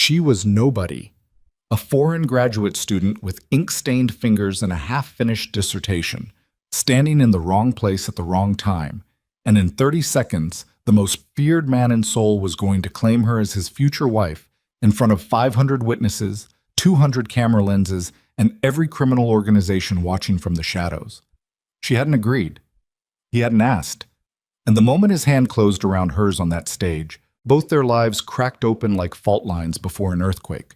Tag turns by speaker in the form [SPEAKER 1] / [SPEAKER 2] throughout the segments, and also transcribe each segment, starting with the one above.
[SPEAKER 1] She was nobody. A foreign graduate student with ink-stained fingers and a half-finished dissertation, standing in the wrong place at the wrong time, and in 30 seconds, the most feared man in Seoul was going to claim her as his future wife in front of 500 witnesses, 200 camera lenses, and every criminal organization watching from the shadows. She hadn't agreed. He hadn't asked. And the moment his hand closed around hers on that stage, both their lives cracked open like fault lines before an earthquake.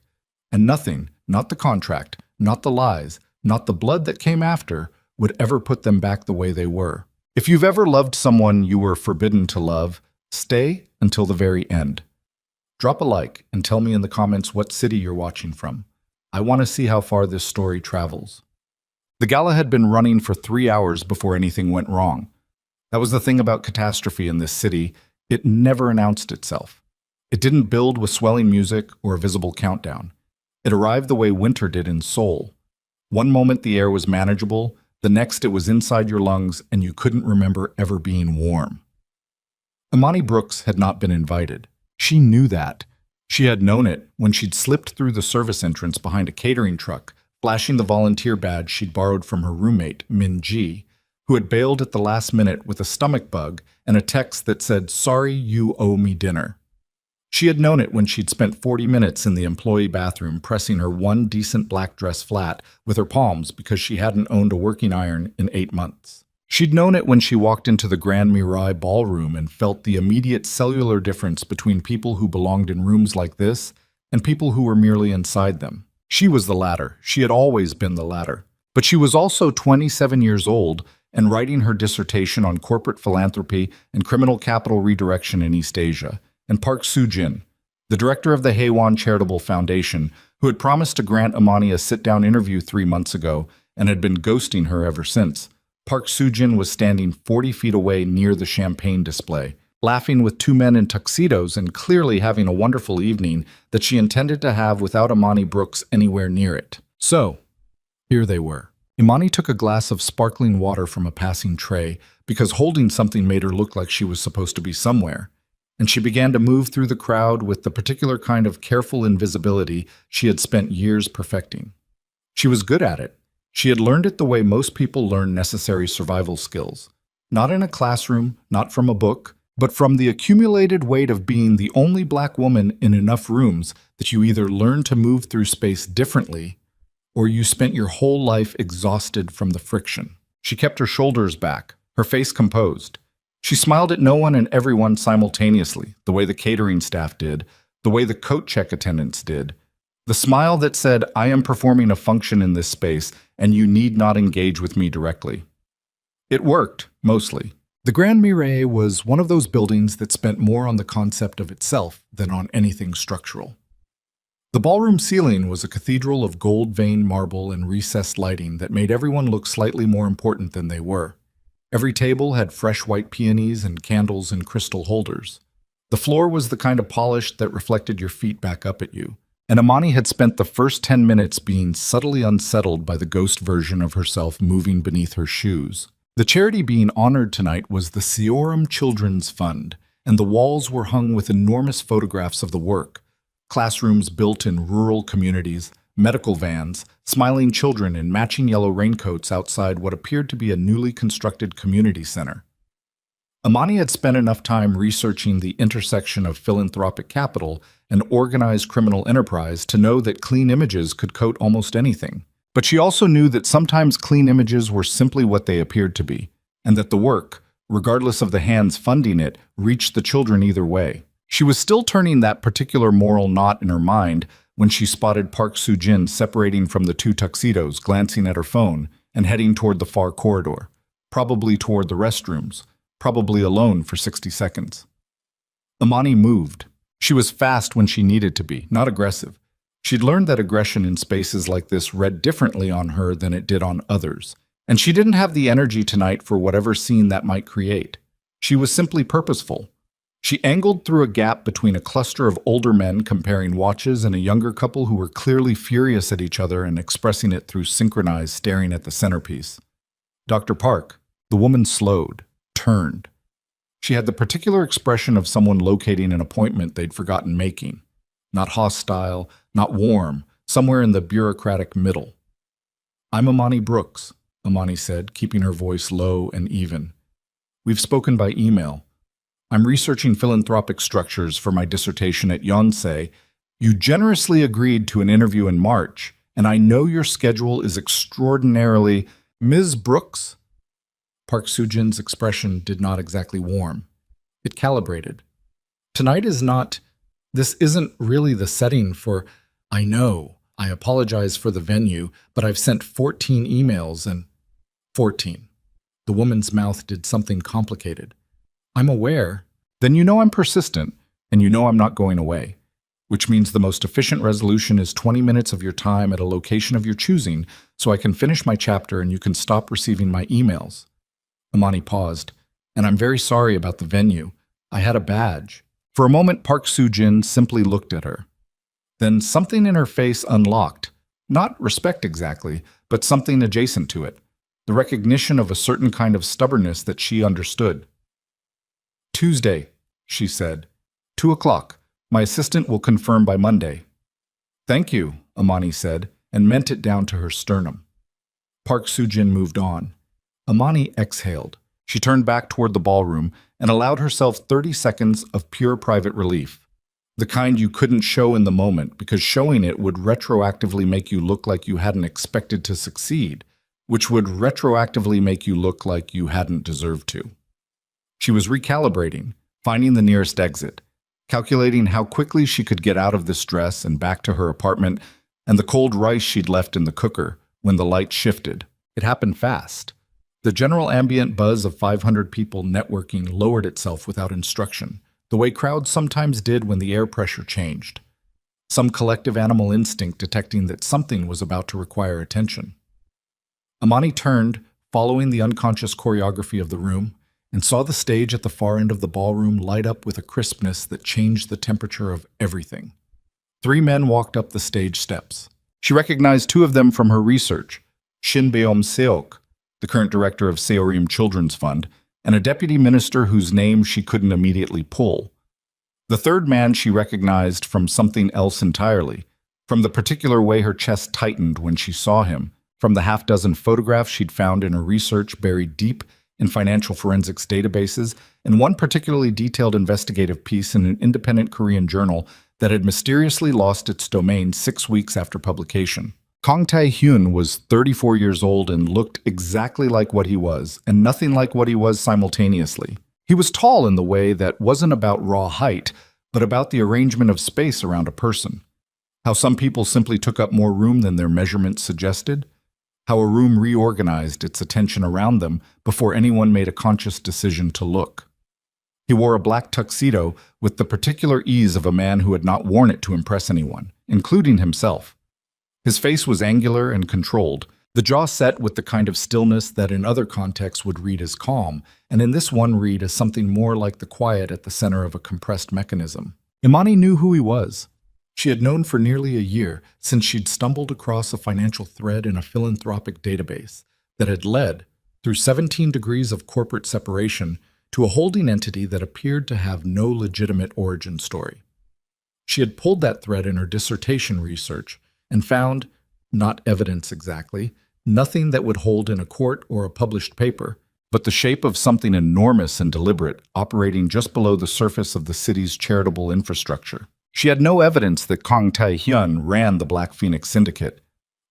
[SPEAKER 1] And nothing, not the contract, not the lies, not the blood that came after, would ever put them back the way they were. If you've ever loved someone you were forbidden to love, stay until the very end. Drop a like and tell me in the comments what city you're watching from. I want to see how far this story travels. The gala had been running for 3 hours before anything went wrong. That was the thing about catastrophe in this city. It never announced itself. It didn't build with swelling music or a visible countdown. It arrived the way winter did in Seoul. One moment the air was manageable, the next it was inside your lungs and you couldn't remember ever being warm. Imani Brooks had not been invited. She knew that. She had known it when she'd slipped through the service entrance behind a catering truck, flashing the volunteer badge she'd borrowed from her roommate, Min Ji, who had bailed at the last minute with a stomach bug and a text that said, "Sorry, you owe me dinner." She had known it when she'd spent 40 minutes in the employee bathroom pressing her one decent black dress flat with her palms because she hadn't owned a working iron in 8 months. She'd known it when she walked into the Grand Mirai ballroom and felt the immediate cellular difference between people who belonged in rooms like this and people who were merely inside them. She was the latter. She had always been the latter. But she was also 27 years old and writing her dissertation on corporate philanthropy and criminal capital redirection in East Asia. And Park Soo-jin, the director of the Haewon Charitable Foundation, who had promised to grant Imani a sit-down interview 3 months ago and had been ghosting her ever since. Park Soo-jin was standing 40 feet away near the champagne display, laughing with 2 men in tuxedos and clearly having a wonderful evening that she intended to have without Imani Brooks anywhere near it. So, here they were. Imani took a glass of sparkling water from a passing tray because holding something made her look like she was supposed to be somewhere. And she began to move through the crowd with the particular kind of careful invisibility she had spent years perfecting. She was good at it. She had learned it the way most people learn necessary survival skills. Not in a classroom, not from a book, but from the accumulated weight of being the only black woman in enough rooms that you either learn to move through space differently or you spent your whole life exhausted from the friction. She kept her shoulders back, her face composed. She smiled at no one and everyone simultaneously, the way the catering staff did, the way the coat check attendants did. The smile that said, "I am performing a function in this space, and you need not engage with me directly." It worked, mostly. The Grand Mirai was one of those buildings that spent more on the concept of itself than on anything structural. The ballroom ceiling was a cathedral of gold-veined marble and recessed lighting that made everyone look slightly more important than they were. Every table had fresh white peonies and candles in crystal holders. The floor was the kind of polish that reflected your feet back up at you. And Imani had spent the first 10 minutes being subtly unsettled by the ghost version of herself moving beneath her shoes. The charity being honored tonight was the Seoram Children's Fund, and the walls were hung with enormous photographs of the work. Classrooms built in rural communities, medical vans, smiling children in matching yellow raincoats outside what appeared to be a newly constructed community center. Imani had spent enough time researching the intersection of philanthropic capital and organized criminal enterprise to know that clean images could coat almost anything. But she also knew that sometimes clean images were simply what they appeared to be, and that the work, regardless of the hands funding it, reached the children either way. She was still turning that particular moral knot in her mind when she spotted Park Soo-jin separating from the 2 tuxedos, glancing at her phone, and heading toward the far corridor, probably toward the restrooms, probably alone for 60 seconds. Imani moved. She was fast when she needed to be, not aggressive. She'd learned that aggression in spaces like this read differently on her than it did on others, and she didn't have the energy tonight for whatever scene that might create. She was simply purposeful. She angled through a gap between a cluster of older men comparing watches and a younger couple who were clearly furious at each other and expressing it through synchronized staring at the centerpiece. Dr. Park, the woman slowed, turned. She had the particular expression of someone locating an appointment they'd forgotten making. Not hostile, not warm, somewhere in the bureaucratic middle. "I'm Amani Brooks," Amani said, keeping her voice low and even. "We've spoken by email. I'm researching philanthropic structures for my dissertation at Yonsei. You generously agreed to an interview in March, and I know your schedule is extraordinarily—" "Ms. Brooks?" Park Soo-jin's expression did not exactly warm. It calibrated. "Tonight is not— this isn't really the setting for— I know, I apologize for the venue, but I've sent 14 emails and— 14. The woman's mouth did something complicated. "I'm aware." "Then you know I'm persistent, and you know I'm not going away. Which means the most efficient resolution is 20 minutes of your time at a location of your choosing, so I can finish my chapter and you can stop receiving my emails." Amani paused. "And I'm very sorry about the venue. I had a badge." For a moment, Park Soo-jin simply looked at her. Then something in her face unlocked. Not respect exactly, but something adjacent to it. The recognition of a certain kind of stubbornness that she understood. "Tuesday," she said. 2:00. My assistant will confirm by Monday." "Thank you," Amani said, and meant it down to her sternum. Park Soo-jin moved on. Amani exhaled. She turned back toward the ballroom and allowed herself 30 seconds of pure private relief. The kind you couldn't show in the moment because showing it would retroactively make you look like you hadn't expected to succeed, which would retroactively make you look like you hadn't deserved to. She was recalibrating, finding the nearest exit, calculating how quickly she could get out of this dress and back to her apartment and the cold rice she'd left in the cooker when the light shifted. It happened fast. The general ambient buzz of 500 people networking lowered itself without instruction, the way crowds sometimes did when the air pressure changed. Some collective animal instinct detecting that something was about to require attention. Amani turned, following the unconscious choreography of the room, and saw the stage at the far end of the ballroom light up with a crispness that changed the temperature of everything. 3 men walked up the stage steps. She recognized 2 of them from her research, Shin Beom-seok, the current director of Seorim Children's Fund, and a deputy minister whose name she couldn't immediately pull. The third man she recognized from something else entirely, from the particular way her chest tightened when she saw him, from the half-dozen photographs she'd found in her research buried deep in financial forensics databases, and one particularly detailed investigative piece in an independent Korean journal that had mysteriously lost its domain 6 weeks after publication. Kang Tae-hyun was 34 years old and looked exactly like what he was, and nothing like what he was simultaneously. He was tall in the way that wasn't about raw height, but about the arrangement of space around a person. How some people simply took up more room than their measurements suggested. How a room reorganized its attention around them before anyone made a conscious decision to look. He wore a black tuxedo with the particular ease of a man who had not worn it to impress anyone, including himself. His face was angular and controlled, the jaw set with the kind of stillness that in other contexts would read as calm, and in this one read as something more like the quiet at the center of a compressed mechanism. Imani knew who he was. She had known for nearly a year since she'd stumbled across a financial thread in a philanthropic database that had led, through 17 degrees of corporate separation, to a holding entity that appeared to have no legitimate origin story. She had pulled that thread in her dissertation research and found, not evidence exactly, nothing that would hold in a court or a published paper, but the shape of something enormous and deliberate operating just below the surface of the city's charitable infrastructure. She had no evidence that Kang Tae-hyun ran the Black Phoenix Syndicate.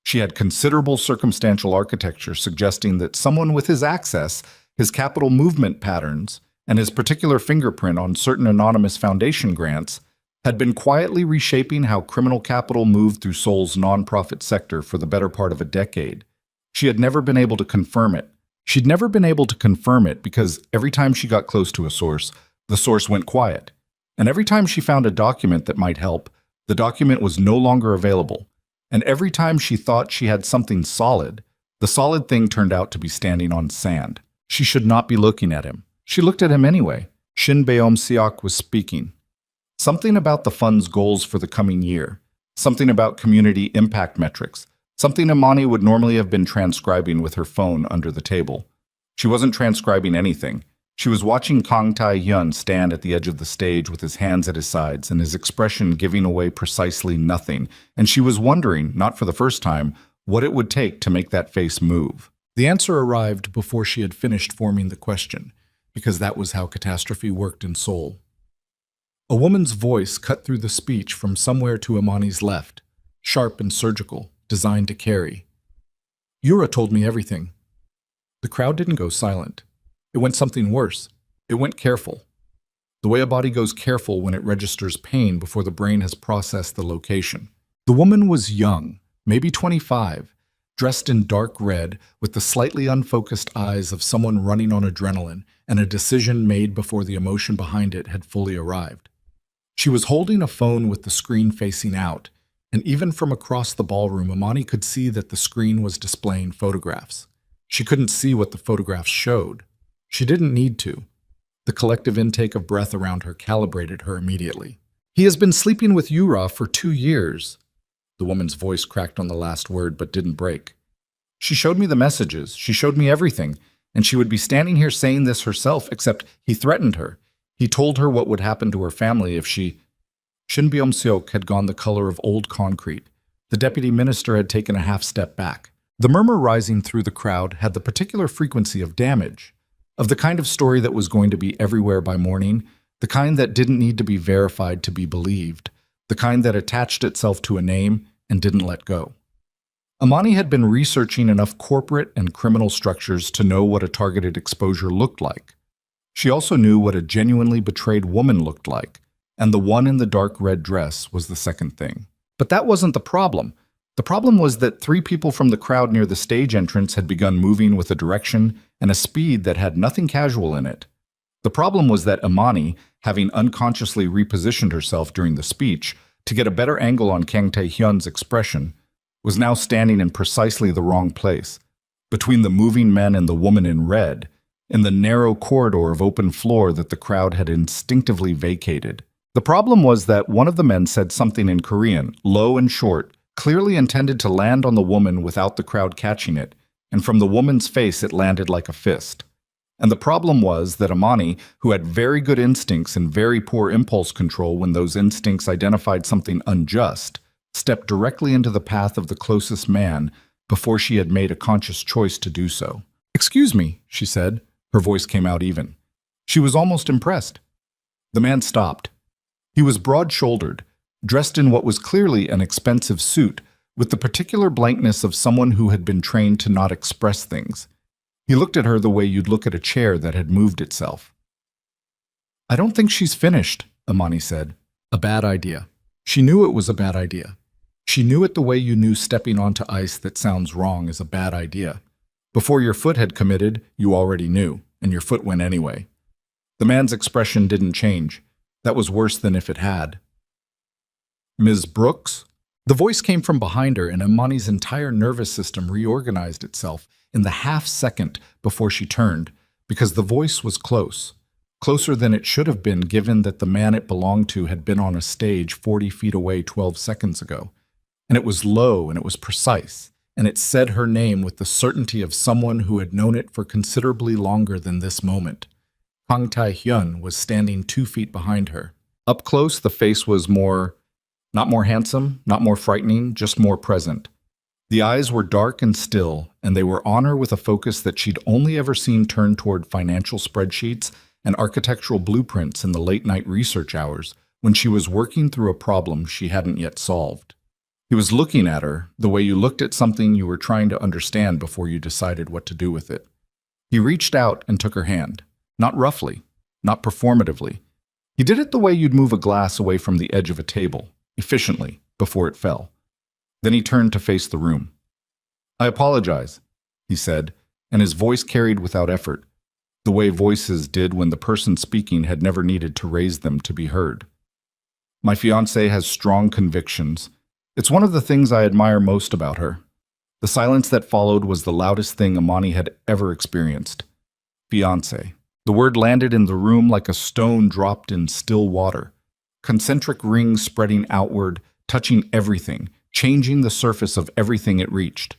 [SPEAKER 1] She had considerable circumstantial architecture suggesting that someone with his access, his capital movement patterns, and his particular fingerprint on certain anonymous foundation grants had been quietly reshaping how criminal capital moved through Seoul's nonprofit sector for the better part of a decade. She had never been able to confirm it. She'd never been able to confirm it because every time she got close to a source, the source went quiet. And every time she found a document that might help, the document was no longer available. And every time she thought she had something solid, the solid thing turned out to be standing on sand. She should not be looking at him. She looked at him anyway. Shin Beom-seok was speaking. Something about the fund's goals for the coming year. Something about community impact metrics. Something Imani would normally have been transcribing with her phone under the table. She wasn't transcribing anything. She was watching Kang Tae-hyun stand at the edge of the stage with his hands at his sides and his expression giving away precisely nothing, and she was wondering, not for the first time, what it would take to make that face move. The answer arrived before she had finished forming the question, because that was how catastrophe worked in Seoul. A woman's voice cut through the speech from somewhere to Imani's left, sharp and surgical, designed to carry. Yura told me everything. The crowd didn't go silent. It went something worse. It went careful. The way a body goes careful when it registers pain before the brain has processed the location. The woman was young, maybe 25, dressed in dark red with the slightly unfocused eyes of someone running on adrenaline and a decision made before the emotion behind it had fully arrived. She was holding a phone with the screen facing out, and even from across the ballroom, Imani could see that the screen was displaying photographs. She couldn't see what the photographs showed. She didn't need to. The collective intake of breath around her calibrated her immediately. He has been sleeping with Yura for 2 years. The woman's voice cracked on the last word but didn't break. She showed me the messages. She showed me everything. And she would be standing here saying this herself, except he threatened her. He told her what would happen to her family if she... Shin Byung-seok had gone the color of old concrete. The deputy minister had taken a half step back. The murmur rising through the crowd had the particular frequency of damage, of the kind of story that was going to be everywhere by morning, the kind that didn't need to be verified to be believed, the kind that attached itself to a name and didn't let go. Imani had been researching enough corporate and criminal structures to know what a targeted exposure looked like. She also knew what a genuinely betrayed woman looked like, and the one in the dark red dress was the second thing. But that wasn't the problem. The problem was that 3 people from the crowd near the stage entrance had begun moving with a direction and a speed that had nothing casual in it. The problem was that Imani, having unconsciously repositioned herself during the speech to get a better angle on Kang Tae-hyun's expression, was now standing in precisely the wrong place, between the moving men and the woman in red, in the narrow corridor of open floor that the crowd had instinctively vacated. The problem was that one of the men said something in Korean, low and short, clearly intended to land on the woman without the crowd catching it, and from the woman's face it landed like a fist. And the problem was that Imani, who had very good instincts and very poor impulse control when those instincts identified something unjust, stepped directly into the path of the closest man before she had made a conscious choice to do so. "Excuse me," she said. Her voice came out even. She was almost impressed. The man stopped. He was broad-shouldered, dressed in what was clearly an expensive suit, with the particular blankness of someone who had been trained to not express things. He looked at her the way you'd look at a chair that had moved itself. "I don't think she's finished," Imani said. A bad idea. She knew it was a bad idea. She knew it the way you knew stepping onto ice that sounds wrong is a bad idea. Before your foot had committed, you already knew, and your foot went anyway. The man's expression didn't change. That was worse than if it had. "Ms. Brooks?" The voice came from behind her, and Imani's entire nervous system reorganized itself in the half-second before she turned, because the voice was close. Closer than it should have been given that the man it belonged to had been on a stage 40 feet away 12 seconds ago. And it was low and it was precise, and it said her name with the certainty of someone who had known it for considerably longer than this moment. Kang Tae-hyun was standing 2 feet behind her. Up close, the face was not more handsome, not more frightening, just more present. The eyes were dark and still, and they were on her with a focus that she'd only ever seen turned toward financial spreadsheets and architectural blueprints in the late-night research hours when she was working through a problem she hadn't yet solved. He was looking at her the way you looked at something you were trying to understand before you decided what to do with it. He reached out and took her hand, not roughly, not performatively. He did it the way you'd move a glass away from the edge of a table, efficiently, before it fell. Then he turned to face the room. "I apologize," he said, and his voice carried without effort, the way voices did when the person speaking had never needed to raise them to be heard. "My fiancée has strong convictions. It's one of the things I admire most about her." The silence that followed was the loudest thing Imani had ever experienced. Fiancé. The word landed in the room like a stone dropped in still water. Concentric rings spreading outward, touching everything, changing the surface of everything it reached.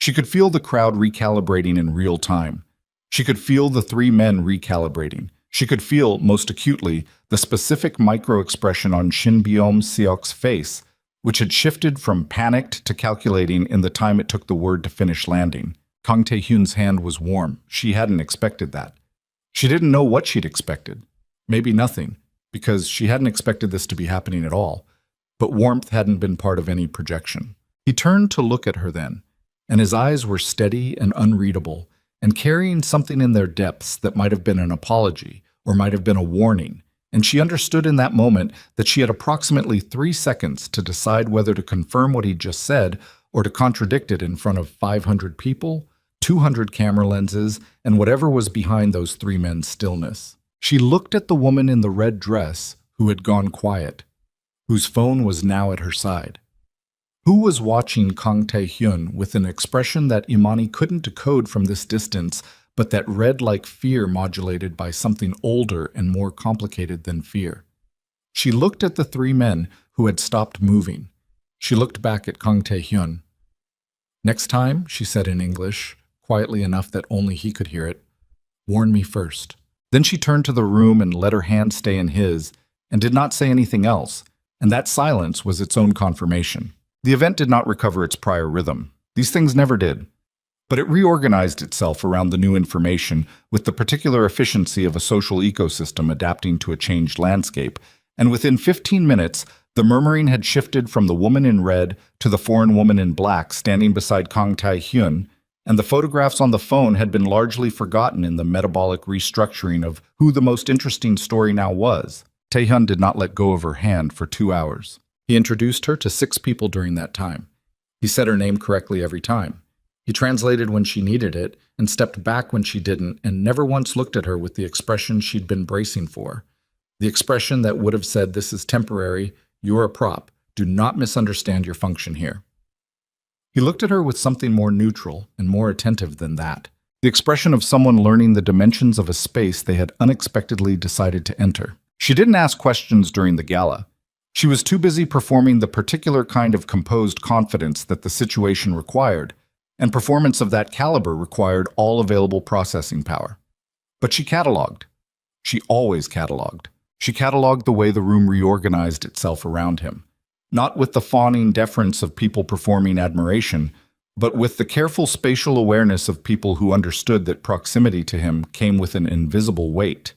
[SPEAKER 1] She could feel the crowd recalibrating in real time. She could feel the three men recalibrating. She could feel, most acutely, the specific micro-expression on Shin Byung-seok's face, which had shifted from panicked to calculating in the time it took the word to finish landing. Kang Tae-hyun's hand was warm. She hadn't expected that. She didn't know what she'd expected. Maybe nothing, because she hadn't expected this to be happening at all. But warmth hadn't been part of any projection. He turned to look at her then, and his eyes were steady and unreadable, and carrying something in their depths that might have been an apology or might have been a warning. And she understood in that moment that she had approximately 3 seconds to decide whether to confirm what he'd just said or to contradict it in front of 500 people, 200 camera lenses, and whatever was behind those three men's stillness. She looked at the woman in the red dress who had gone quiet, whose phone was now at her side. Who was watching Kang Tae-hyun with an expression that Imani couldn't decode from this distance, but that read like fear modulated by something older and more complicated than fear. She looked at the three men who had stopped moving. She looked back at Kang Tae-hyun. "Next time," she said in English, quietly enough that only he could hear it, "warn me first." Then she turned to the room and let her hand stay in his, and did not say anything else, and that silence was its own confirmation. The event did not recover its prior rhythm. These things never did. But it reorganized itself around the new information with the particular efficiency of a social ecosystem adapting to a changed landscape, and within 15 minutes, the murmuring had shifted from the woman in red to the foreign woman in black standing beside Kang Tae-hyun, and the photographs on the phone had been largely forgotten in the metabolic restructuring of who the most interesting story now was. Tae-hyun did not let go of her hand for 2 hours. He introduced her to 6 people during that time. He said her name correctly every time. He translated when she needed it and stepped back when she didn't, and never once looked at her with the expression she'd been bracing for. The expression that would have said, "This is temporary, you're a prop, do not misunderstand your function here." He looked at her with something more neutral and more attentive than that. The expression of someone learning the dimensions of a space they had unexpectedly decided to enter. She didn't ask questions during the gala. She was too busy performing the particular kind of composed confidence that the situation required, and performance of that caliber required all available processing power. But she cataloged. She always cataloged. She cataloged the way the room reorganized itself around him, not with the fawning deference of people performing admiration, but with the careful spatial awareness of people who understood that proximity to him came with an invisible weight.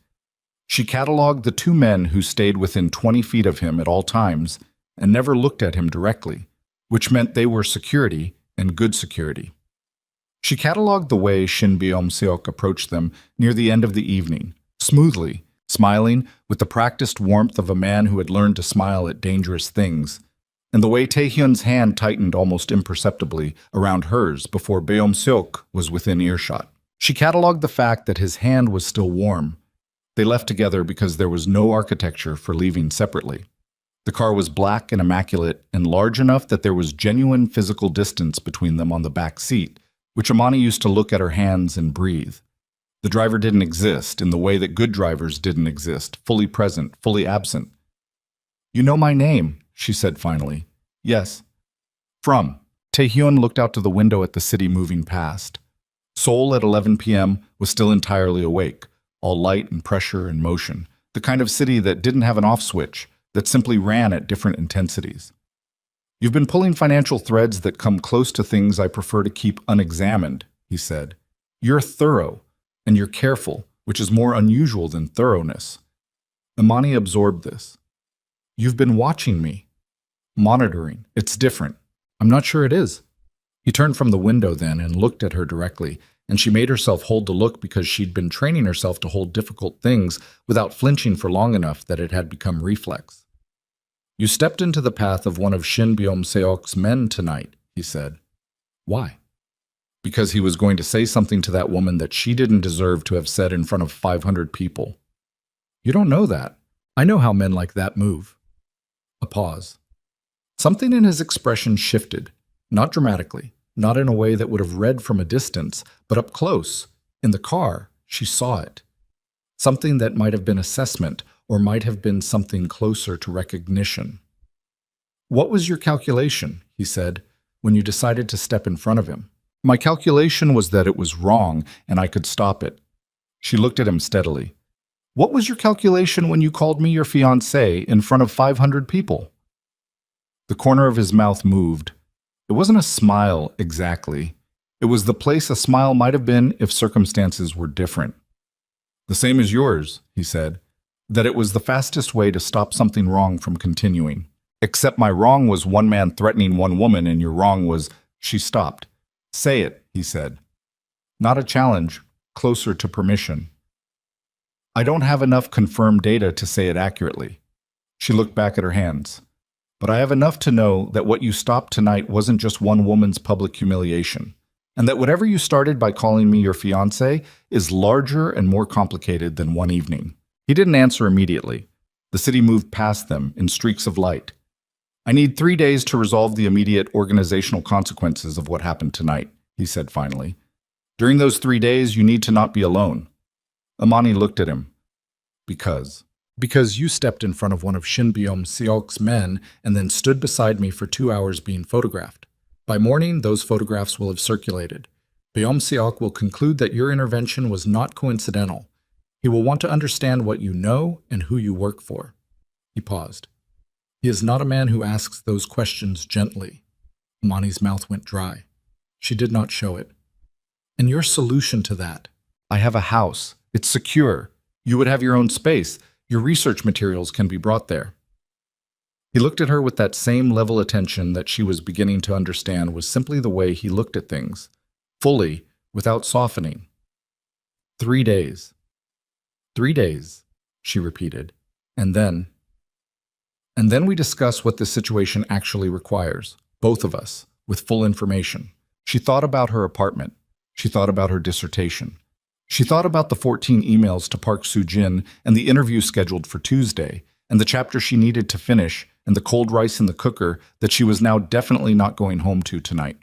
[SPEAKER 1] She cataloged the 2 men who stayed within 20 feet of him at all times and never looked at him directly, which meant they were security and good security. She cataloged the way Shin Byung-seok approached them near the end of the evening, smoothly, smiling with the practiced warmth of a man who had learned to smile at dangerous things, and the way Tae-hyun's hand tightened almost imperceptibly around hers before Byung-seok was within earshot. She cataloged the fact that his hand was still warm. They left together because there was no architecture for leaving separately. The car was black and immaculate and large enough that there was genuine physical distance between them on the back seat, which Imani used to look at her hands and breathe. The driver didn't exist in the way that good drivers didn't exist, fully present, fully absent. "You know my name," she said finally. "Yes." "From?" Tae-hyun looked out to the window at the city moving past. Seoul at 11 p.m. was still entirely awake, all light and pressure and motion, the kind of city that didn't have an off switch, that simply ran at different intensities. "You've been pulling financial threads that come close to things I prefer to keep unexamined," he said. "You're thorough, and you're careful, which is more unusual than thoroughness." Imani absorbed this. "You've been watching me, monitoring. It's different." "I'm not sure it is." He turned from the window then and looked at her directly, and she made herself hold the look because she'd been training herself to hold difficult things without flinching for long enough that it had become reflex. "You stepped into the path of one of Shin Byung-seok's men tonight," he said. "Why?" "Because he was going to say something to that woman that she didn't deserve to have said in front of 500 people." "You don't know that. I know how men like that move." A pause. Something in his expression shifted, not dramatically, not in a way that would have read from a distance, but up close. In the car, she saw it. Something that might have been assessment, or might have been something closer to recognition. "What was your calculation," he said, "when you decided to step in front of him?" "My calculation was that it was wrong and I could stop it. She looked at him steadily. What was your calculation when you called me your fiancé in front of 500 people? The corner of his mouth moved. It wasn't a smile exactly. It was the place a smile might have been if circumstances were different. The same as yours, he said, that it was the fastest way to stop something wrong from continuing. Except my wrong was one man threatening one woman and your wrong was... She stopped. Say it, he said. Not a challenge, closer to permission. I don't have enough confirmed data to say it accurately. She looked back at her hands. But I have enough to know that what you stopped tonight wasn't just one woman's public humiliation, and that whatever you started by calling me your fiancé is larger and more complicated than one evening. He didn't answer immediately. The city moved past them in streaks of light. I need 3 days to resolve the immediate organizational consequences of what happened tonight, he said finally. During those 3 days, you need to not be alone. Amani looked at him. Because you stepped in front of one of Shin Byum-seok's men and then stood beside me for 2 hours being photographed. By morning, those photographs will have circulated. Byum-seok will conclude that your intervention was not coincidental. He will want to understand what you know and who you work for. He paused. He is not a man who asks those questions gently. Amani's mouth went dry. She did not show it. And your solution to that? I have a house. It's secure. You would have your own space. Your research materials can be brought there. He looked at her with that same level attention that she was beginning to understand was simply the way he looked at things, fully, without softening. 3 days. 3 days, she repeated, and then we discuss what this situation actually requires, both of us, with full information. She thought about her apartment. She thought about her dissertation. She thought about the 14 emails to Park Soo-jin and the interview scheduled for Tuesday, and the chapter she needed to finish, and the cold rice in the cooker that she was now definitely not going home to tonight.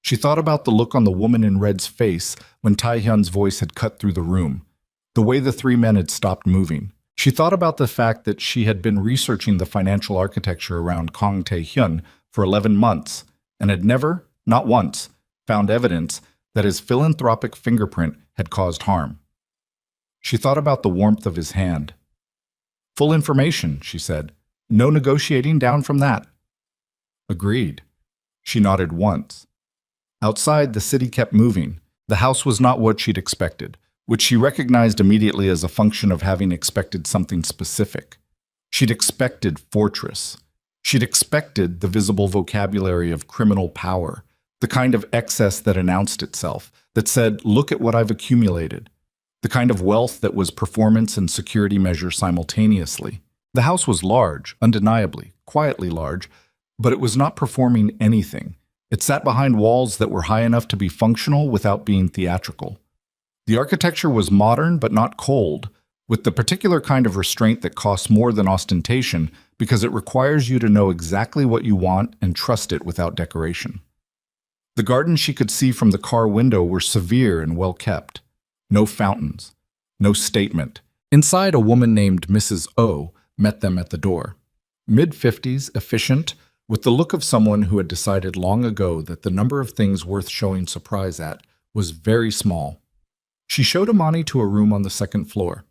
[SPEAKER 1] She thought about the look on the woman in red's face when Tae-hyun's voice had cut through the room, the way the 3 men had stopped moving. She thought about the fact that she had been researching the financial architecture around Kong Tae-hyun for 11 months and had never, not once, found evidence that his philanthropic fingerprint had caused harm. She thought about the warmth of his hand. Full information, she said. No negotiating down from that. Agreed. She nodded once. Outside, the city kept moving. The house was not what she'd expected, which she recognized immediately as a function of having expected something specific. She'd expected fortress. She'd expected the visible vocabulary of criminal power, the kind of excess that announced itself, that said, look at what I've accumulated, the kind of wealth that was performance and security measure simultaneously. The house was large, undeniably, quietly large, but it was not performing anything. It sat behind walls that were high enough to be functional without being theatrical. The architecture was modern but not cold, with the particular kind of restraint that costs more than ostentation because it requires you to know exactly what you want and trust it without decoration. The gardens she could see from the car window were severe and well kept. No fountains, no statement. Inside, a woman named Mrs. O met them at the door. Mid-50s, efficient, with the look of someone who had decided long ago that the number of things worth showing surprise at was very small. She showed Amani to a room on the second floor.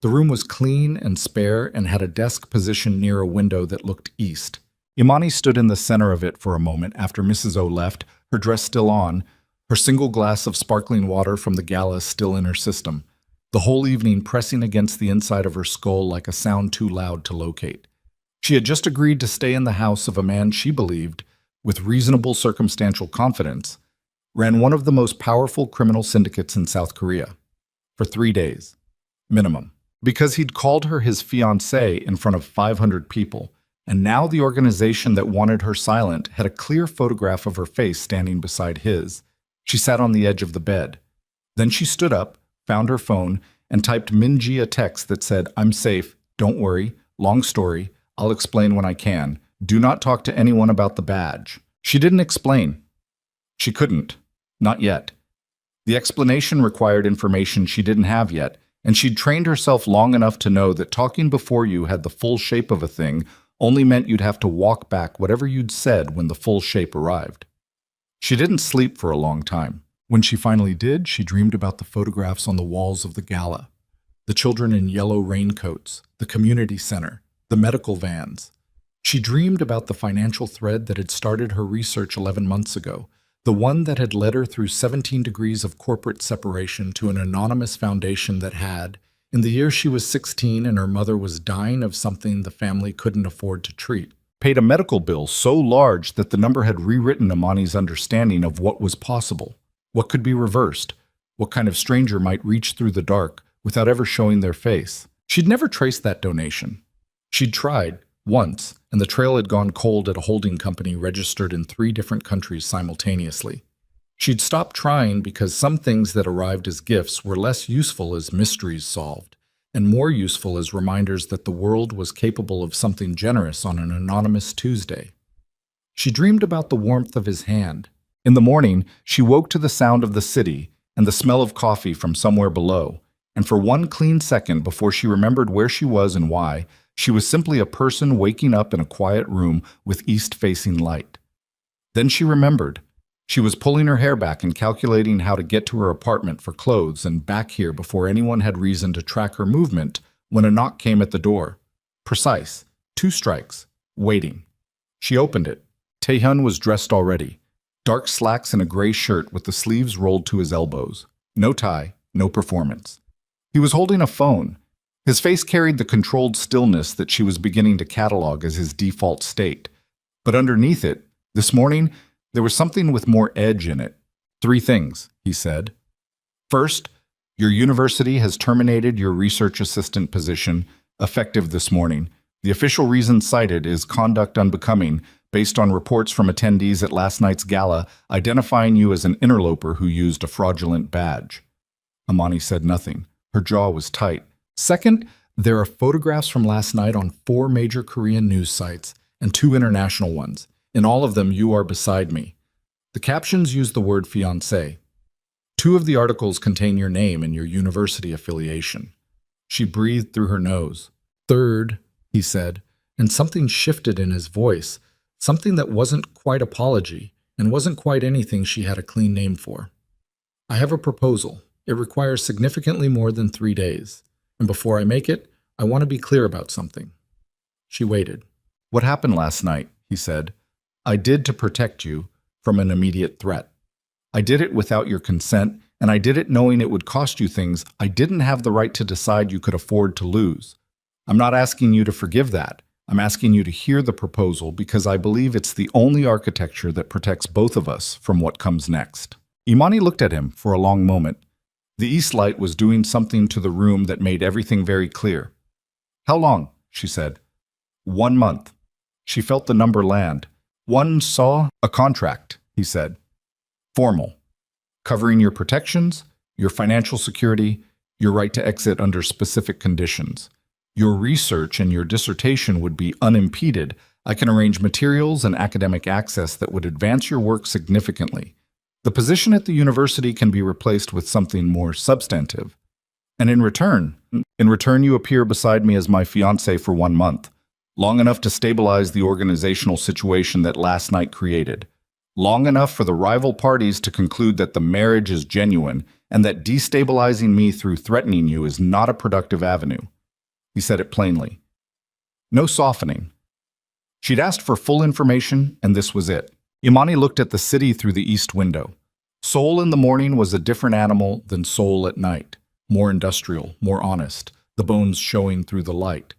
[SPEAKER 1] The room was clean and spare and had a desk positioned near a window that looked east. Imani stood in the center of it for a moment after Mrs. O left, her dress still on, her single glass of sparkling water from the gala still in her system, the whole evening pressing against the inside of her skull like a sound too loud to locate. She had just agreed to stay in the house of a man she believed, with reasonable circumstantial confidence, ran one of the most powerful criminal syndicates in South Korea. For 3 days. Minimum. Because he'd called her his fiancée in front of 500 people, and now the organization that wanted her silent had a clear photograph of her face standing beside his. She sat on the edge of the bed. Then she stood up, found her phone, and typed Minji a text that said, I'm safe, don't worry, long story, I'll explain when I can. Do not talk to anyone about the badge. She didn't explain. She couldn't. Not yet. The explanation required information she didn't have yet, and she'd trained herself long enough to know that talking before you had the full shape of a thing only meant you'd have to walk back whatever you'd said when the full shape arrived. She didn't sleep for a long time. When she finally did, she dreamed about the photographs on the walls of the gala. The children in yellow raincoats, the community center, the medical vans. She dreamed about the financial thread that had started her research 11 months ago, the one that had led her through 17 degrees of corporate separation to an anonymous foundation that had, in the year she was 16 and her mother was dying of something the family couldn't afford to treat, paid a medical bill so large that the number had rewritten Imani's understanding of what was possible, what could be reversed, what kind of stranger might reach through the dark without ever showing their face. She'd never traced that donation. She'd tried, once, and the trail had gone cold at a holding company registered in 3 different countries simultaneously. She'd stopped trying because some things that arrived as gifts were less useful as mysteries solved, and more useful as reminders that the world was capable of something generous on an anonymous Tuesday. She dreamed about the warmth of his hand. In the morning, she woke to the sound of the city and the smell of coffee from somewhere below, and for one clean second before she remembered where she was and why, she was simply a person waking up in a quiet room with east-facing light. Then she remembered. She was pulling her hair back and calculating how to get to her apartment for clothes and back here before anyone had reason to track her movement when a knock came at the door. Precise. 2 strikes. Waiting. She opened it. Taehyun was dressed already. Dark slacks and a gray shirt with the sleeves rolled to his elbows. No tie, no performance. He was holding a phone. His face carried the controlled stillness that she was beginning to catalog as his default state. But underneath it, this morning, there was something with more edge in it. 3 things, he said. First, your university has terminated your research assistant position, effective this morning. The official reason cited is conduct unbecoming, based on reports from attendees at last night's gala identifying you as an interloper who used a fraudulent badge. Imani said nothing. Her jaw was tight. Second, there are photographs from last night on 4 major Korean news sites and 2 international ones. In all of them, you are beside me. The captions use the word fiancé. 2 of the articles contain your name and your university affiliation. She breathed through her nose. Third, he said, and something shifted in his voice, something that wasn't quite apology and wasn't quite anything she had a clean name for. I have a proposal. It requires significantly more than 3 days. And before I make it, I want to be clear about something. She waited. What happened last night, he said. I did to protect you from an immediate threat. I did it without your consent, and I did it knowing it would cost you things I didn't have the right to decide you could afford to lose. I'm not asking you to forgive that. I'm asking you to hear the proposal because I believe it's the only architecture that protects both of us from what comes next. Imani looked at him for a long moment. The east light was doing something to the room that made everything very clear. How long? She said. 1 month. She felt the number land. A contract, he said. Formal. Covering your protections, your financial security, your right to exit under specific conditions. Your research and your dissertation would be unimpeded. I can arrange materials and academic access that would advance your work significantly. The position at the university can be replaced with something more substantive. And in return you appear beside me as my fiancé for 1 month, long enough to stabilize the organizational situation that last night created, long enough for the rival parties to conclude that the marriage is genuine and that destabilizing me through threatening you is not a productive avenue. He said it plainly. No softening. She'd asked for full information, and this was it. Imani looked at the city through the east window. Seoul in the morning was a different animal than Seoul at night. More industrial, more honest, the bones showing through the light.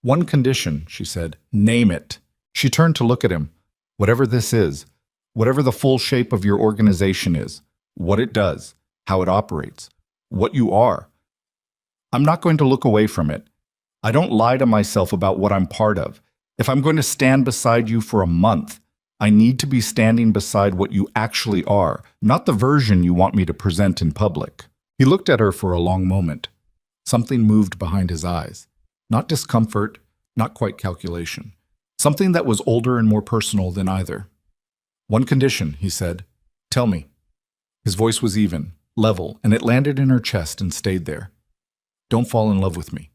[SPEAKER 1] One condition, she said. Name it. She turned to look at him. Whatever this is, whatever the full shape of your organization is, what it does, how it operates, what you are. I'm not going to look away from it. I don't lie to myself about what I'm part of. If I'm going to stand beside you for a month, I need to be standing beside what you actually are, not the version you want me to present in public. He looked at her for a long moment. Something moved behind his eyes. Not discomfort, not quite calculation. Something that was older and more personal than either. One condition, he said. Tell me. His voice was even, level, and it landed in her chest and stayed there. Don't fall in love with me.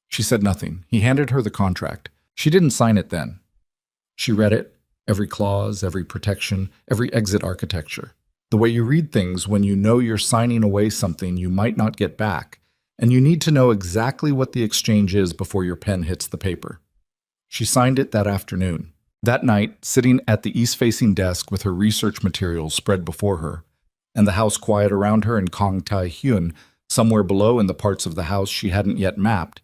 [SPEAKER 1] She said nothing. He handed her the contract. She didn't sign it then. She read it, every clause, every protection, every exit architecture. the way you read things when you know you're signing away something you might not get back, and you need to know exactly what the exchange is before your pen hits the paper. She signed it that afternoon. That night, sitting at the east-facing desk with her research materials spread before her, and the house quiet around her in Kong Tai Hyun, somewhere below in the parts of the house she hadn't yet mapped,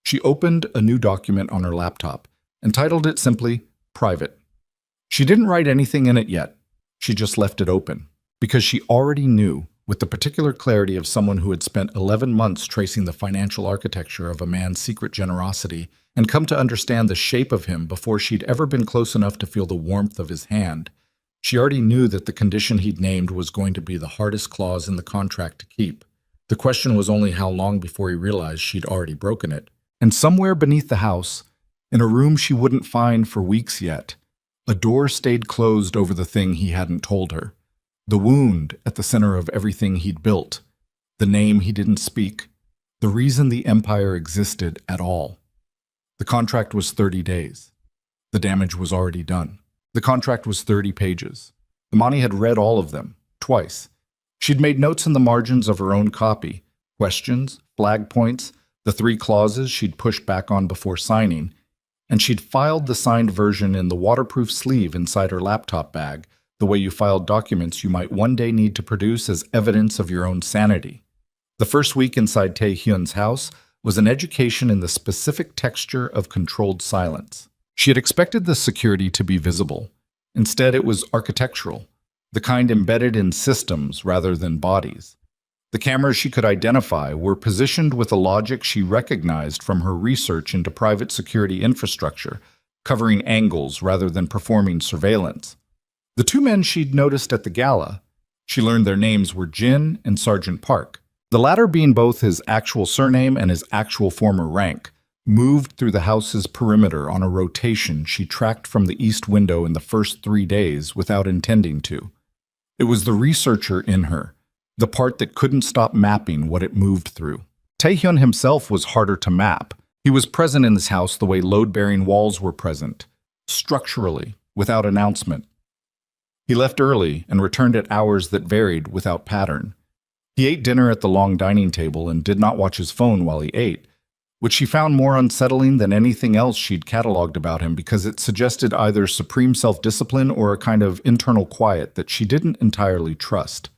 [SPEAKER 1] she opened a new document on her laptop and titled it simply Private. She didn't write anything in it yet. She just left it open, because she already knew, with the particular clarity of someone who had spent 11 months tracing the financial architecture of a man's secret generosity and come to understand the shape of him before she'd ever been close enough to feel the warmth of his hand. She already knew that the condition he'd named was going to be the hardest clause in the contract to keep. The question was only how long before he realized she'd already broken it. And somewhere beneath the house, in a room she wouldn't find for weeks yet, a door stayed closed over the thing he hadn't told her. The wound at the center of everything he'd built, the name he didn't speak, the reason the empire existed at all. The contract was 30 days. The damage was already done. The contract was 30 pages. Imani had read all of them, twice. She'd made notes in the margins of her own copy, questions, flag points, the 3 clauses she'd pushed back on before signing, and she'd filed the signed version in the waterproof sleeve inside her laptop bag, the way you filed documents you might one day need to produce as evidence of your own sanity. The first week inside Tae Hyun's house was an education in the specific texture of controlled silence. She had expected the security to be visible. Instead, it was architectural, the kind embedded in systems rather than bodies. The cameras she could identify were positioned with a logic she recognized from her research into private security infrastructure, covering angles rather than performing surveillance. The 2 men she'd noticed at the gala, she learned their names were Jin and Sergeant Park, the latter being both his actual surname and his actual former rank, moved through the house's perimeter on a rotation she tracked from the east window in the first 3 days without intending to. It was the researcher in her, the part that couldn't stop mapping what it moved through. Taehyun himself was harder to map. He was present in this house the way load-bearing walls were present, structurally, without announcement. He left early and returned at hours that varied without pattern. He ate dinner at the long dining table and did not watch his phone while he ate, which she found more unsettling than anything else she'd cataloged about him because it suggested either supreme self-discipline or a kind of internal quiet that she didn't entirely trust.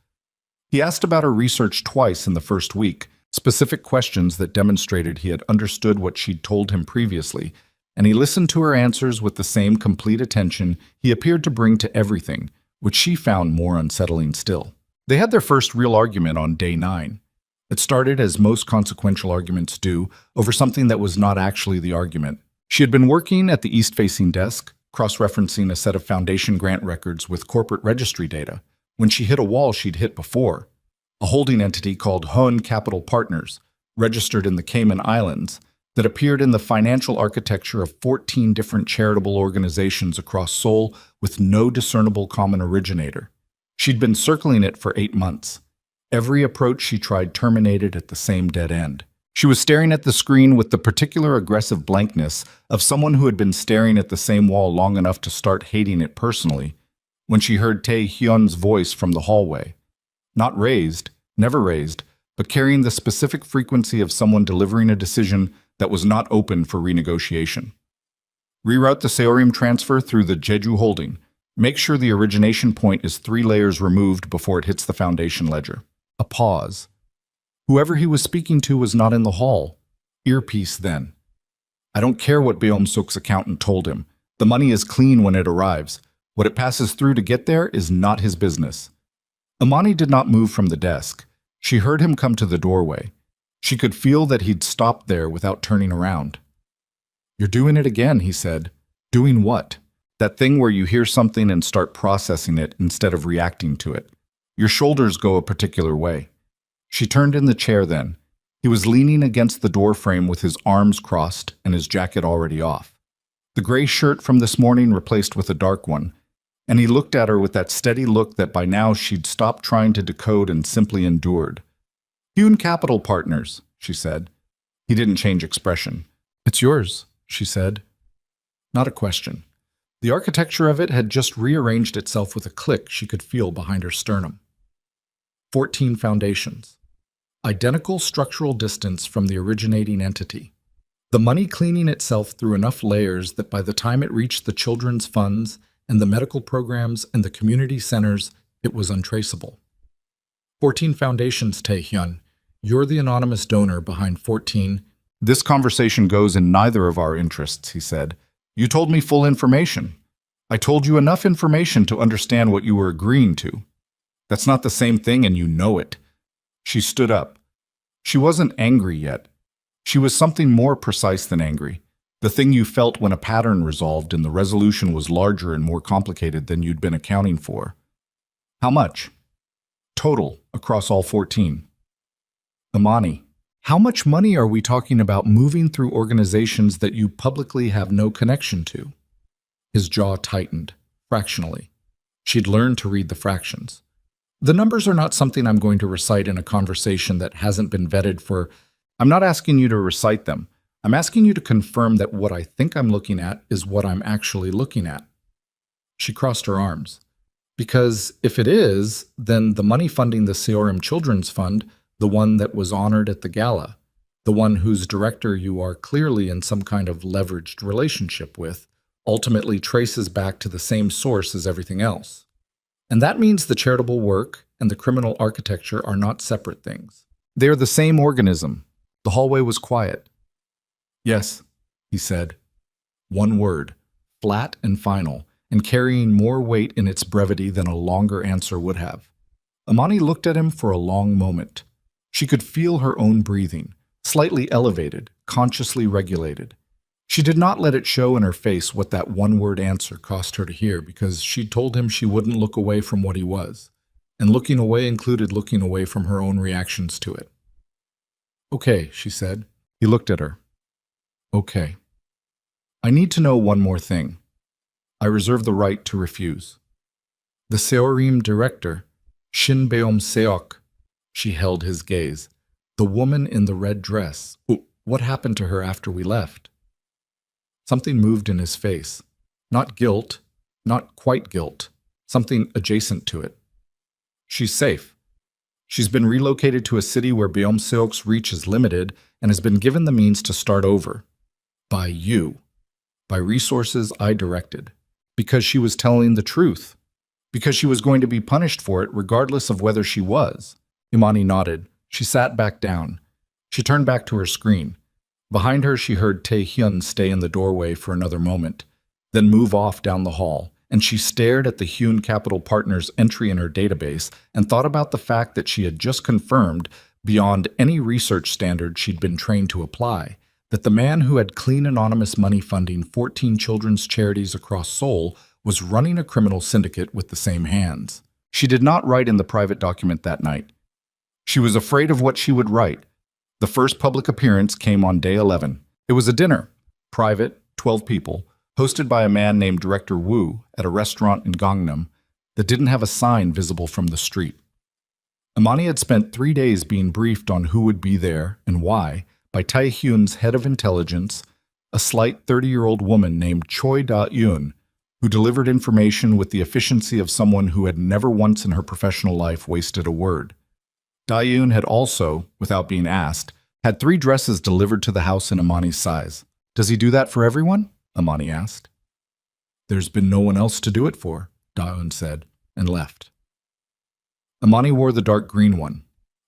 [SPEAKER 1] He asked about her research twice in the first week, specific questions that demonstrated he had understood what she'd told him previously, and he listened to her answers with the same complete attention he appeared to bring to everything, which she found more unsettling still. They had their first real argument on day 9. It started, as most consequential arguments do, over something that was not actually the argument. She had been working at the east-facing desk, cross-referencing a set of foundation grant records with corporate registry data, when she hit a wall she'd hit before, a holding entity called Hoen Capital Partners, registered in the Cayman Islands, that appeared in the financial architecture of 14 different charitable organizations across Seoul with no discernible common originator. She'd been circling it for 8 months. Every approach she tried terminated at the same dead end. She was staring at the screen with the particular aggressive blankness of someone who had been staring at the same wall long enough to start hating it personally, when she heard Tae Hyun's voice from the hallway. Not raised, never raised, but carrying the specific frequency of someone delivering a decision that was not open for renegotiation. Reroute the Seorim transfer through the Jeju holding. Make sure the origination point is 3 layers removed before it hits the foundation ledger. A pause. Whoever he was speaking to was not in the hall. Earpiece then. I don't care what Beom-suk's accountant told him. The money is clean when it arrives. What it passes through to get there is not his business. Imani did not move from the desk. She heard him come to the doorway. She could feel that he'd stopped there without turning around. You're doing it again, he said. Doing what? That thing where you hear something and start processing it instead of reacting to it. Your shoulders go a particular way. She turned in the chair then. He was leaning against the door frame with his arms crossed and his jacket already off. The gray shirt from this morning replaced with a dark one, and he looked at her with that steady look that by now she'd stopped trying to decode and simply endured. Hume Capital Partners, she said. He didn't change expression. It's yours, she said. Not a question. The architecture of it had just rearranged itself with a click she could feel behind her sternum. 14 foundations. Identical structural distance from the originating entity. The money cleaning itself through enough layers that by the time it reached the children's funds and the medical programs and the community centers, it was untraceable. 14 foundations, Taehyun. You're the anonymous donor behind 14. This conversation goes in neither of our interests, he said. You told me full information. I told you enough information to understand what you were agreeing to. That's not the same thing, and you know it. She stood up. She wasn't angry yet. She was something more precise than angry. The thing you felt when a pattern resolved and the resolution was larger and more complicated than you'd been accounting for. How much? Total, across all 14. Amani, how much money are we talking about moving through organizations that you publicly have no connection to? His jaw tightened, fractionally. She'd learned to read the fractions. The numbers are not something I'm going to recite in a conversation that hasn't been vetted for. I'm not asking you to recite them. I'm asking you to confirm that what I think I'm looking at is what I'm actually looking at. She crossed her arms. Because if it is, then the money funding the Seorim Children's Fund, the one that was honored at the gala, the one whose director you are clearly in some kind of leveraged relationship with, ultimately traces back to the same source as everything else. And that means the charitable work and the criminal architecture are not separate things. They are the same organism. The hallway was quiet. Yes, he said. One word, flat and final, and carrying more weight in its brevity than a longer answer would have. Amani looked at him for a long moment. She could feel her own breathing, slightly elevated, consciously regulated. She did not let it show in her face what that one-word answer cost her to hear because she'd told him she wouldn't look away from what he was, and looking away included looking away from her own reactions to it. Okay, she said. He looked at her. Okay. I need to know one more thing. I reserve the right to refuse. The Seorim director, Shin Beom-seok, she held his gaze. The woman in the red dress. What happened to her after we left? Something moved in his face. Not guilt, not quite guilt, something adjacent to it. She's safe. She's been relocated to a city where Beom-seok's reach is limited and has been given the means to start over. By you. By resources I directed. Because she was telling the truth. Because she was going to be punished for it regardless of whether she was. Imani nodded. She sat back down. She turned back to her screen. Behind her, she heard Taehyun stay in the doorway for another moment, then move off down the hall, and she stared at the Hyun Capital Partners entry in her database and thought about the fact that she had just confirmed, beyond any research standard she'd been trained to apply, that the man who had clean anonymous money funding 14 children's charities across Seoul was running a criminal syndicate with the same hands. She did not write in the private document that night. She was afraid of what she would write. The first public appearance came on day 11. It was a dinner, private, 12 people, hosted by a man named Director Woo at a restaurant in Gangnam that didn't have a sign visible from the street. Imani had spent 3 days being briefed on who would be there and why by Taehyun's head of intelligence, a slight 30-year-old woman named Choi Da-eun, who delivered information with the efficiency of someone who had never once in her professional life wasted a word. Da-eun had also, without being asked, had 3 dresses delivered to the house in Imani's size. Does he do that for everyone? Imani asked. There's been no one else to do it for, Da-eun said, and left. Imani wore the dark green one.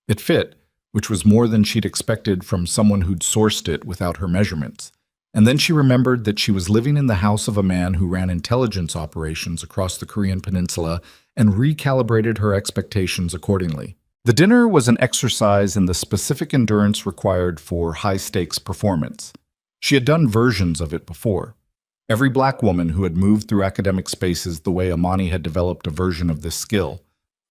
[SPEAKER 1] It fit, which was more than she'd expected from someone who'd sourced it without her measurements. And then she remembered that she was living in the house of a man who ran intelligence operations across the Korean peninsula and recalibrated her expectations accordingly. The dinner was an exercise in the specific endurance required for high-stakes performance. She had done versions of it before. Every black woman who had moved through academic spaces the way Imani had developed a version of this skill.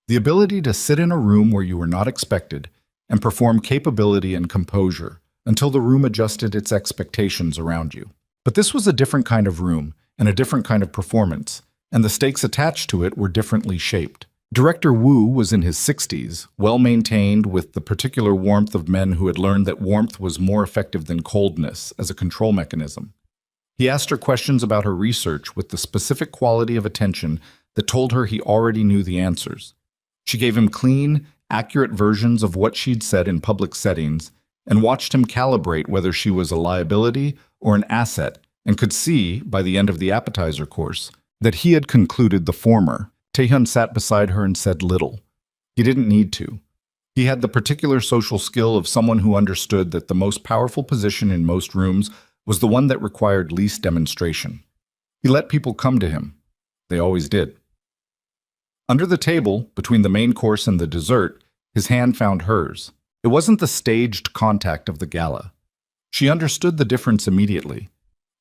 [SPEAKER 1] The ability to sit in a room where you were not expected and perform capability and composure until the room adjusted its expectations around you. But this was a different kind of room and a different kind of performance, and the stakes attached to it were differently shaped. Director Woo was in his 60s, well-maintained with the particular warmth of men who had learned that warmth was more effective than coldness as a control mechanism. He asked her questions about her research with the specific quality of attention that told her he already knew the answers. She gave him clean, accurate versions of what she'd said in public settings, and watched him calibrate whether she was a liability or an asset, and could see, by the end of the appetizer course, that he had concluded the former. Taehyun sat beside her and said little. He didn't need to. He had the particular social skill of someone who understood that the most powerful position in most rooms was the one that required least demonstration. He let people come to him. They always did. Under the table, between the main course and the dessert, his hand found hers. It wasn't the staged contact of the gala. She understood the difference immediately.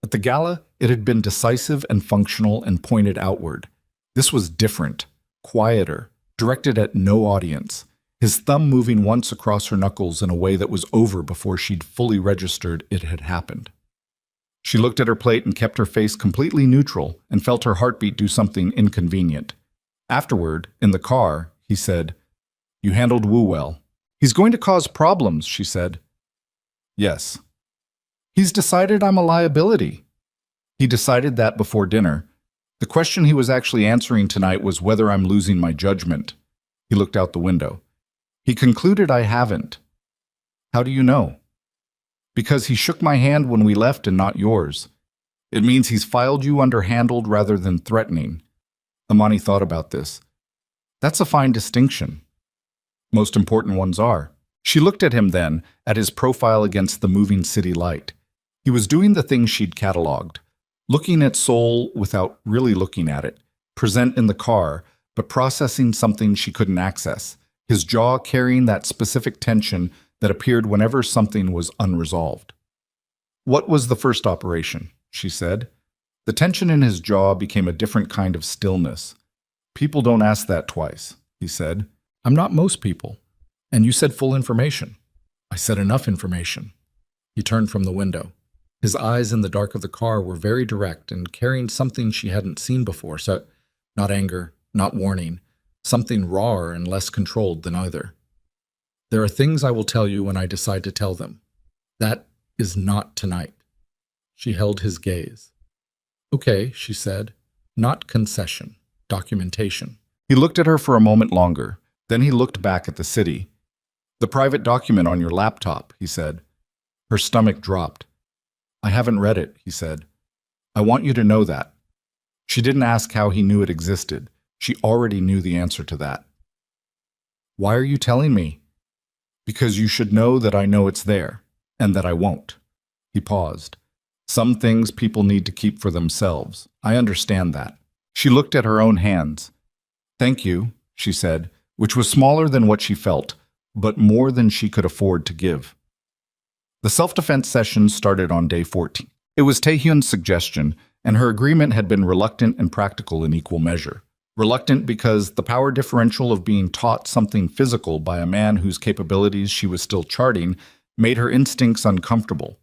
[SPEAKER 1] At the gala, it had been decisive and functional and pointed outward. This was different, quieter, directed at no audience, his thumb moving once across her knuckles in a way that was over before she'd fully registered it had happened. She looked at her plate and kept her face completely neutral and felt her heartbeat do something inconvenient. Afterward, in the car, he said, "You handled Wu well." "He's going to cause problems," she said. "Yes." "He's decided I'm a liability." He decided that before dinner. The question he was actually answering tonight was whether I'm losing my judgment. He looked out the window. He concluded I haven't. "How do you know?" "Because he shook my hand when we left and not yours. It means he's filed you under handled rather than threatening." Amani thought about this. That's a fine distinction. Most important ones are. She looked at him then, at his profile against the moving city light. He was doing the things she'd catalogued, looking at Seoul without really looking at it, present in the car, but processing something she couldn't access, his jaw carrying that specific tension that appeared whenever something was unresolved. "What was the first operation?" she said. The tension in his jaw became a different kind of stillness. "People don't ask that twice," he said. "I'm not most people. And you said full information." "I said enough information." He turned from the window. His eyes in the dark of the car were very direct and carrying something she hadn't seen before, so not anger, not warning, something rawer and less controlled than either. "There are things I will tell you when I decide to tell them. That is not tonight." She held his gaze. "Okay," she said. "Not concession, documentation." He looked at her for a moment longer. Then he looked back at the city. "The private document on your laptop," he said. Her stomach dropped. "I haven't read it," he said. "I want you to know that." She didn't ask how he knew it existed. She already knew the answer to that. "Why are you telling me?" "Because you should know that I know it's there, and that I won't." He paused. "Some things people need to keep for themselves. I understand that." She looked at her own hands. "Thank you," she said, which was smaller than what she felt, but more than she could afford to give. The self-defense session started on day 14. It was Taehyun's suggestion, and her agreement had been reluctant and practical in equal measure. Reluctant because the power differential of being taught something physical by a man whose capabilities she was still charting made her instincts uncomfortable.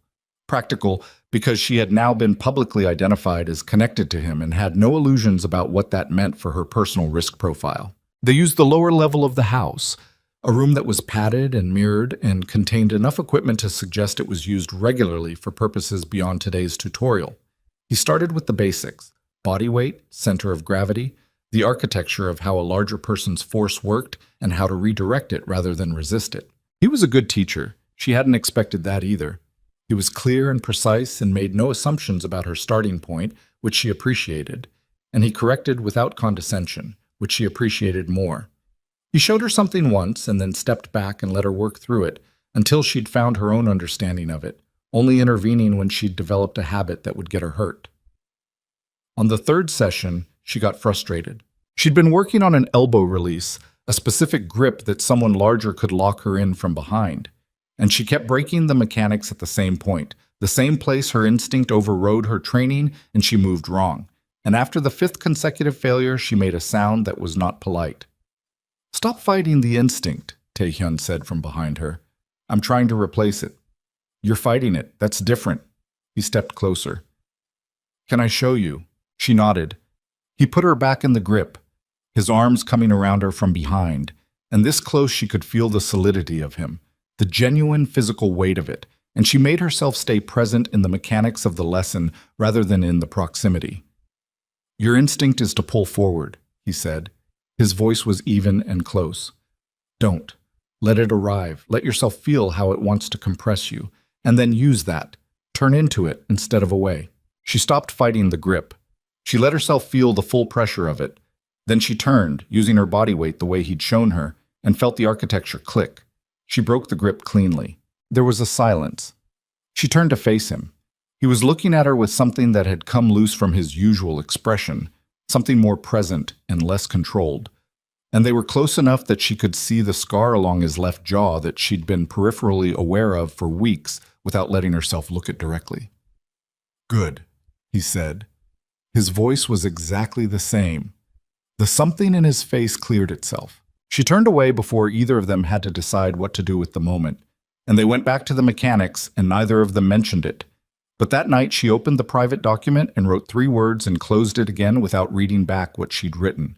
[SPEAKER 1] Practical because she had now been publicly identified as connected to him and had no illusions about what that meant for her personal risk profile. They used the lower level of the house, a room that was padded and mirrored and contained enough equipment to suggest it was used regularly for purposes beyond today's tutorial. He started with the basics: body weight, center of gravity, the architecture of how a larger person's force worked and how to redirect it rather than resist it. He was a good teacher. She hadn't expected that either. He was clear and precise and made no assumptions about her starting point, which she appreciated, and he corrected without condescension, which she appreciated more. He showed her something once and then stepped back and let her work through it until she'd found her own understanding of it, only intervening when she'd developed a habit that would get her hurt. On the third session, she got frustrated. She'd been working on an elbow release, a specific grip that someone larger could lock her in from behind, and she kept breaking the mechanics at the same point, the same place her instinct overrode her training and she moved wrong. And after the 5th consecutive failure, she made a sound that was not polite. "Stop fighting the instinct," Taehyun said from behind her. "I'm trying to replace it." "You're fighting it. That's different." He stepped closer. "Can I show you?" She nodded. He put her back in the grip, his arms coming around her from behind, and this close she could feel the solidity of him, the genuine physical weight of it, and she made herself stay present in the mechanics of the lesson rather than in the proximity. "Your instinct is to pull forward," he said. His voice was even and close. "Don't. Let it arrive. Let yourself feel how it wants to compress you, and then use that. Turn into it instead of away. She stopped fighting the grip. She let herself feel the full pressure of it. Then she turned, using her body weight the way he'd shown her, and felt the architecture click. She broke the grip cleanly. There was a silence. She turned to face him. He was looking at her with something that had come loose from his usual expression, something more present and less controlled. And they were close enough that she could see the scar along his left jaw that she'd been peripherally aware of for weeks without letting herself look it directly. "Good," he said. His voice was exactly the same. The something in his face cleared itself. She turned away before either of them had to decide what to do with the moment, and they went back to the mechanics, and neither of them mentioned it. But that night she opened the private document and wrote 3 words and closed it again without reading back what she'd written.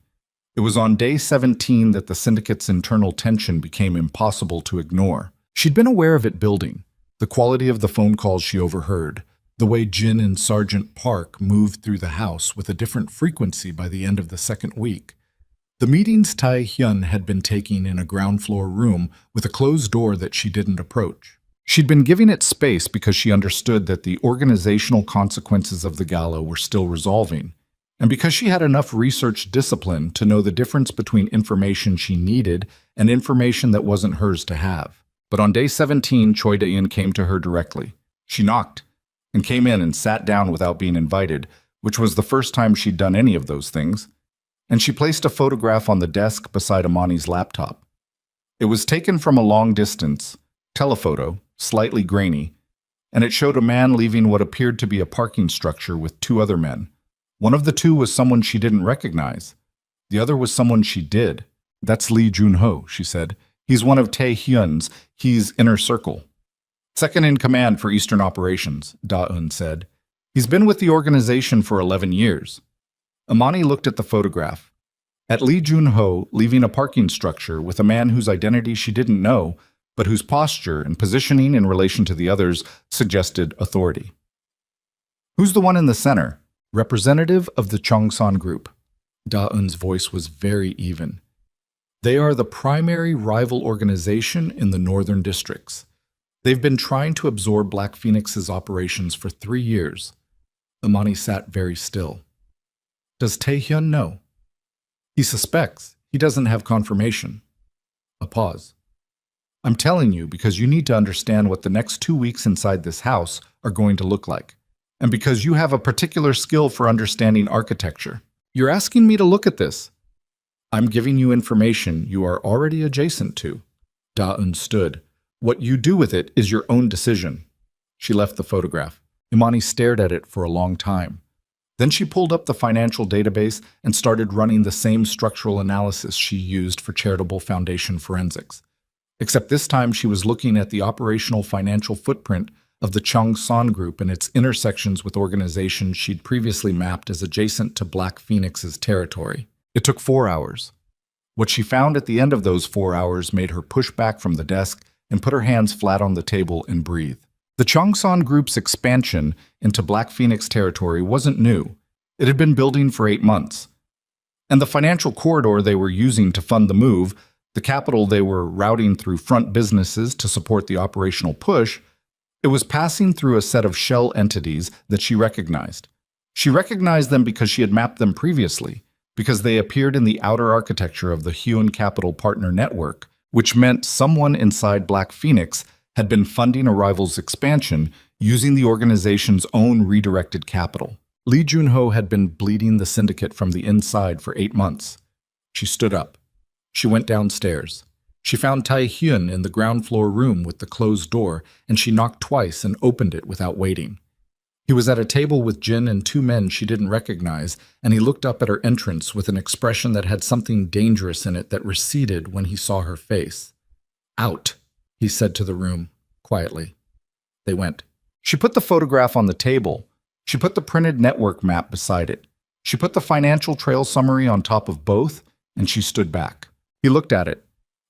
[SPEAKER 1] It was on day 17 that the syndicate's internal tension became impossible to ignore. She'd been aware of it building, the quality of the phone calls she overheard, the way Jin and Sergeant Park moved through the house with a different frequency by the end of the second week. The meetings Tai Hyun had been taking in a ground-floor room with a closed door that she didn't approach. She'd been giving it space because she understood that the organizational consequences of the gala were still resolving, and because she had enough research discipline to know the difference between information she needed and information that wasn't hers to have. But on day 17, Choi Da-in came to her directly. She knocked, and came in and sat down without being invited, which was the first time she'd done any of those things, and she placed a photograph on the desk beside Amani's laptop. It was taken from a long distance, telephoto, slightly grainy, and it showed a man leaving what appeared to be a parking structure with 2 other men. One of the 2 was someone she didn't recognize. The other was someone she did. "That's Lee Jun-ho," she said. "He's one of Tae Hyun's. He's inner circle. Second in command for Eastern Operations," Da-eun said. "He's been with the organization for 11 years. Amani looked at the photograph. At Lee Jun-ho leaving a parking structure with a man whose identity she didn't know, but whose posture and positioning in relation to the others suggested authority. "Who's the one in the center?" "Representative of the Chongsan Group." Da-eun's voice was very even. "They are the primary rival organization in the northern districts. They've been trying to absorb Black Phoenix's operations for 3 years. Amani sat very still. "Does Taehyun know?" "He suspects. He doesn't have confirmation." A pause. "I'm telling you because you need to understand what the next 2 weeks inside this house are going to look like, and because you have a particular skill for understanding architecture. You're asking me to look at this. I'm giving you information you are already adjacent to." Da-eun stood. "What you do with it is your own decision." She left the photograph. Imani stared at it for a long time. Then she pulled up the financial database and started running the same structural analysis she used for charitable foundation forensics. Except this time she was looking at the operational financial footprint of the Chongsan Group and its intersections with organizations she'd previously mapped as adjacent to Black Phoenix's territory. It took 4 hours. What she found at the end of those 4 hours made her push back from the desk and put her hands flat on the table and breathe. The Chongsan Group's expansion into Black Phoenix territory wasn't new. It had been building for 8 months. And the financial corridor they were using to fund the move, the capital they were routing through front businesses to support the operational push, it was passing through a set of shell entities that she recognized. She recognized them because she had mapped them previously, because they appeared in the outer architecture of the Huon Capital Partner Network, which meant someone inside Black Phoenix had been funding a rival's expansion using the organization's own redirected capital. Lee Jun-ho had been bleeding the syndicate from the inside for 8 months. She stood up. She went downstairs. She found Tae Hyun in the ground floor room with the closed door, and she knocked twice and opened it without waiting. He was at a table with Jin and 2 men she didn't recognize, and he looked up at her entrance with an expression that had something dangerous in it that receded when he saw her face. "Out," he said to the room, quietly. They went. She put the photograph on the table. She put the printed network map beside it. She put the financial trail summary on top of both, and she stood back. He looked at it.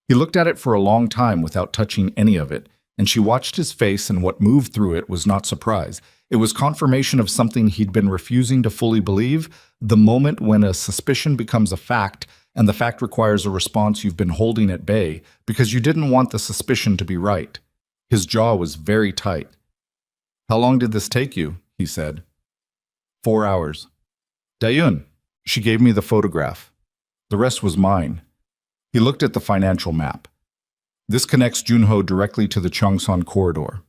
[SPEAKER 1] He looked at it for a long time without touching any of it, and she watched his face, and what moved through it was not surprise. It was confirmation of something he'd been refusing to fully believe, the moment when a suspicion becomes a fact and the fact requires a response you've been holding at bay because you didn't want the suspicion to be right. His jaw was very tight. How long did this take you? He said. 4 hours. Dayun. She gave me the photograph. The rest was mine. He looked at the financial map. This connects Junho directly to the Cheongsan corridor.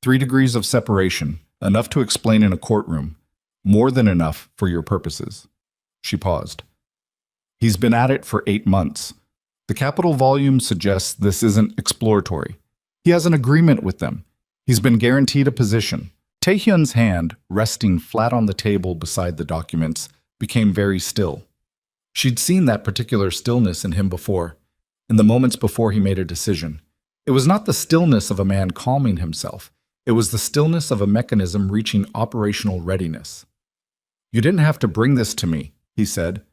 [SPEAKER 1] 3 degrees of separation, enough to explain in a courtroom, more than enough for your purposes. She paused. He's been at it for 8 months. The capital volume suggests this isn't exploratory. He has an agreement with them. He's been guaranteed a position. Taehyun's hand, resting flat on the table beside the documents, became very still. She'd seen that particular stillness in him before, in the moments before he made a decision. It was not the stillness of a man calming himself. It was the stillness of a mechanism reaching operational readiness. You didn't have to bring this to me, he said.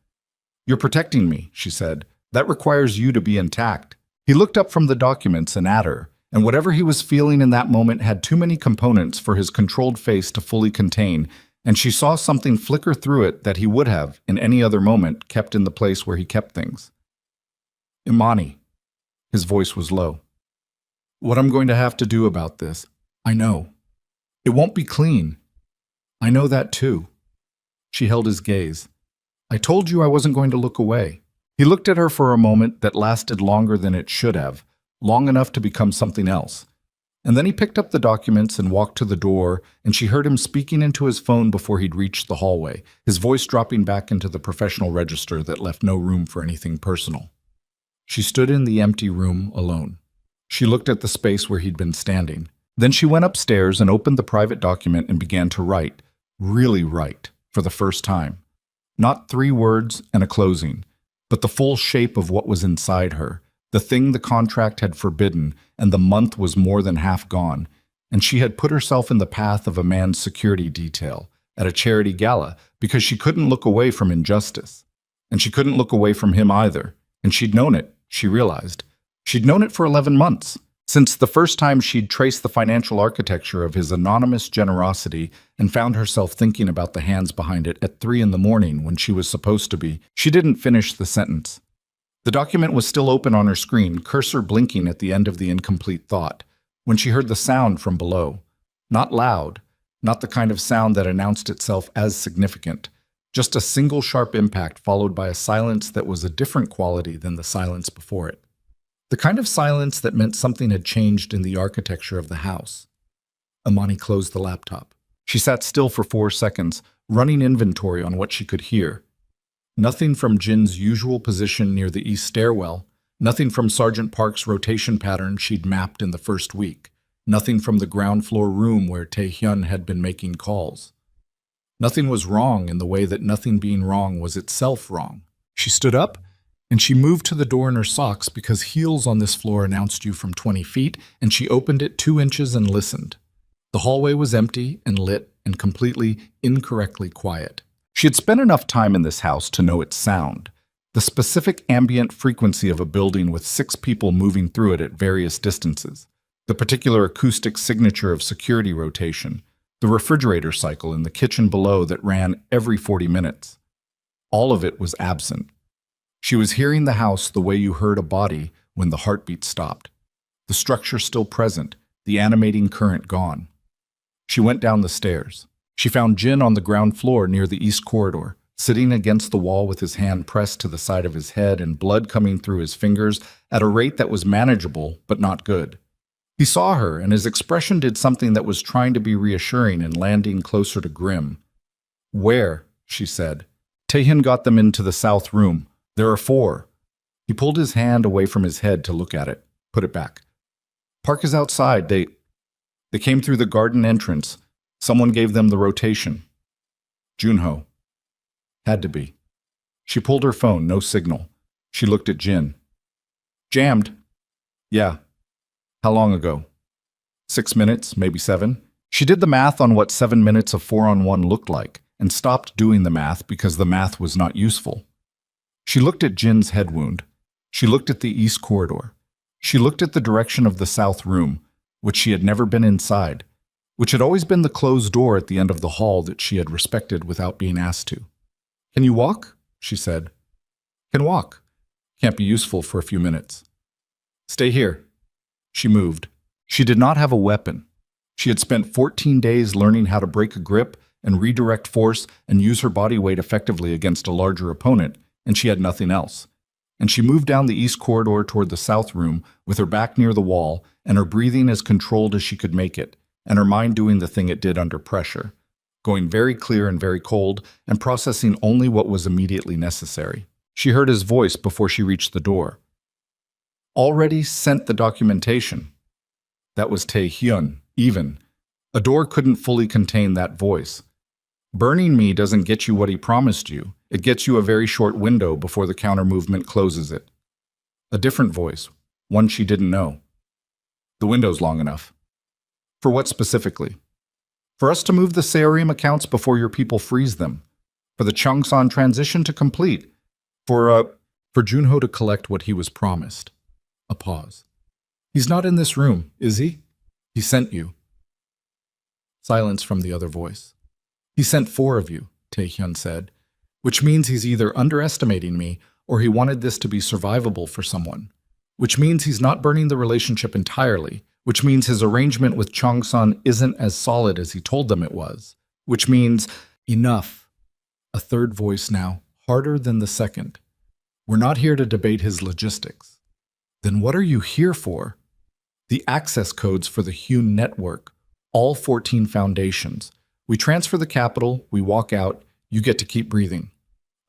[SPEAKER 1] You're protecting me, she said. That requires you to be intact. He looked up from the documents and at her, and whatever he was feeling in that moment had too many components for his controlled face to fully contain, and she saw something flicker through it that he would have, in any other moment, kept in the place where he kept things. Imani. His voice was low. What I'm going to have to do about this, I know. It won't be clean. I know that too. She held his gaze. I told you I wasn't going to look away. He looked at her for a moment that lasted longer than it should have, long enough to become something else. And then he picked up the documents and walked to the door, and she heard him speaking into his phone before he'd reached the hallway, his voice dropping back into the professional register that left no room for anything personal. She stood in the empty room alone. She looked at the space where he'd been standing. Then she went upstairs and opened the private document and began to write, really write, for the first time. Not 3 words and a closing, but the full shape of what was inside her, the thing the contract had forbidden, and the month was more than half gone, and she had put herself in the path of a man's security detail at a charity gala because she couldn't look away from injustice. And she couldn't look away from him either, and she'd known it, she realized. She'd known it for 11 months, since the first time she'd traced the financial architecture of his anonymous generosity and found herself thinking about the hands behind it at 3 a.m. when she was supposed to be. She didn't finish the sentence. The document was still open on her screen, cursor blinking at the end of the incomplete thought, when she heard the sound from below. Not loud, not the kind of sound that announced itself as significant, just a single sharp impact followed by a silence that was a different quality than the silence before it. The kind of silence that meant something had changed in the architecture of the house. Imani closed the laptop. She sat still for 4 seconds, running inventory on what she could hear. Nothing from Jin's usual position near the east stairwell, nothing from Sergeant Park's rotation pattern she'd mapped in the first week, nothing from the ground floor room where Taehyun had been making calls. Nothing was wrong in the way that nothing being wrong was itself wrong. She stood up, and she moved to the door in her socks because heels on this floor announced you from 20 feet, and she opened it 2 inches and listened. The hallway was empty and lit and completely incorrectly quiet. She had spent enough time in this house to know its sound, the specific ambient frequency of a building with 6 people moving through it at various distances, the particular acoustic signature of security rotation, the refrigerator cycle in the kitchen below that ran every 40 minutes. All of it was absent. She was hearing the house the way you heard a body when the heartbeat stopped. The structure still present, the animating current gone. She went down the stairs. She found Jin on the ground floor near the east corridor, sitting against the wall with his hand pressed to the side of his head and blood coming through his fingers at a rate that was manageable but not good. He saw her, and his expression did something that was trying to be reassuring and landing closer to grim. Where? She said. Taehyun got them into the south room. There are 4. He pulled his hand away from his head to look at it, put it back. Park is outside. They came through the garden entrance. Someone gave them the rotation. Junho. Had to be. She pulled her phone, no signal. She looked at Jin. Jammed? Yeah. How long ago? 6 minutes, maybe 7. She did the math on what 7 minutes of 4-on-1 looked like, and stopped doing the math because the math was not useful. She looked at Jin's head wound. She looked at the east corridor. She looked at the direction of the south room, which she had never been inside, which had always been the closed door at the end of the hall that she had respected without being asked to. Can you walk? She said. Can walk. Can't be useful for a few minutes. Stay here. She moved. She did not have a weapon. She had spent 14 days learning how to break a grip and redirect force and use her body weight effectively against a larger opponent, and she had nothing else. And she moved down the east corridor toward the south room with her back near the wall and her breathing as controlled as she could make it, and her mind doing the thing it did under pressure, going very clear and very cold and processing only what was immediately necessary. She heard his voice before she reached the door. Already sent the documentation. That was Tae-hyun, even. A door couldn't fully contain that voice. Burning me doesn't get you what he promised you. It gets you a very short window before the counter-movement closes it. A different voice, one she didn't know. The window's long enough. For what specifically? For us to move the Seorim accounts before your people freeze them. For the Cheongsan transition to complete. For Junho to collect what he was promised. A pause. He's not in this room, is he? He sent you. Silence from the other voice. He sent 4 of you, Tae-hyun said, which means he's either underestimating me or he wanted this to be survivable for someone, which means he's not burning the relationship entirely, which means his arrangement with Cheongsan isn't as solid as he told them it was, which means enough. A third voice now, harder than the second. We're not here to debate his logistics. Then what are you here for? The access codes for the Hune network, all 14 foundations. We transfer the capital, we walk out, you get to keep breathing.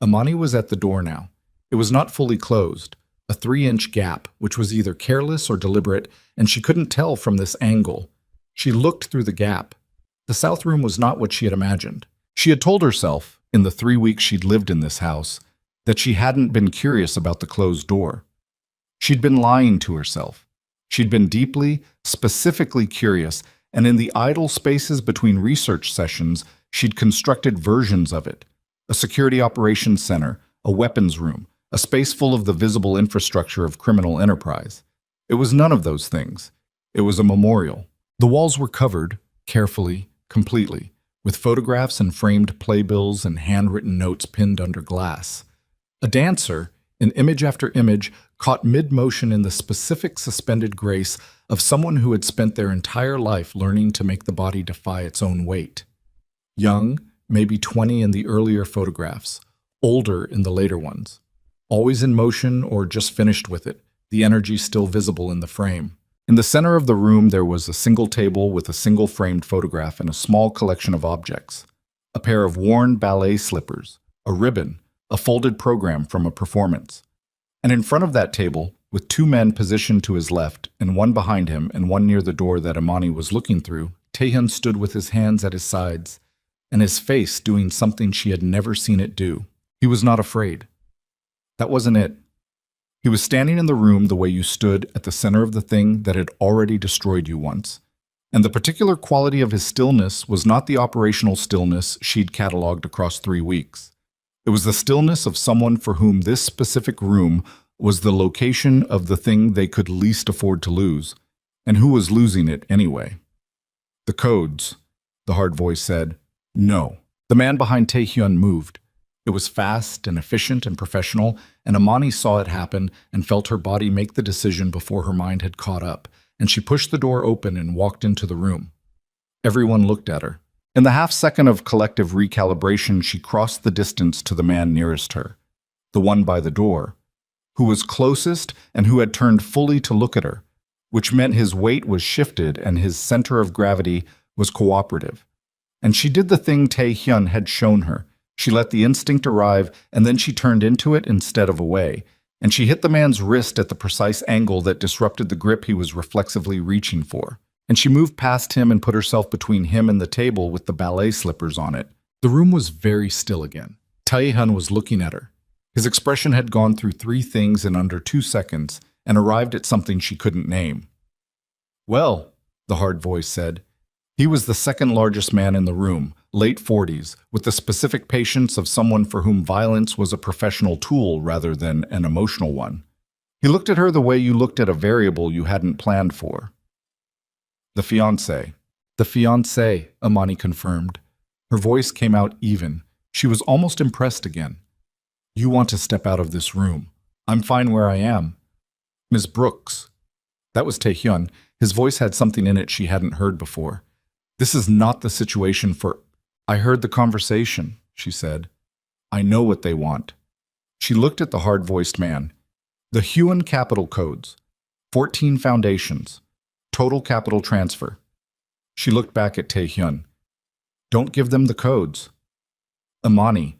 [SPEAKER 1] Amani was at the door now. It was not fully closed, a 3-inch gap, which was either careless or deliberate, and she couldn't tell from this angle. She looked through the gap. The south room was not what she had imagined. She had told herself, in the 3 weeks she'd lived in this house, that she hadn't been curious about the closed door. She'd been lying to herself. She'd been deeply, specifically curious, and in the idle spaces between research sessions, she'd constructed versions of it. A security operations center, a weapons room, a space full of the visible infrastructure of criminal enterprise. It was none of those things. It was a memorial. The walls were covered, carefully, completely, with photographs and framed playbills and handwritten notes pinned under glass. A dancer, in image after image, caught mid-motion in the specific suspended grace of someone who had spent their entire life learning to make the body defy its own weight. Young, maybe 20 in the earlier photographs, older in the later ones. Always in motion or just finished with it, the energy still visible in the frame. In the center of the room there was a single table with a single framed photograph and a small collection of objects. A pair of worn ballet slippers, a ribbon, a folded program from a performance. And in front of that table, with 2 men positioned to his left and one behind him and one near the door that Amani was looking through, Tae-hyun stood with his hands at his sides and his face doing something she had never seen it do. He was not afraid. That wasn't it. He was standing in the room the way you stood at the center of the thing that had already destroyed you once. And the particular quality of his stillness was not the operational stillness she'd cataloged across 3 weeks. It was the stillness of someone for whom this specific room was the location of the thing they could least afford to lose, and who was losing it anyway. The codes, the hard voice said. No. The man behind Tae-hyun moved. It was fast and efficient and professional, and Amani saw it happen and felt her body make the decision before her mind had caught up, and she pushed the door open and walked into the room. Everyone looked at her. In the half-second of collective recalibration, she crossed the distance to the man nearest her, the one by the door, who was closest and who had turned fully to look at her, which meant his weight was shifted and his center of gravity was cooperative. And she did the thing Tae-hyun had shown her. She let the instinct arrive, and then she turned into it instead of away, and she hit the man's wrist at the precise angle that disrupted the grip he was reflexively reaching for. And she moved past him and put herself between him and the table with the ballet slippers on it. The room was very still again. Tae-hyun was looking at her. His expression had gone through 3 things in under 2 seconds and arrived at something she couldn't name. Well, the hard voice said. He was the second largest man in the room, late 40s, with the specific patience of someone for whom violence was a professional tool rather than an emotional one. He looked at her the way you looked at a variable you hadn't planned for. The fiancé. The fiancé, Amani confirmed. Her voice came out even. She was almost impressed again. You want to step out of this room. I'm fine where I am. Miss Brooks. That was Taehyun. His voice had something in it she hadn't heard before. This is not the situation for... I heard the conversation, she said. I know what they want. She looked at the hard-voiced man. The Huon capital codes. 14 foundations. Total capital transfer. She looked back at Taehyun. Don't give them the codes. Imani.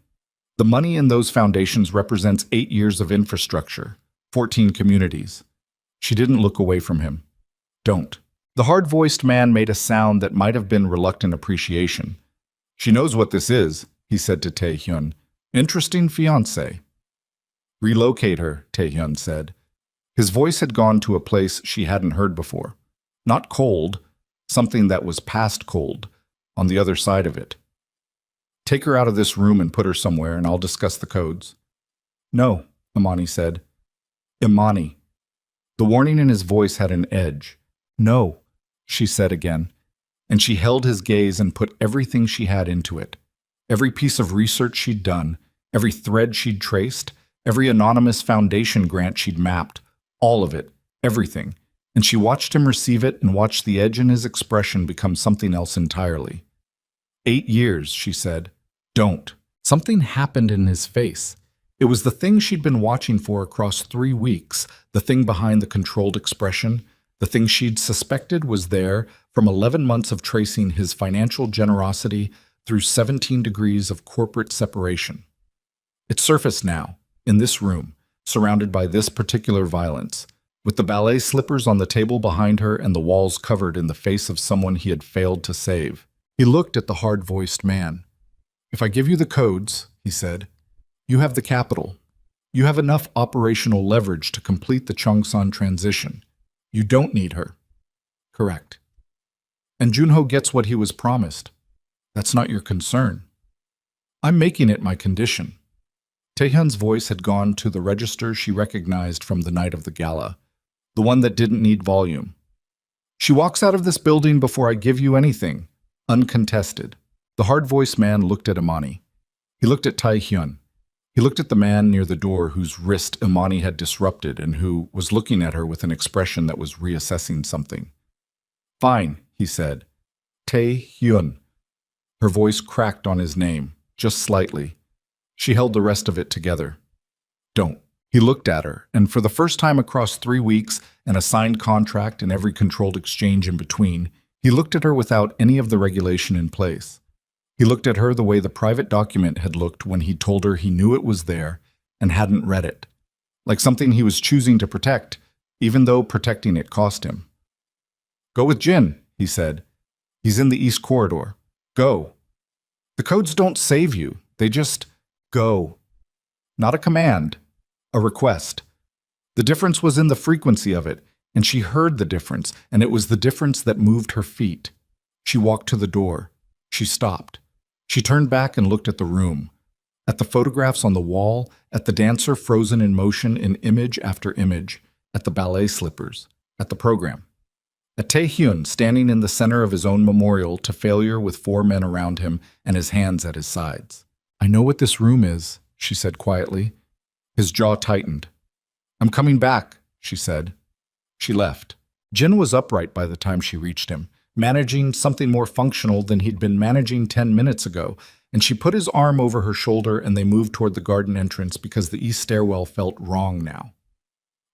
[SPEAKER 1] The money in those foundations represents 8 years of infrastructure, 14 communities. She didn't look away from him. Don't. The hard-voiced man made a sound that might have been reluctant appreciation. She knows what this is, he said to Taehyun. Interesting fiancé. Relocate her, Taehyun said. His voice had gone to a place she hadn't heard before. Not cold, something that was past cold, on the other side of it. Take her out of this room and put her somewhere, and I'll discuss the codes. No, Imani said. Imani. The warning in his voice had an edge. No, she said again, and she held his gaze and put everything she had into it. Every piece of research she'd done, every thread she'd traced, every anonymous foundation grant she'd mapped, all of it, everything. And she watched him receive it and watched the edge in his expression become something else entirely. 8 years, she said. Don't. Something happened in his face. It was the thing she'd been watching for across 3 weeks, the thing behind the controlled expression, the thing she'd suspected was there from 11 months of tracing his financial generosity through 17 degrees of corporate separation. It surfaced now, in this room, surrounded by this particular violence, with the ballet slippers on the table behind her and the walls covered in the face of someone he had failed to save. He looked at the hard-voiced man. If I give you the codes, he said, you have the capital. You have enough operational leverage to complete the Cheongsan transition. You don't need her. Correct. And Junho gets what he was promised. That's not your concern. I'm making it my condition. Taehyun's voice had gone to the register she recognized from the night of the gala, the one that didn't need volume. She walks out of this building before I give you anything, uncontested. The hard-voiced man looked at Imani. He looked at Taehyun. He looked at the man near the door whose wrist Imani had disrupted and who was looking at her with an expression that was reassessing something. Fine, he said. Taehyun. Her voice cracked on his name, just slightly. She held the rest of it together. Don't. He looked at her, and for the first time across 3 weeks and a signed contract and every controlled exchange in between, he looked at her without any of the regulation in place. He looked at her the way the private document had looked when he told her he knew it was there and hadn't read it, like something he was choosing to protect, even though protecting it cost him. Go with Jin, he said. He's in the East Corridor. Go. The codes don't save you. They just go. Not a command, a request. The difference was in the frequency of it, and she heard the difference, and it was the difference that moved her feet. She walked to the door. She stopped. She turned back and looked at the room, at the photographs on the wall, at the dancer frozen in motion in image after image, at the ballet slippers, at the program. At Taehyun standing in the center of his own memorial to failure with 4 men around him and his hands at his sides. I know what this room is, she said quietly. His jaw tightened. I'm coming back, she said. She left. Jin was upright by the time she reached him, managing something more functional than he'd been managing 10 minutes ago, and she put his arm over her shoulder and they moved toward the garden entrance because the east stairwell felt wrong now.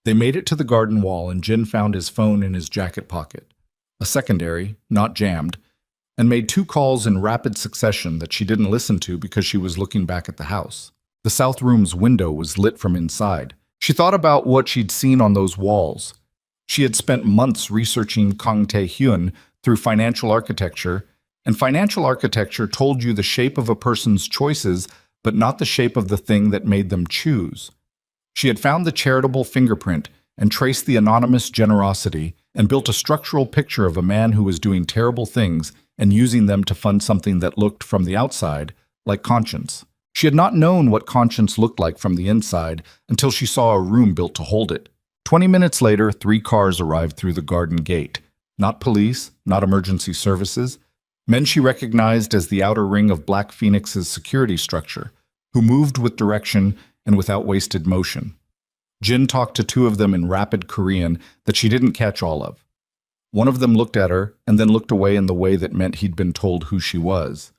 [SPEAKER 1] They made it to the garden wall and Jin found his phone in his jacket pocket, a secondary, not jammed, and made 2 calls in rapid succession that she didn't listen to because she was looking back at the house. The south room's window was lit from inside. She thought about what she'd seen on those walls. She had spent months researching Kang Taehyun through financial architecture, and financial architecture told you the shape of a person's choices, but not the shape of the thing that made them choose. She had found the charitable fingerprint and traced the anonymous generosity and built a structural picture of a man who was doing terrible things and using them to fund something that looked, from the outside, like conscience. She had not known what conscience looked like from the inside until she saw a room built to hold it. 20 minutes later, 3 cars arrived through the garden gate. Not police, not emergency services. Men she recognized as the outer ring of Black Phoenix's security structure, who moved with direction and without wasted motion. Jin talked to two of them in rapid Korean that she didn't catch all of. One of them looked at her and then looked away in the way that meant he'd been told who she was.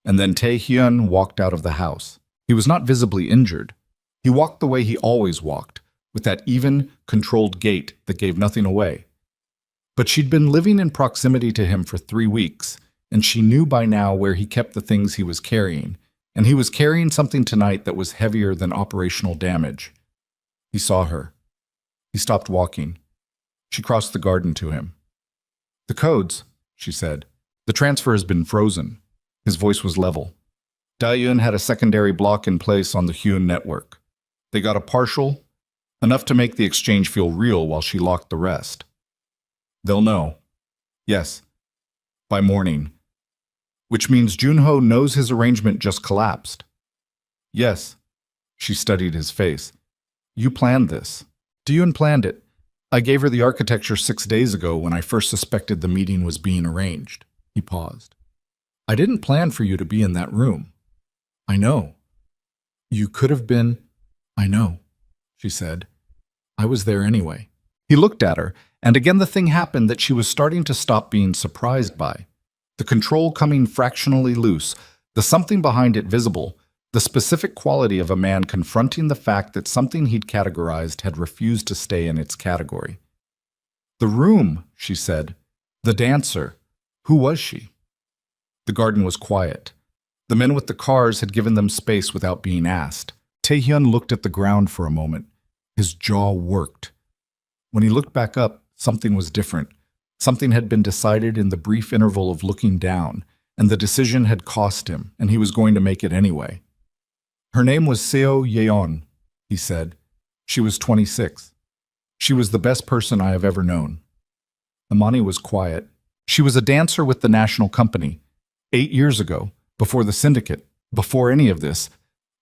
[SPEAKER 1] And then Tae-hyun walked out of the house. He was not visibly injured. He walked the way he always walked, with that even, controlled gait that gave nothing away. But she'd been living in proximity to him for 3 weeks, and she knew by now where he kept the things he was carrying, and he was carrying something tonight that was heavier than operational damage. He saw her. He stopped walking. She crossed the garden to him. "The codes," she said. "The transfer has been frozen." His voice was level. Dae-yun had a secondary block in place on the Hyun network. They got a partial, enough to make the exchange feel real while she locked the rest. "They'll know." "Yes. By morning." "Which means Junho knows his arrangement just collapsed." "Yes." She studied his face. "You planned this." "Dae-yun planned it. I gave her the architecture 6 days ago when I first suspected the meeting was being arranged." He paused. "I didn't plan for you to be in that room." "I know." "You could have been—" "I know," she said. "I was there anyway." He looked at her, and again the thing happened that she was starting to stop being surprised by. The control coming fractionally loose, the something behind it visible, the specific quality of a man confronting the fact that something he'd categorized had refused to stay in its category. "The room," she said. "The dancer. Who was she?" The garden was quiet. The men with the cars had given them space without being asked. Tae-hyun looked at the ground for a moment. His jaw worked. When he looked back up, something was different. Something had been decided in the brief interval of looking down, and the decision had cost him, and he was going to make it anyway. "Her name was Seo Yeon," he said. "She was 26. She was the best person I have ever known." Amani was quiet. "She was a dancer with the national company. 8 years ago, before the syndicate, before any of this,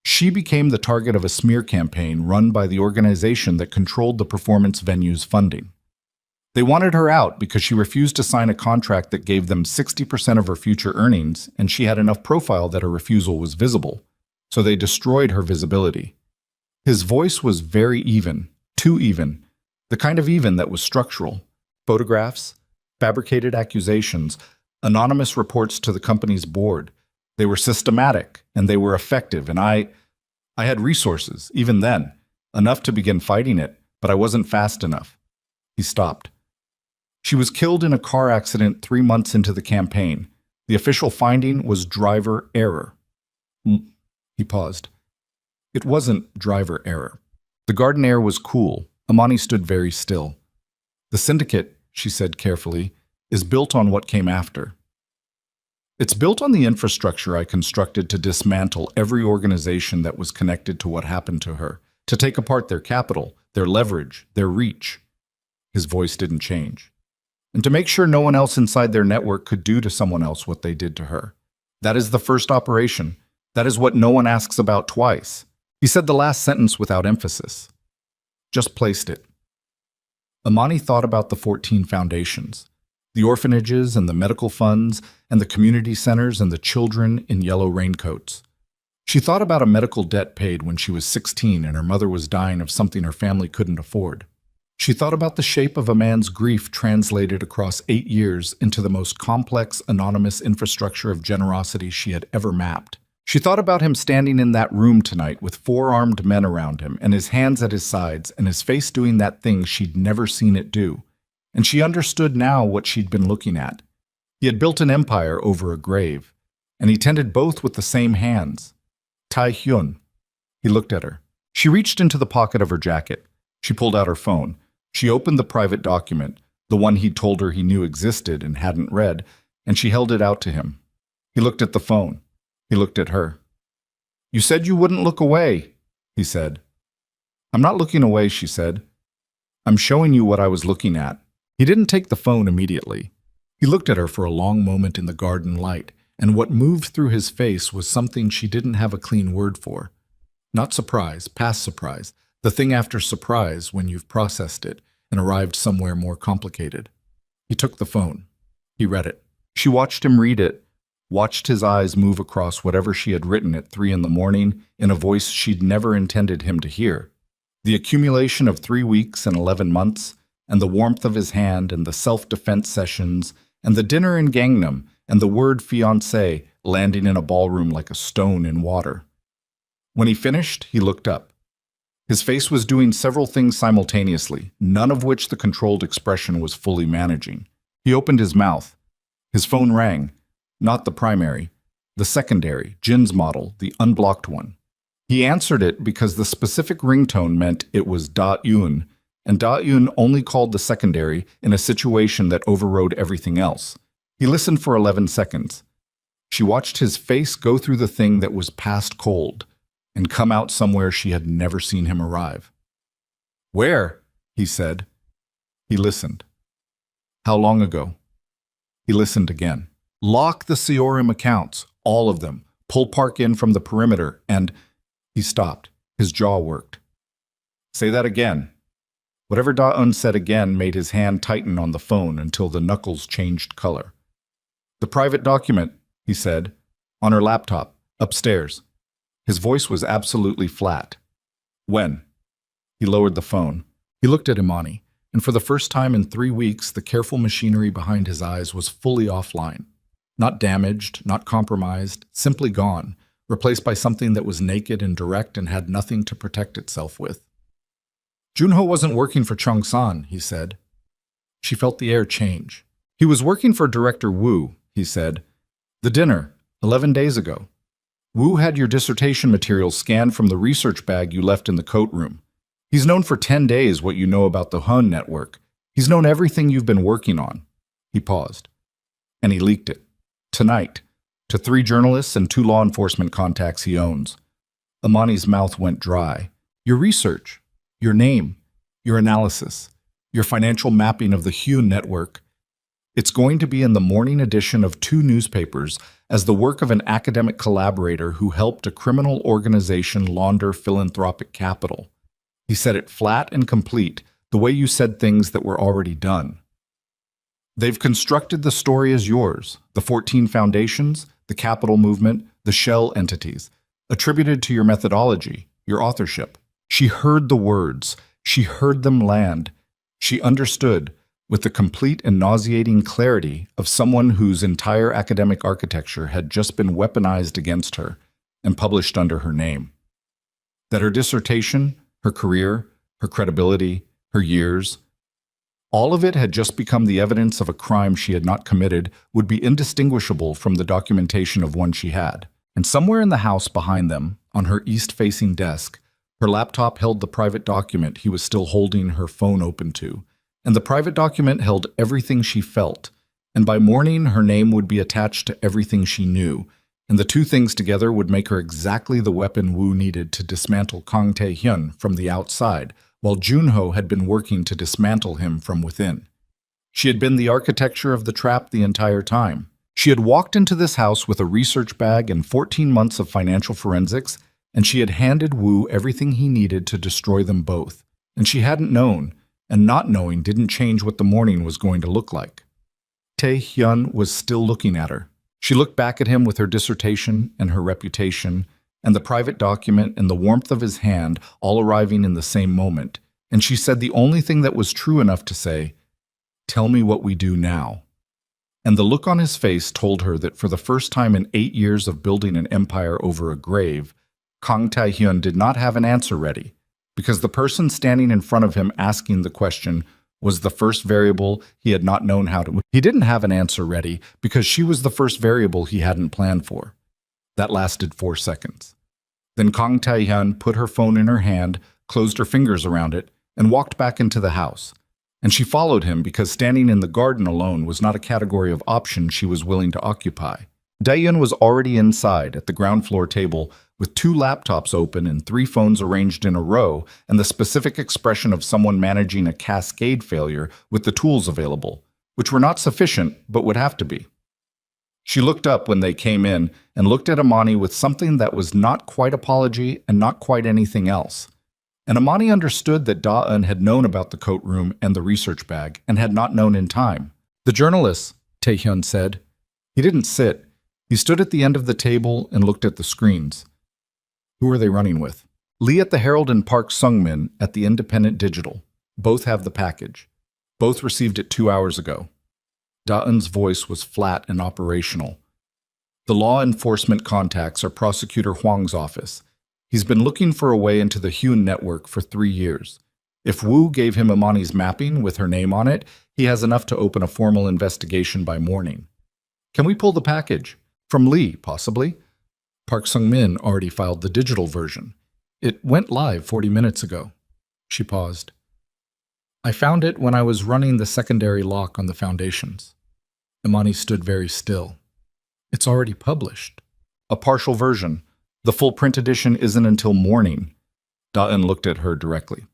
[SPEAKER 1] she became the target of a smear campaign run by the organization that controlled the performance venue's funding. They wanted her out because she refused to sign a contract that gave them 60% of her future earnings, and she had enough profile that her refusal was visible. So they destroyed her visibility." His voice was very even, too even, the kind of even that was structural. Photographs, fabricated accusations, anonymous reports to the company's board. They were systematic, and they were effective, and I had resources, even then, enough to begin fighting it, but I wasn't fast enough. He stopped. "She was killed in a car accident 3 months into the campaign. The official finding was driver error." He paused. "It wasn't driver error." The garden air was cool. Amani stood very still. "The syndicate," she said carefully, "is built on what came after. It's built on the infrastructure I constructed to dismantle every organization that was connected to what happened to her, to take apart their capital, their leverage, their reach." His voice didn't change. "And to make sure no one else inside their network could do to someone else what they did to her. That is the first operation. That is what no one asks about twice." He said the last sentence without emphasis. "Just placed it." Amani thought about the 14 foundations, the orphanages and the medical funds and the community centers and the children in yellow raincoats. She thought about a medical debt paid when she was 16 and her mother was dying of something her family couldn't afford. She thought about the shape of a man's grief translated across 8 years into the most complex, anonymous infrastructure of generosity she had ever mapped. She thought about him standing in that room tonight with 4 armed men around him and his hands at his sides and his face doing that thing she'd never seen it do. And she understood now what she'd been looking at. He had built an empire over a grave, and he tended both with the same hands. Tae-hyun. He looked at her. She reached into the pocket of her jacket. She pulled out her phone. She opened the private document, the one he'd told her he knew existed and hadn't read, and she held it out to him. He looked at the phone. He looked at her. "You said you wouldn't look away," he said. "I'm not looking away," she said. "I'm showing you what I was looking at." He didn't take the phone immediately. He looked at her for a long moment in the garden light, and what moved through his face was something she didn't have a clean word for. Not surprise, past surprise, the thing after surprise when you've processed it and arrived somewhere more complicated. He took the phone. He read it. She watched him read it, watched his eyes move across whatever she had written at 3 in the morning in a voice she'd never intended him to hear. The accumulation of 3 weeks and 11 months, and the warmth of his hand, and the self-defense sessions, and the dinner in Gangnam, and the word fiancé landing in a ballroom like a stone in water. When he finished, he looked up. His face was doing several things simultaneously, none of which the controlled expression was fully managing. He opened his mouth. His phone rang. Not the primary, the secondary, Jin's model, the unblocked one. He answered it because the specific ringtone meant it was Da-Eun, and Da-Eun only called the secondary in a situation that overrode everything else. He listened for 11 seconds. She watched his face go through the thing that was past cold and come out somewhere she had never seen him arrive. "Where?" he said. He listened. "How long ago?" He listened again. "Lock the Seorim accounts, all of them. Pull Park in from the perimeter, and—" He stopped. His jaw worked. "Say that again." Whatever Da-eun said again made his hand tighten on the phone until the knuckles changed color. "The private document," he said, "on her laptop, upstairs." His voice was absolutely flat. "When?" He lowered the phone. He looked at Imani, and for the first time in 3 weeks, the careful machinery behind his eyes was fully offline. Not damaged, not compromised, simply gone, replaced by something that was naked and direct and had nothing to protect itself with. "Junho wasn't working for Chung-san," he said. She felt the air change. "He was working for Director Wu," he said. "The dinner, 11 days ago. Wu had your dissertation materials scanned from the research bag you left in the coat room. He's known for 10 days what you know about the Hun network. He's known everything you've been working on." He paused. "And he leaked it. Tonight. To 3 journalists and 2 law enforcement contacts he owns." Imani's mouth went dry. "Your research, your name, your analysis, your financial mapping of the Hun network. It's going to be in the morning edition of 2 newspapers as the work of an academic collaborator who helped a criminal organization launder philanthropic capital." He said it flat and complete, the way you said things that were already done. "They've constructed the story as yours, the 14 foundations, the capital movement, the shell entities, attributed to your methodology, your authorship." She heard the words. She heard them land. She understood, with the complete and nauseating clarity of someone whose entire academic architecture had just been weaponized against her and published under her name. That her dissertation, her career, her credibility, her years, all of it had just become the evidence of a crime she had not committed, would be indistinguishable from the documentation of one she had. And somewhere in the house behind them, on her east-facing desk, her laptop held the private document he was still holding her phone open to. And the private document held everything she felt, and by morning her name would be attached to everything she knew, and the 2 things together would make her exactly the weapon Wu needed to dismantle Kang Tae-hyun from the outside, while Junho had been working to dismantle him from within. She had been the architecture of the trap the entire time. She had walked into this house with a research bag and 14 months of financial forensics, and she had handed Wu everything he needed to destroy them both, and she hadn't known, and not knowing didn't change what the morning was going to look like. Tae-hyun was still looking at her. She looked back at him with her dissertation and her reputation, and the private document and the warmth of his hand all arriving in the same moment, and she said the only thing that was true enough to say, "Tell me what we do now." And the look on his face told her that for the first time in 8 years of building an empire over a grave, Kang Tae-hyun did not have an answer ready, because the person standing in front of him asking the question was the first variable he had not known how to. He didn't have an answer ready because she was the first variable he hadn't planned for. That lasted 4 seconds. Then Kang Tae-hyun put her phone in her hand, closed her fingers around it, and walked back into the house. And she followed him because standing in the garden alone was not a category of option she was willing to occupy. Daeun was already inside at the ground floor table with 2 laptops open and 3 phones arranged in a row, and the specific expression of someone managing a cascade failure with the tools available, which were not sufficient but would have to be. She looked up when they came in and looked at Imani with something that was not quite apology and not quite anything else. And Imani understood that Da-eun had known about the coat room and the research bag and had not known in time. "The journalist," Tae-hyun said. He didn't sit. He stood at the end of the table and looked at the screens. Who are they running with? Lee at the Herald and Park Sung-min at the Independent Digital. Both have the package. Both received it 2 hours ago. Da-eun's voice was flat and operational. The law enforcement contacts are Prosecutor Hwang's office. He's been looking for a way into the Hyun network for 3 years. If Woo gave him Imani's mapping with her name on it, he has enough to open a formal investigation by morning. Can we pull the package? From Lee, possibly. Park Sung-min already filed the digital version. It went live 40 minutes ago. She paused. I found it when I was running the secondary lock on the foundations. Imani stood very still. It's already published. A partial version. The full print edition isn't until morning. Da-eun looked at her directly.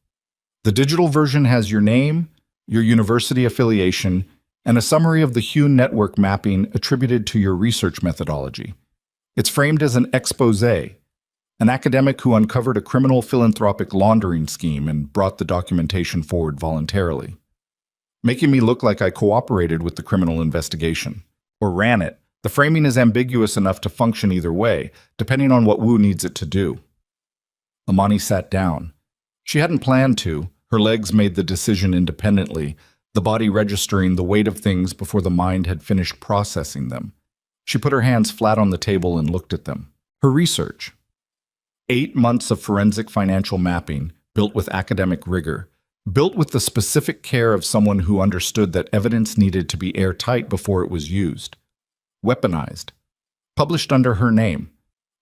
[SPEAKER 1] The digital version has your name, your university affiliation, and a summary of the Hyun network mapping attributed to your research methodology. It's framed as an expose, an academic who uncovered a criminal philanthropic laundering scheme and brought the documentation forward voluntarily, making me look like I cooperated with the criminal investigation, or ran it. The framing is ambiguous enough to function either way, depending on what Woo needs it to do. Imani sat down. She hadn't planned to. Her legs made the decision independently, the body registering the weight of things before the mind had finished processing them. She put her hands flat on the table and looked at them. Her research. 8 months of forensic financial mapping, built with academic rigor, built with the specific care of someone who understood that evidence needed to be airtight before it was used. Weaponized. Published under her name.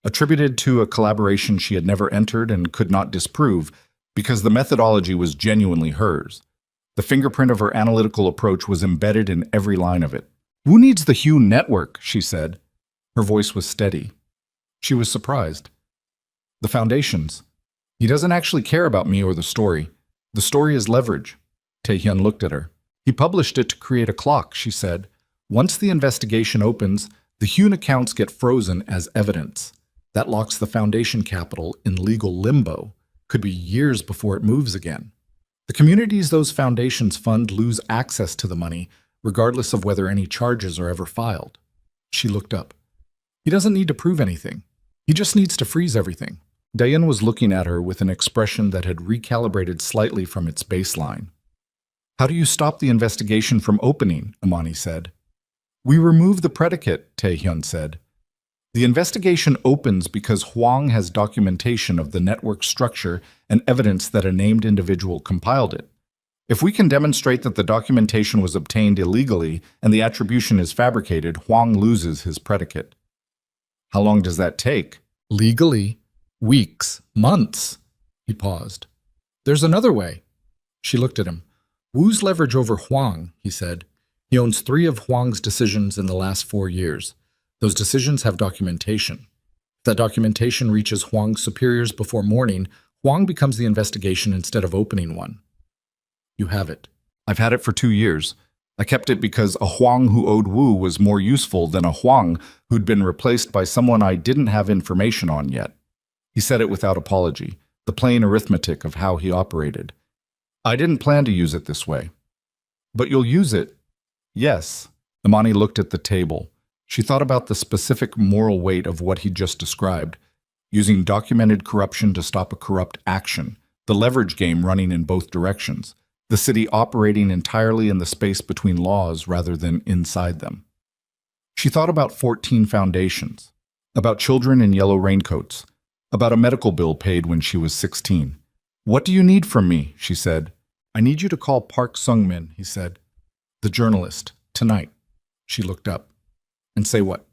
[SPEAKER 1] Attributed to a collaboration she had never entered and could not disprove because the methodology was genuinely hers. The fingerprint of her analytical approach was embedded in every line of it. Who needs the Hyun network, she said. Her voice was steady. She was surprised. The foundations. He doesn't actually care about me or the story. The story is leverage. Taehyun looked at her. He published it to create a clock, she said. Once the investigation opens, the Hyun accounts get frozen as evidence. That locks the foundation capital in legal limbo. Could be years before it moves again. The communities those foundations fund lose access to the money, regardless of whether any charges are ever filed. She looked up. He doesn't need to prove anything. He just needs to freeze everything. Dayan was looking at her with an expression that had recalibrated slightly from its baseline. How do you stop the investigation from opening? Imani said. We remove the predicate, Taehyun said. The investigation opens because Hwang has documentation of the network structure and evidence that a named individual compiled it. If we can demonstrate that the documentation was obtained illegally and the attribution is fabricated, Hwang loses his predicate. How long does that take? Legally? Weeks, months. He paused. There's another way. She looked at him. Woo's leverage over Hwang, he said. He owns 3 of Hwang's decisions in the last 4 years. Those decisions have documentation. If that documentation reaches Hwang's superiors before morning, Hwang becomes the investigation instead of opening one. You have it. I've had it for 2 years. I kept it because a Hwang who owed Woo was more useful than a Hwang who'd been replaced by someone I didn't have information on yet. He said it without apology, the plain arithmetic of how he operated. I didn't plan to use it this way. But you'll use it. Yes. Imani looked at the table. She thought about the specific moral weight of what he'd just described, using documented corruption to stop a corrupt action, the leverage game running in both directions, the city operating entirely in the space between laws rather than inside them. She thought about 14 foundations, about children in yellow raincoats, about a medical bill paid when she was 16. What do you need from me? She said. I need you to call Park Sung-min, he said. The journalist, tonight. She looked up. And say what?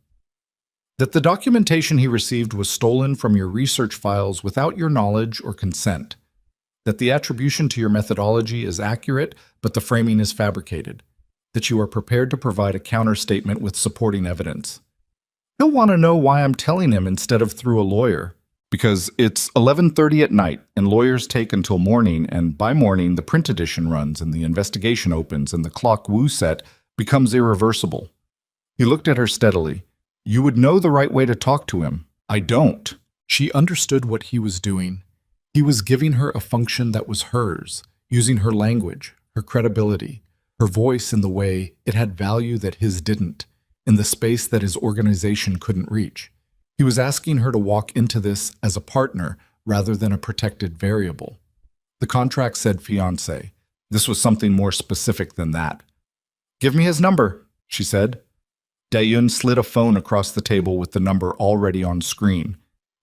[SPEAKER 1] That the documentation he received was stolen from your research files without your knowledge or consent. That the attribution to your methodology is accurate, but the framing is fabricated. That you are prepared to provide a counterstatement with supporting evidence. He'll want to know why I'm telling him instead of through a lawyer. Because it's 11:30 at night, and lawyers take until morning, and by morning the print edition runs, and the investigation opens, and the clock Woo set becomes irreversible. He looked at her steadily. You would know the right way to talk to him. I don't. She understood what he was doing. He was giving her a function that was hers, using her language, her credibility, her voice in the way it had value that his didn't. in the space that his organization couldn't reach. He was asking her to walk into this as a partner rather than a protected variable. The contract said fiancé. This was something more specific than that. "Give me his number," she said. Dae-yun slid a phone across the table with the number already on screen.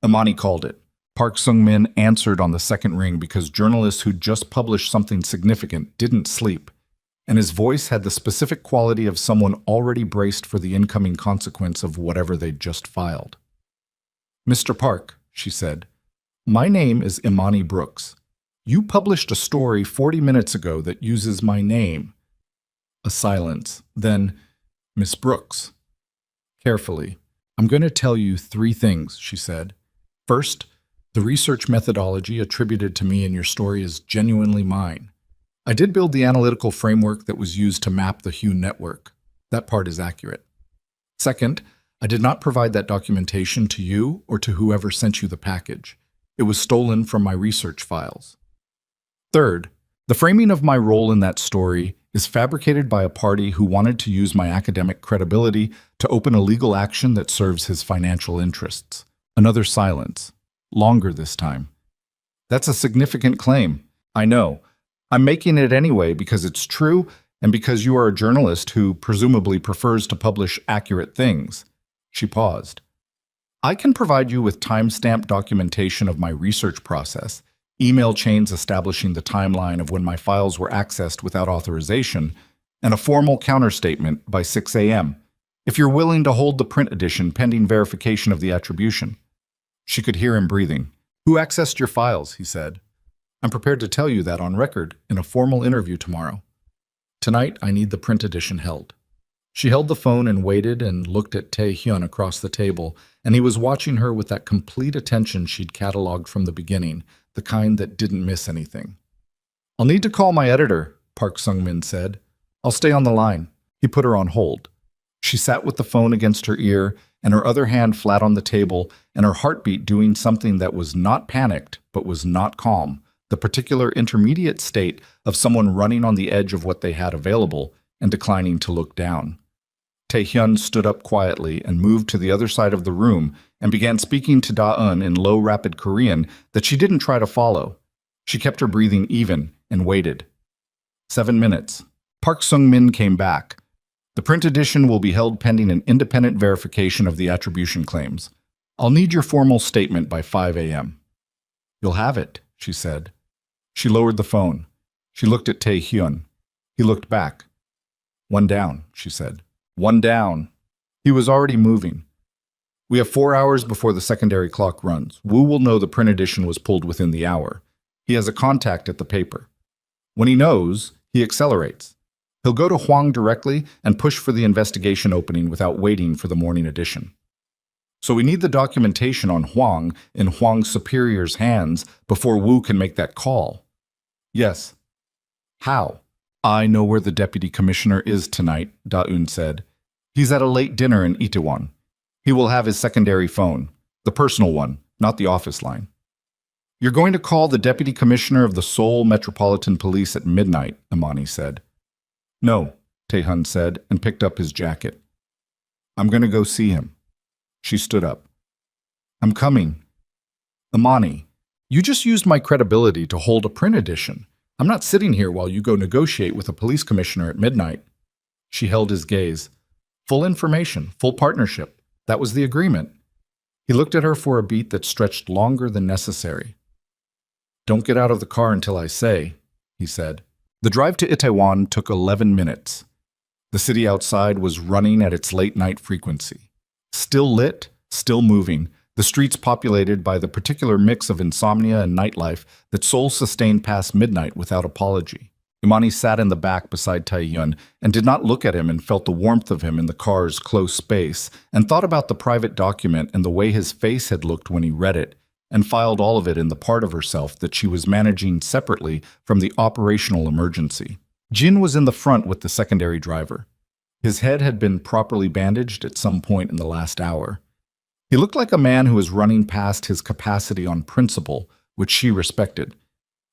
[SPEAKER 1] Imani called it. Park Sung-min answered on the second ring because journalists who'd just published something significant didn't sleep, and his voice had the specific quality of someone already braced for the incoming consequence of whatever they'd just filed. "Mr. Park," she said, "my name is Imani Brooks. You published a story 40 minutes ago that uses my name." A silence. Then, "Miss Brooks." Carefully, "I'm going to tell you 3 things," she said. "First, the research methodology attributed to me in your story is genuinely mine. I did build the analytical framework that was used to map the Hue network. That part is accurate. Second, I did not provide that documentation to you or to whoever sent you the package. It was stolen from my research files. Third, the framing of my role in that story is fabricated by a party who wanted to use my academic credibility to open a legal action that serves his financial interests." Another silence. Longer this time. "That's a significant claim. I know. I'm making it anyway because it's true and because you are a journalist who presumably prefers to publish accurate things." She paused. "I can provide you with time-stamped documentation of my research process, email chains establishing the timeline of when my files were accessed without authorization, and a formal counterstatement by 6 a.m., if you're willing to hold the print edition pending verification of the attribution." She could hear him breathing. "Who accessed your files?" he said. "I'm prepared to tell you that on record in a formal interview tomorrow. Tonight, I need the print edition held." She held the phone and waited and looked at Tae-hyun across the table, and he was watching her with that complete attention she'd cataloged from the beginning, the kind that didn't miss anything. "I'll need to call my editor," Park Sung-min said. "I'll stay on the line." He put her on hold. She sat with the phone against her ear and her other hand flat on the table and her heartbeat doing something that was not panicked but was not calm, the particular intermediate state of someone running on the edge of what they had available and declining to look down. Tae-hyun stood up quietly and moved to the other side of the room and began speaking to Da-eun in low, rapid Korean that she didn't try to follow. She kept her breathing even and waited. 7 minutes. Park Sung-min came back. "The print edition will be held pending an independent verification of the attribution claims. I'll need your formal statement by 5 a.m. "You'll have it," she said. She lowered the phone. She looked at Tae-hyun. He looked back. "One down," she said. "One down." He was already moving. "We have 4 hours before the secondary clock runs. Wu will know the print edition was pulled within the hour. He has a contact at the paper. When he knows, he accelerates. He'll go to Hwang directly and push for the investigation opening without waiting for the morning edition. So we need the documentation on Hwang in Hwang's superior's hands before Wu can make that call." "Yes." "How?" "I know where the deputy commissioner is tonight," Da-eun said. "He's at a late dinner in Itaewon. He will have his secondary phone, the personal one, not the office line." "You're going to call the deputy commissioner of the Seoul Metropolitan Police at midnight," Imani said. "No," Tae-hyun said and picked up his jacket. "I'm going to go see him." She stood up. "I'm coming." "Imani, you just used my credibility to hold a print edition. I'm not sitting here while you go negotiate with a police commissioner at midnight." She held his gaze. "Full information, full partnership. That was the agreement." He looked at her for a beat that stretched longer than necessary. "Don't get out of the car until I say," he said. The drive to Itaewon took 11 minutes. The city outside was running at its late-night frequency. Still lit, still moving, the streets populated by the particular mix of insomnia and nightlife that Seoul sustained past midnight without apology. Imani sat in the back beside Tae-hyun and did not look at him and felt the warmth of him in the car's close space and thought about the private document and the way his face had looked when he read it and filed all of it in the part of herself that she was managing separately from the operational emergency. Jin was in the front with the secondary driver. His head had been properly bandaged at some point in the last hour. He looked like a man who was running past his capacity on principle, which she respected.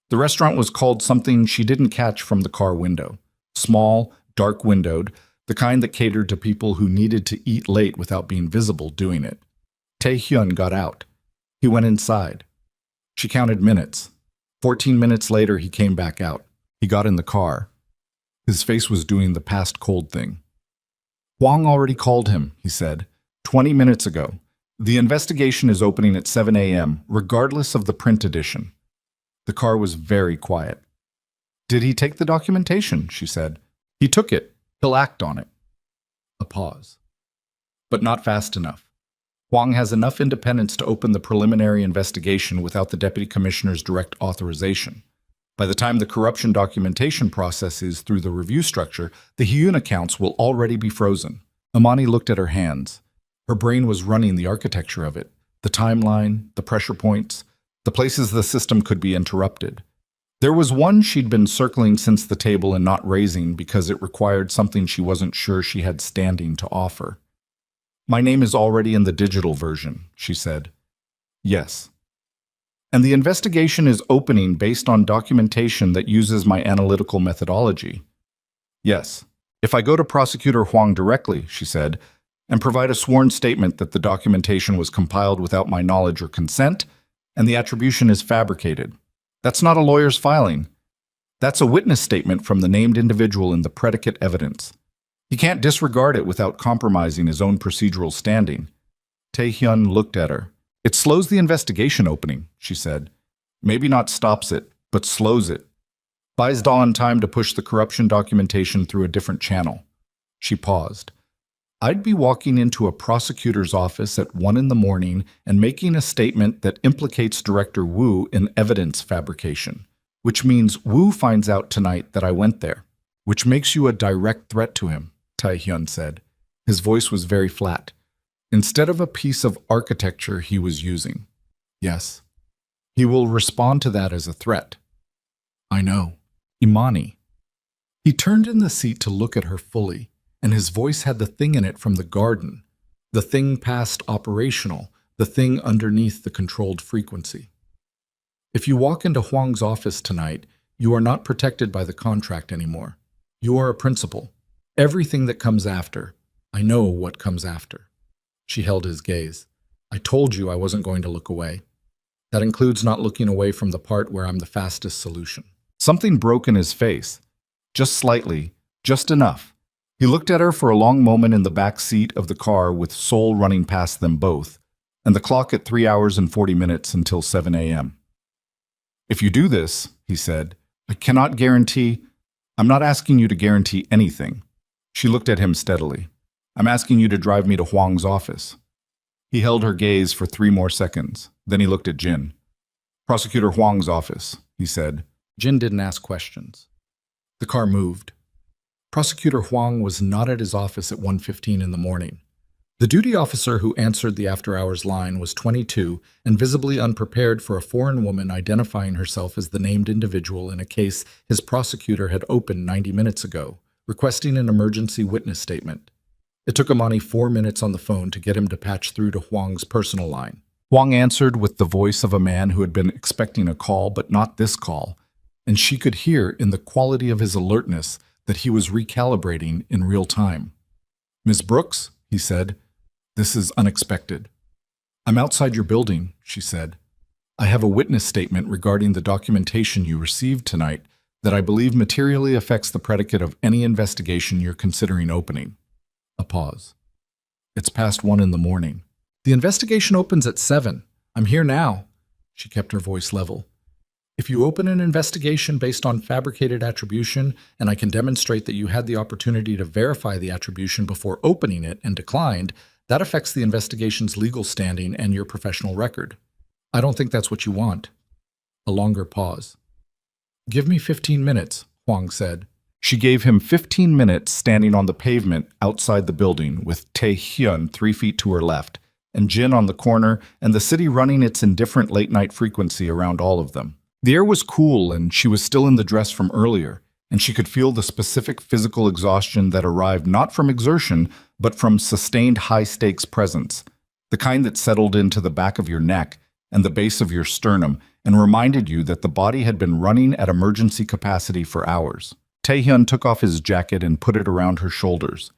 [SPEAKER 1] The restaurant was called something she didn't catch from the car window. Small, dark-windowed, the kind that catered to people who needed to eat late without being visible doing it. Tae-hyun got out. He went inside. She counted minutes. 14 minutes later, he came back out. He got in the car. His face was doing the past cold thing. Hwang already called him, he said, 20 minutes ago. The investigation is opening at 7 a.m., regardless of the print edition. The car was very quiet. Did he take the documentation? She said. He took it. He'll act on it. A pause. But not fast enough. Hwang has enough independence to open the preliminary investigation without the deputy commissioner's direct authorization. By the time the corruption documentation process is through the review structure, the Hyun accounts will already be frozen. Amani looked at her hands. Her brain was running the architecture of it, the timeline, the pressure points, the places the system could be interrupted. There was one she'd been circling since the table and not raising because it required something she wasn't sure she had standing to offer. My name is already in the digital version, she said. Yes. And the investigation is opening based on documentation that uses my analytical methodology. Yes. If I go to Prosecutor Hwang directly, she said, and provide a sworn statement that the documentation was compiled without my knowledge or consent, and the attribution is fabricated. That's not a lawyer's filing. That's a witness statement from the named individual in the predicate evidence. He can't disregard it without compromising his own procedural standing. Tae-hyun looked at her. It slows the investigation opening, she said. Maybe not stops it, but slows it. Buys Dawn time to push the corruption documentation through a different channel. She paused. I'd be walking into a prosecutor's office at 1 a.m. and making a statement that implicates Director Woo in evidence fabrication, which means Woo finds out tonight that I went there, which makes you a direct threat to him, Tae-hyun said. His voice was very flat. Instead of a piece of architecture he was using. Yes. He will respond to that as a threat. I know. Imani. He turned in the seat to look at her fully, and his voice had the thing in it from the garden, the thing past operational, the thing underneath the controlled frequency. If you walk into Hwang's office tonight, you are not protected by the contract anymore. You are a principal. Everything that comes after, I know what comes after. She held his gaze. I told you I wasn't going to look away. That includes not looking away from the part where I'm the fastest solution. Something broke in his face. Just slightly, just enough. He looked at her for a long moment in the back seat of the car with Seoul running past them both, and the clock at 3 hours and 40 minutes until 7 a.m. If you do this, he said, I cannot guarantee. I'm not asking you to guarantee anything. She looked at him steadily. I'm asking you to drive me to Hwang's office. He held her gaze for 3 more seconds. Then he looked at Jin. Prosecutor Hwang's office, he said. Jin didn't ask questions. The car moved. Prosecutor Hwang was not at his office at 1:15 in the morning. The duty officer who answered the after-hours line was 22 and visibly unprepared for a foreign woman identifying herself as the named individual in a case his prosecutor had opened 90 minutes ago, requesting an emergency witness statement. It took Amani 4 minutes on the phone to get him to patch through to Hwang's personal line. Hwang answered with the voice of a man who had been expecting a call, but not this call, and she could hear in the quality of his alertness that he was recalibrating in real time. Ms. Brooks, he said, this is unexpected. I'm outside your building, she said. I have a witness statement regarding the documentation you received tonight that I believe materially affects the predicate of any investigation you're considering opening. A pause. It's past 1 a.m. The investigation opens at 7. I'm here now. She kept her voice level. If you open an investigation based on fabricated attribution, and I can demonstrate that you had the opportunity to verify the attribution before opening it and declined, that affects the investigation's legal standing and your professional record. I don't think that's what you want. A longer pause. Give me 15 minutes, Hwang said. She gave him 15 minutes standing on the pavement outside the building with Tae-hyun 3 feet to her left, and Jin on the corner, and the city running its indifferent late-night frequency around all of them. The air was cool, and she was still in the dress from earlier, and she could feel the specific physical exhaustion that arrived not from exertion, but from sustained high-stakes presence, the kind that settled into the back of your neck and the base of your sternum and reminded you that the body had been running at emergency capacity for hours. Tae-hyun took off his jacket and put it around her shoulders.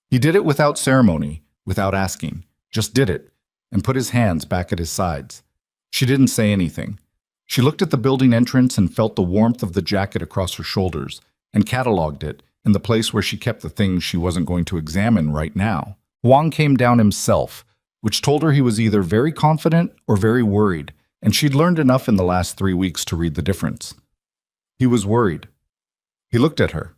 [SPEAKER 1] He did it without ceremony, without asking, just did it, and put his hands back at his sides. She didn't say anything. She looked at the building entrance and felt the warmth of the jacket across her shoulders, and catalogued it in the place where she kept the things she wasn't going to examine right now. Huang came down himself, which told her he was either very confident or very worried, and she'd learned enough in the last 3 weeks to read the difference. He was worried. He looked at her.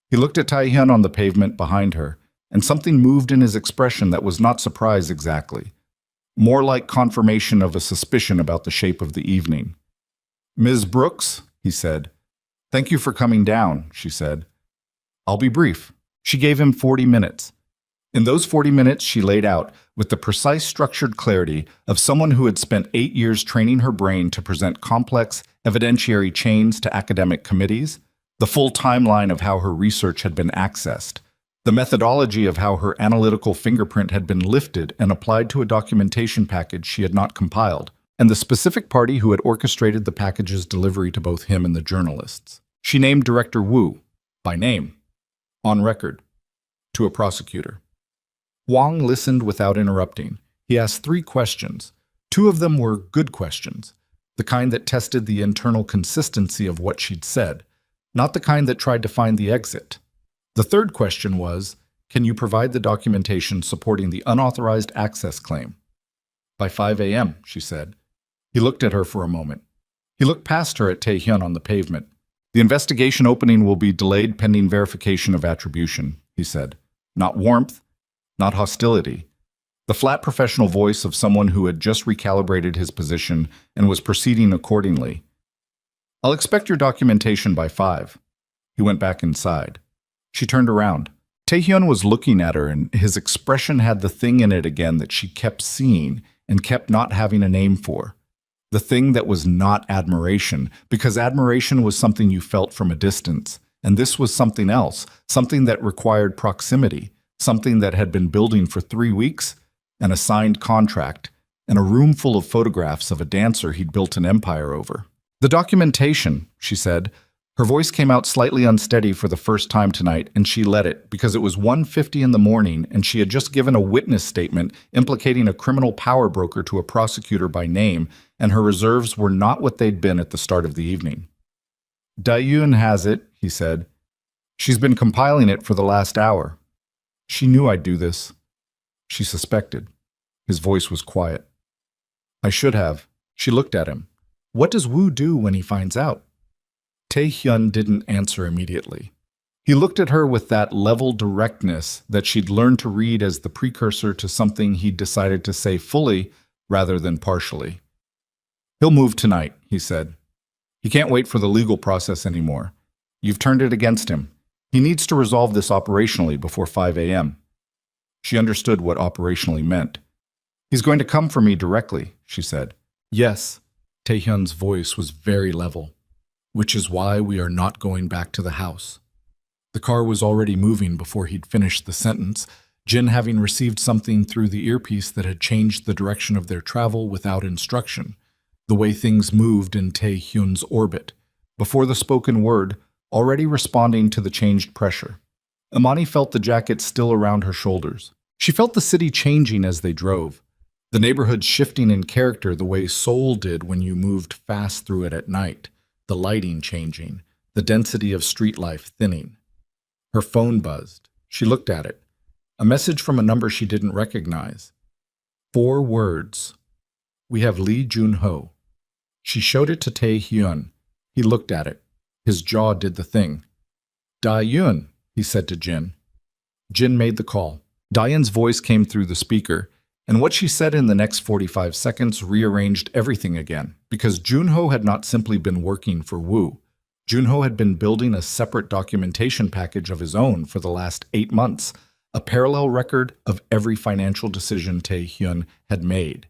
[SPEAKER 1] He looked at Taehyun on the pavement behind her, and something moved in his expression that was not surprise exactly, more like confirmation of a suspicion about the shape of the evening. "Ms. Brooks," he said. "Thank you for coming down," she said. "I'll be brief." She gave him 40 minutes. In those 40 minutes, she laid out, with the precise structured clarity of someone who had spent 8 years training her brain to present complex, evidentiary chains to academic committees, the full timeline of how her research had been accessed, the methodology of how her analytical fingerprint had been lifted and applied to a documentation package she had not compiled, and the specific party who had orchestrated the package's delivery to both him and the journalists. She named Director Wu, by name, on record, to a prosecutor. Huang listened without interrupting. He asked 3 questions. 2 of them were good questions, the kind that tested the internal consistency of what she'd said, not the kind that tried to find the exit. The 3rd question was, can you provide the documentation supporting the unauthorized access claim? By 5 a.m., she said. He looked at her for a moment. He looked past her at Taehyun on the pavement. The investigation opening will be delayed pending verification of attribution, he said. Not warmth, not hostility. The flat professional voice of someone who had just recalibrated his position and was proceeding accordingly. "I'll expect your documentation by 5. He went back inside. She turned around. Taehyun was looking at her, and his expression had the thing in it again that she kept seeing and kept not having a name for. The thing that was not admiration, because admiration was something you felt from a distance, and this was something else, something that required proximity, something that had been building for 3 weeks, and a signed contract, and a room full of photographs of a dancer he'd built an empire over. "The documentation," she said. Her voice came out slightly unsteady for the first time tonight, and she let it, because it was 1:50 in the morning, and she had just given a witness statement implicating a criminal power broker to a prosecutor by name, and her reserves were not what they'd been at the start of the evening. "Daehyun has it," he said. "She's been compiling it for the last hour. She knew I'd do this. She suspected." His voice was quiet. "I should have." She looked at him. "What does Wu do when he finds out?" Taehyun didn't answer immediately. He looked at her with that level directness that she'd learned to read as the precursor to something he'd decided to say fully rather than partially. "He'll move tonight," he said. "He can't wait for the legal process anymore. You've turned it against him. He needs to resolve this operationally before 5 a.m. She understood what operationally meant. "He's going to come for me directly," she said. "Yes." Taehyun's voice was very level. "Which is why we are not going back to the house." The car was already moving before he'd finished the sentence, Jin having received something through the earpiece that had changed the direction of their travel without instruction, the way things moved in Taehyun's orbit, before the spoken word, already responding to the changed pressure. Imani felt the jacket still around her shoulders. She felt the city changing as they drove, the neighborhood shifting in character the way Seoul did when you moved fast through it at night, the lighting changing, the density of street life thinning. Her phone buzzed. She looked at it. A message from a number she didn't recognize. 4 words. "We have Lee Jun-ho." She showed it to Taehyun. He looked at it. His jaw did the thing. "Da-yun," he said to Jin. Jin made the call. Dayan's voice came through the speaker, and what she said in the next 45 seconds rearranged everything again, because Junho had not simply been working for Wu. Junho had been building a separate documentation package of his own for the last 8 months, a parallel record of every financial decision Taehyun had made,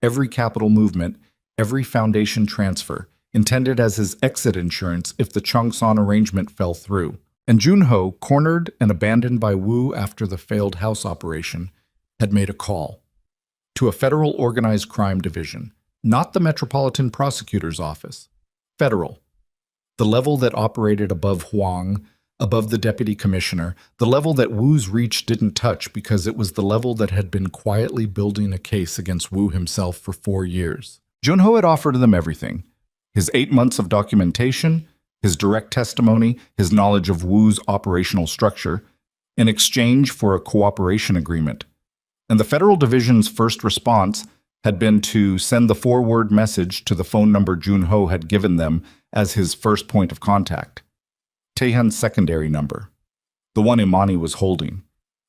[SPEAKER 1] every capital movement, every foundation transfer, intended as his exit insurance if the Chongson arrangement fell through. And Junho, cornered and abandoned by Wu after the failed house operation, had made a call to a federal organized crime division, not the Metropolitan Prosecutor's Office. Federal. The level that operated above Huang, above the deputy commissioner, the level that Wu's reach didn't touch because it was the level that had been quietly building a case against Wu himself for 4 years. Junho had offered them everything: his 8 months of documentation, his direct testimony, his knowledge of Wu's operational structure, in exchange for a cooperation agreement. And the Federal Division's first response had been to send the 4-word message to the phone number Junho had given them as his first point of contact. Taehyun's secondary number, the one Imani was holding.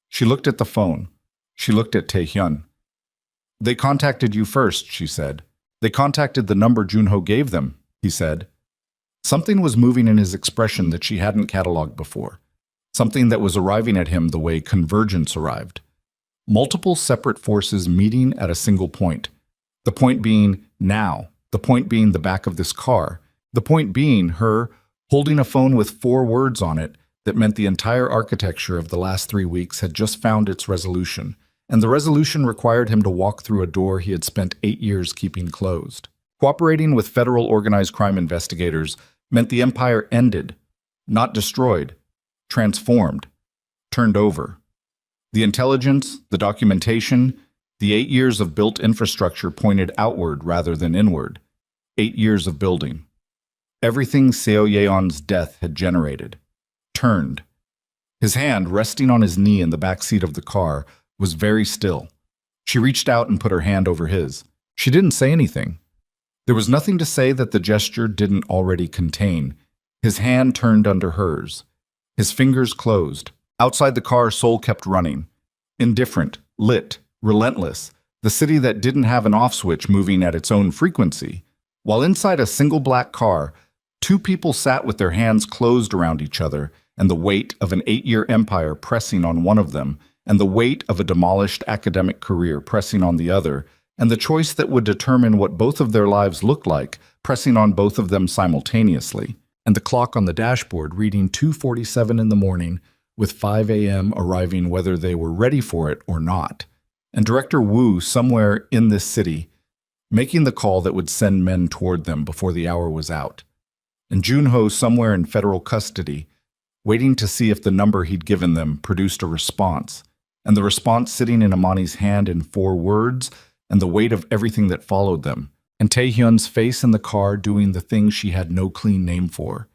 [SPEAKER 1] She looked at the phone. She looked at Taehyun. "They contacted you first," she said. "They contacted the number Junho gave them," he said. Something was moving in his expression that she hadn't catalogued before. Something that was arriving at him the way convergence arrived. Multiple separate forces meeting at a single point. The point being now. The point being the back of this car. The point being her holding a phone with 4 words on it that meant the entire architecture of the last 3 weeks had just found its resolution, and the resolution required him to walk through a door he had spent 8 years keeping closed. Cooperating with federal organized crime investigators meant the empire ended, not destroyed, transformed, turned over. The intelligence, the documentation, the 8 years of built infrastructure pointed outward rather than inward. 8 years of building. Everything Seo Yeon's death had generated. Turned. His hand, resting on his knee in the back seat of the car, was very still. She reached out and put her hand over his. She didn't say anything. There was nothing to say that the gesture didn't already contain. His hand turned under hers. His fingers closed. Outside the car, Seoul kept running. Indifferent, lit, relentless. The city that didn't have an off switch moving at its own frequency. While inside a single black car, 2 people sat with their hands closed around each other, and the weight of an 8-year empire pressing on one of them, and the weight of a demolished academic career pressing on the other, and the choice that would determine what both of their lives looked like, pressing on both of them simultaneously, and the clock on the dashboard reading 2:47 in the morning, with 5 a.m. arriving whether they were ready for it or not, and Director Wu somewhere in this city, making the call that would send men toward them before the hour was out, and Junho somewhere in federal custody, waiting to see if the number he'd given them produced a response, and the response sitting in Imani's hand in 4 words, and the weight of everything that followed them, and Taehyun's face in the car doing the thing she had no clean name for,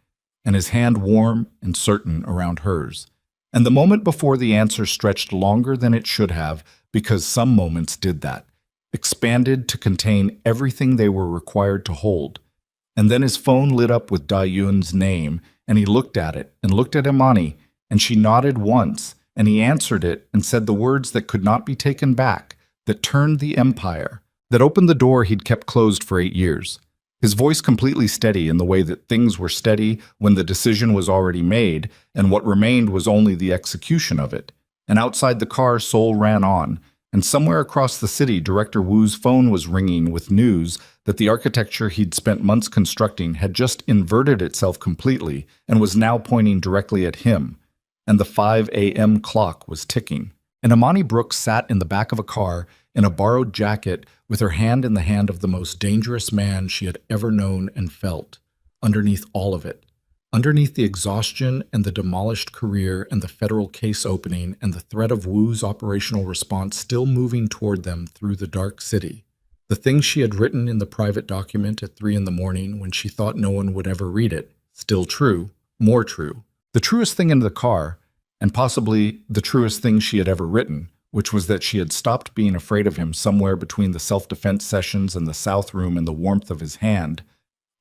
[SPEAKER 1] and his hand warm and certain around hers. And the moment before the answer stretched longer than it should have, because some moments did that, expanded to contain everything they were required to hold. And then his phone lit up with Da-yoon's name, and he looked at it, and looked at Imani, and she nodded once, and he answered it and said the words that could not be taken back, that turned the empire, that opened the door he'd kept closed for 8 years. His voice completely steady in the way that things were steady when the decision was already made, and what remained was only the execution of it. And outside the car, Seoul ran on, and somewhere across the city, Director Wu's phone was ringing with news that the architecture he'd spent months constructing had just inverted itself completely and was now pointing directly at him, and the 5 a.m. clock was ticking. And Imani Brooks sat in the back of a car in a borrowed jacket with her hand in the hand of the most dangerous man she had ever known and felt, underneath all of it. Underneath the exhaustion and the demolished career and the federal case opening and the threat of Wu's operational response still moving toward them through the dark city. The things she had written in the private document at 3 in the morning when she thought no one would ever read it, still true, more true. The truest thing in the car, and possibly the truest thing she had ever written, which was that she had stopped being afraid of him somewhere between the self-defense sessions and the south room and the warmth of his hand.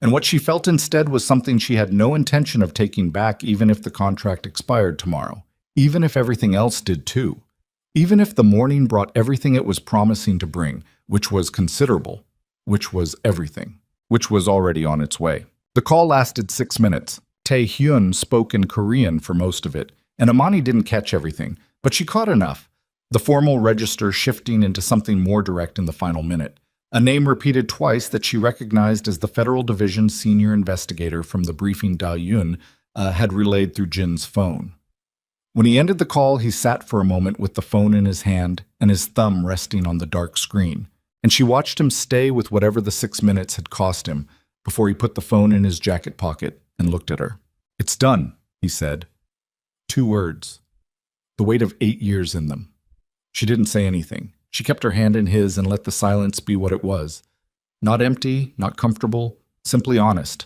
[SPEAKER 1] And what she felt instead was something she had no intention of taking back even if the contract expired tomorrow, even if everything else did too, even if the morning brought everything it was promising to bring, which was considerable, which was everything, which was already on its way. The call lasted 6 minutes. Tae-hyun spoke in Korean for most of it, and Imani didn't catch everything, but she caught enough, the formal register shifting into something more direct in the final minute. A name repeated twice that she recognized as the Federal Division's senior investigator from the briefing Da-yoon had relayed through Jin's phone. When he ended the call, he sat for a moment with the phone in his hand and his thumb resting on the dark screen, and she watched him stay with whatever the 6 minutes had cost him before he put the phone in his jacket pocket and looked at her. "It's done," he said. 2 words. The weight of 8 years in them. She didn't say anything. She kept her hand in his and let the silence be what it was. Not empty, not comfortable, simply honest.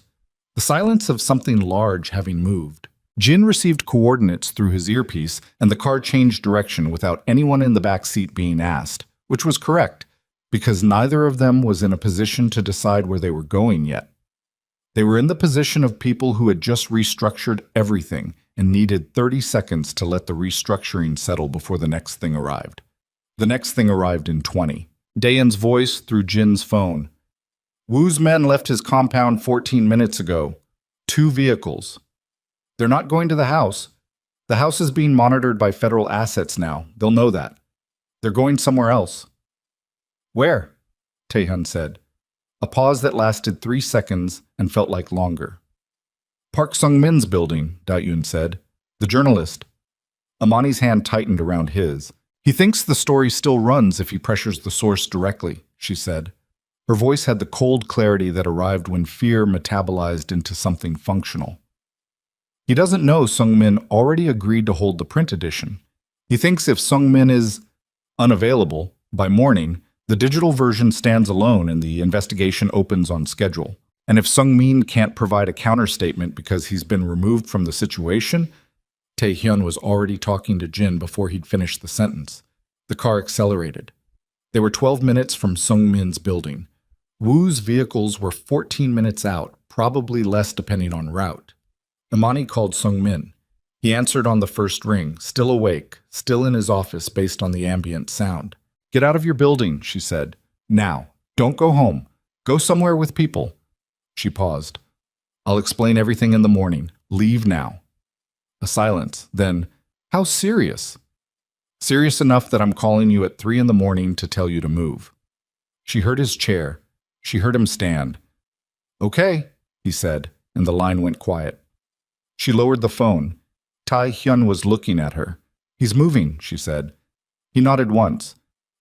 [SPEAKER 1] The silence of something large having moved. Jin received coordinates through his earpiece, and the car changed direction without anyone in the back seat being asked, which was correct, because neither of them was in a position to decide where they were going yet. They were in the position of people who had just restructured everything and needed 30 seconds to let the restructuring settle before the next thing arrived. The next thing arrived in 20. Dayan's voice through Jin's phone. Wu's men left his compound 14 minutes ago. 2 vehicles. They're not going to the house. The house is being monitored by federal assets now. They'll know that. They're going somewhere else. Where? Taehyun said. A pause that lasted 3 seconds and felt like longer. Park Sung-min's building, Da-yoon said. The journalist. Amani's hand tightened around his. He thinks the story still runs if he pressures the source directly, she said. Her voice had the cold clarity that arrived when fear metabolized into something functional. He doesn't know Sung-min already agreed to hold the print edition. He thinks if Sung-min is unavailable by morning, the digital version stands alone and the investigation opens on schedule. And if Sung-min can't provide a counterstatement because he's been removed from the situation, Taehyun was already talking to Jin before he'd finished the sentence. The car accelerated. They were 12 minutes from Sung-min's building. Wu's vehicles were 14 minutes out, probably less depending on route. Imani called Sung-min. He answered on the first ring, still awake, still in his office based on the ambient sound. Get out of your building, she said. Now. Don't go home. Go somewhere with people. She paused. I'll explain everything in the morning. Leave now. A silence. Then, how serious? Serious enough that I'm calling you at 3 in the morning to tell you to move. She heard his chair. She heard him stand. Okay, he said, and the line went quiet. She lowered the phone. Taehyun was looking at her. He's moving, she said. He nodded once.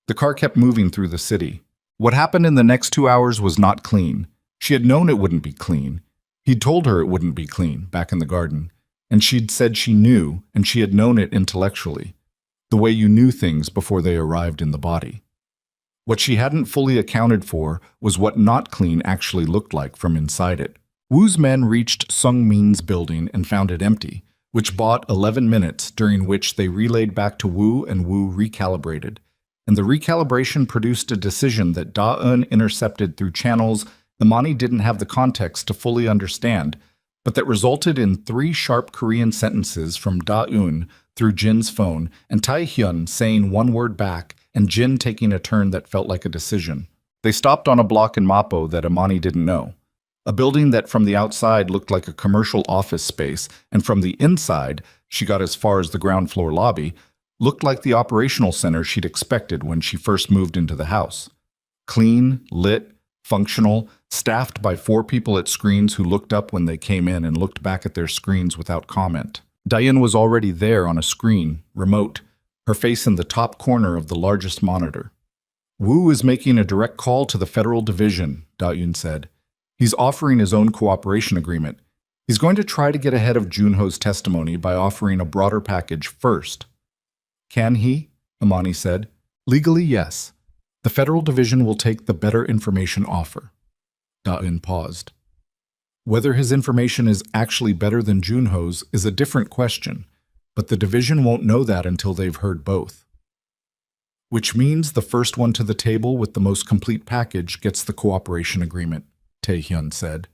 [SPEAKER 1] The car kept moving through the city. What happened in the next 2 hours was not clean. She had known it wouldn't be clean. He'd told her it wouldn't be clean, back in the garden. And she'd said she knew, and she had known it intellectually. The way you knew things before they arrived in the body. What she hadn't fully accounted for was what not clean actually looked like from inside it. Wu's men reached Sung-min's building and found it empty, which bought 11 minutes, during which they relayed back to Wu and Wu recalibrated. And the recalibration produced a decision that Da-eun intercepted through channels Imani didn't have the context to fully understand, but that resulted in 3 sharp Korean sentences from Da-eun through Jin's phone and Taehyun saying one word back and Jin taking a turn that felt like a decision. They stopped on a block in Mapo that Imani didn't know. A building that from the outside looked like a commercial office space, and from the inside, she got as far as the ground floor lobby, looked like the operational center she'd expected when she first moved into the house. Clean, lit, functional, staffed by 4 people at screens who looked up when they came in and looked back at their screens without comment. Dayan was already there on a screen, remote, her face in the top corner of the largest monitor. Wu is making a direct call to the federal division, Da-yoon said. He's offering his own cooperation agreement. He's going to try to get ahead of Junho's testimony by offering a broader package first. Can he? Imani said. Legally, yes. The federal division will take the better information offer. Da-eun paused. Whether his information is actually better than Junho's is a different question, but the division won't know that until they've heard both. Which means the first one to the table with the most complete package gets the cooperation agreement, Taehyun said.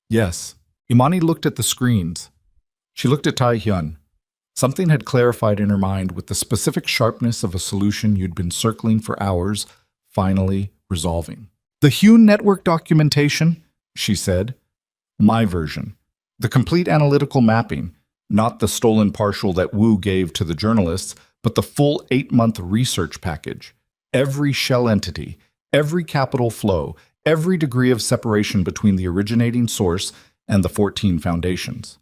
[SPEAKER 1] Yes. Imani looked at the screens. She looked at Taehyun. Something had clarified in her mind with the specific sharpness of a solution you'd been circling for hours, finally resolving. The Hune network documentation, she said. My version. The complete analytical mapping, not the stolen partial that Wu gave to the journalists, but the full 8-month research package. Every shell entity, every capital flow, every degree of separation between the originating source and the 14 foundations.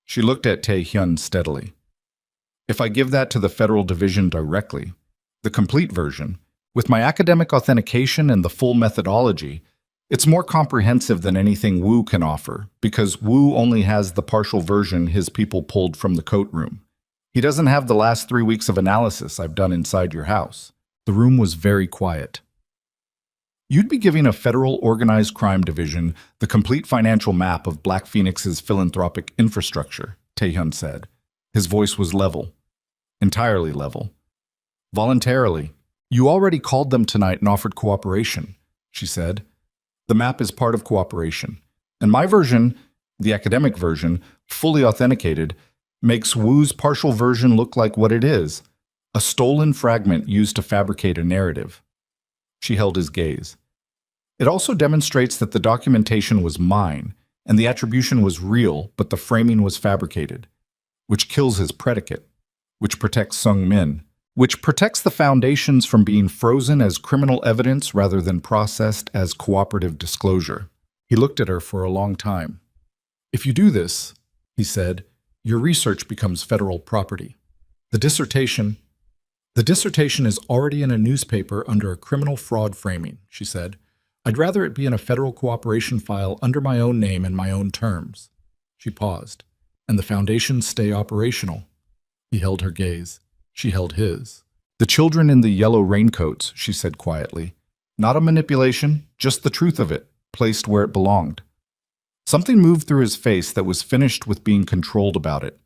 [SPEAKER 1] She looked at Taehyun steadily. If I give that to the federal division directly, the complete version, with my academic authentication and the full methodology, It's more comprehensive than anything Wu can offer, because Wu only has the partial version his people pulled from the coat room. He doesn't have the last 3 weeks of analysis I've done inside your house. The room was very quiet. You'd be giving a federal organized crime division the complete financial map of Black Phoenix's philanthropic infrastructure, Taehyun said. His voice was level. Entirely level. Voluntarily. You already called them tonight and offered cooperation, she said. The map is part of cooperation. And my version, the academic version, fully authenticated, makes Wu's partial version look like what it is, a stolen fragment used to fabricate a narrative. She held his gaze. It also demonstrates that the documentation was mine, and the attribution was real, but the framing was fabricated, which kills his predicate, which protects Sung Min, which protects the foundations from being frozen as criminal evidence rather than processed as cooperative disclosure. He looked at her for a long time. If you do this, he said, your research becomes federal property. The dissertation is already in a newspaper under a criminal fraud framing, she said. I'd rather it be in a federal cooperation file under my own name and my own terms. She paused. And the foundations stay operational. He held her gaze. She held his. The children in the yellow raincoats, she said quietly. Not a manipulation, just the truth of it, placed where it belonged. Something moved through his face that was finished with being controlled about it.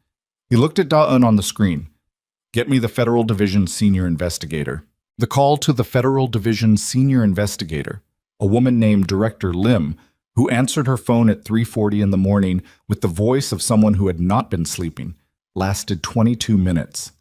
[SPEAKER 1] He looked at Da-eun on the screen. Get me the Federal Division Senior Investigator. The call to the Federal Division Senior Investigator, a woman named Director Lim, who answered her phone at 3:40 in the morning with the voice of someone who had not been sleeping, lasted 22 minutes.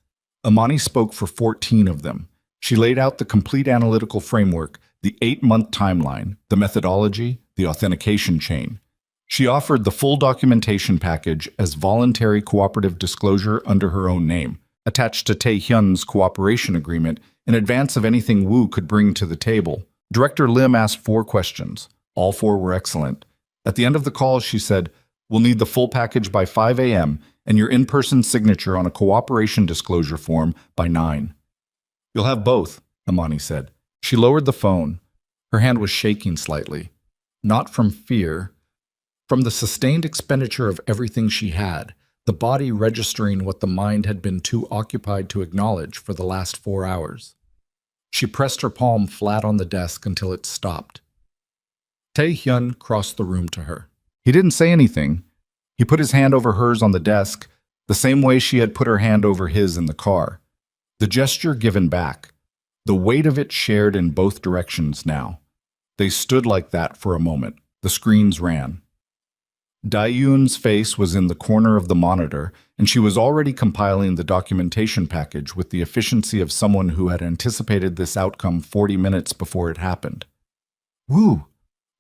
[SPEAKER 1] Amani spoke for 14 of them. She laid out the complete analytical framework, the 8-month timeline, the methodology, the authentication chain. She offered the full documentation package as voluntary cooperative disclosure under her own name, attached to Taehyun's cooperation agreement in advance of anything Wu could bring to the table. Director Lim asked 4 questions. All 4 were excellent. At the end of the call, she said, we'll need the full package by 5 a.m. and your in-person signature on a cooperation disclosure form by 9. You'll have both, Amani said. She lowered the phone. Her hand was shaking slightly. Not from fear, from the sustained expenditure of everything she had, the body registering what the mind had been too occupied to acknowledge for the last 4 hours. She pressed her palm flat on the desk until it stopped. Taehyun crossed the room to her. He didn't say anything. He put his hand over hers on the desk, the same way she had put her hand over his in the car. The gesture given back, the weight of it shared in both directions now. They stood like that for a moment. The screens ran. Daeun's face was in the corner of the monitor, and she was already compiling the documentation package with the efficiency of someone who had anticipated this outcome 40 minutes before it happened. Woo,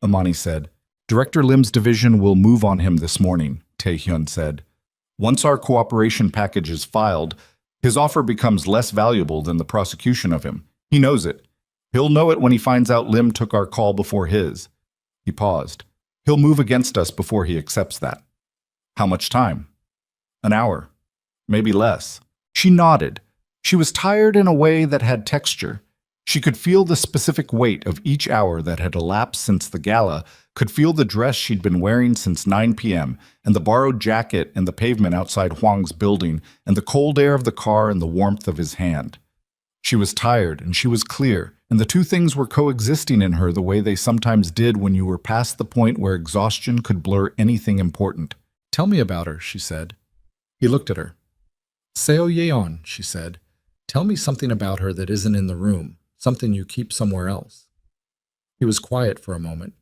[SPEAKER 1] Amani said. Director Lim's division will move on him this morning, Taehyun said. Once our cooperation package is filed, his offer becomes less valuable than the prosecution of him. He knows it. He'll know it when he finds out Lim took our call before his. He paused. He'll move against us before he accepts that. How much time? An hour. Maybe less. She nodded. She was tired in a way that had texture. She could feel the specific weight of each hour that had elapsed since the gala, could feel the dress she'd been wearing since 9 p.m., and the borrowed jacket and the pavement outside Huang's building, and the cold air of the car and the warmth of his hand. She was tired, and she was clear, and the two things were coexisting in her the way they sometimes did when you were past the point where exhaustion could blur anything important. Tell me about her, she said. He looked at her. Seo Yeon, she said. Tell me something about her that isn't in the room, something you keep somewhere else. He was quiet for a moment.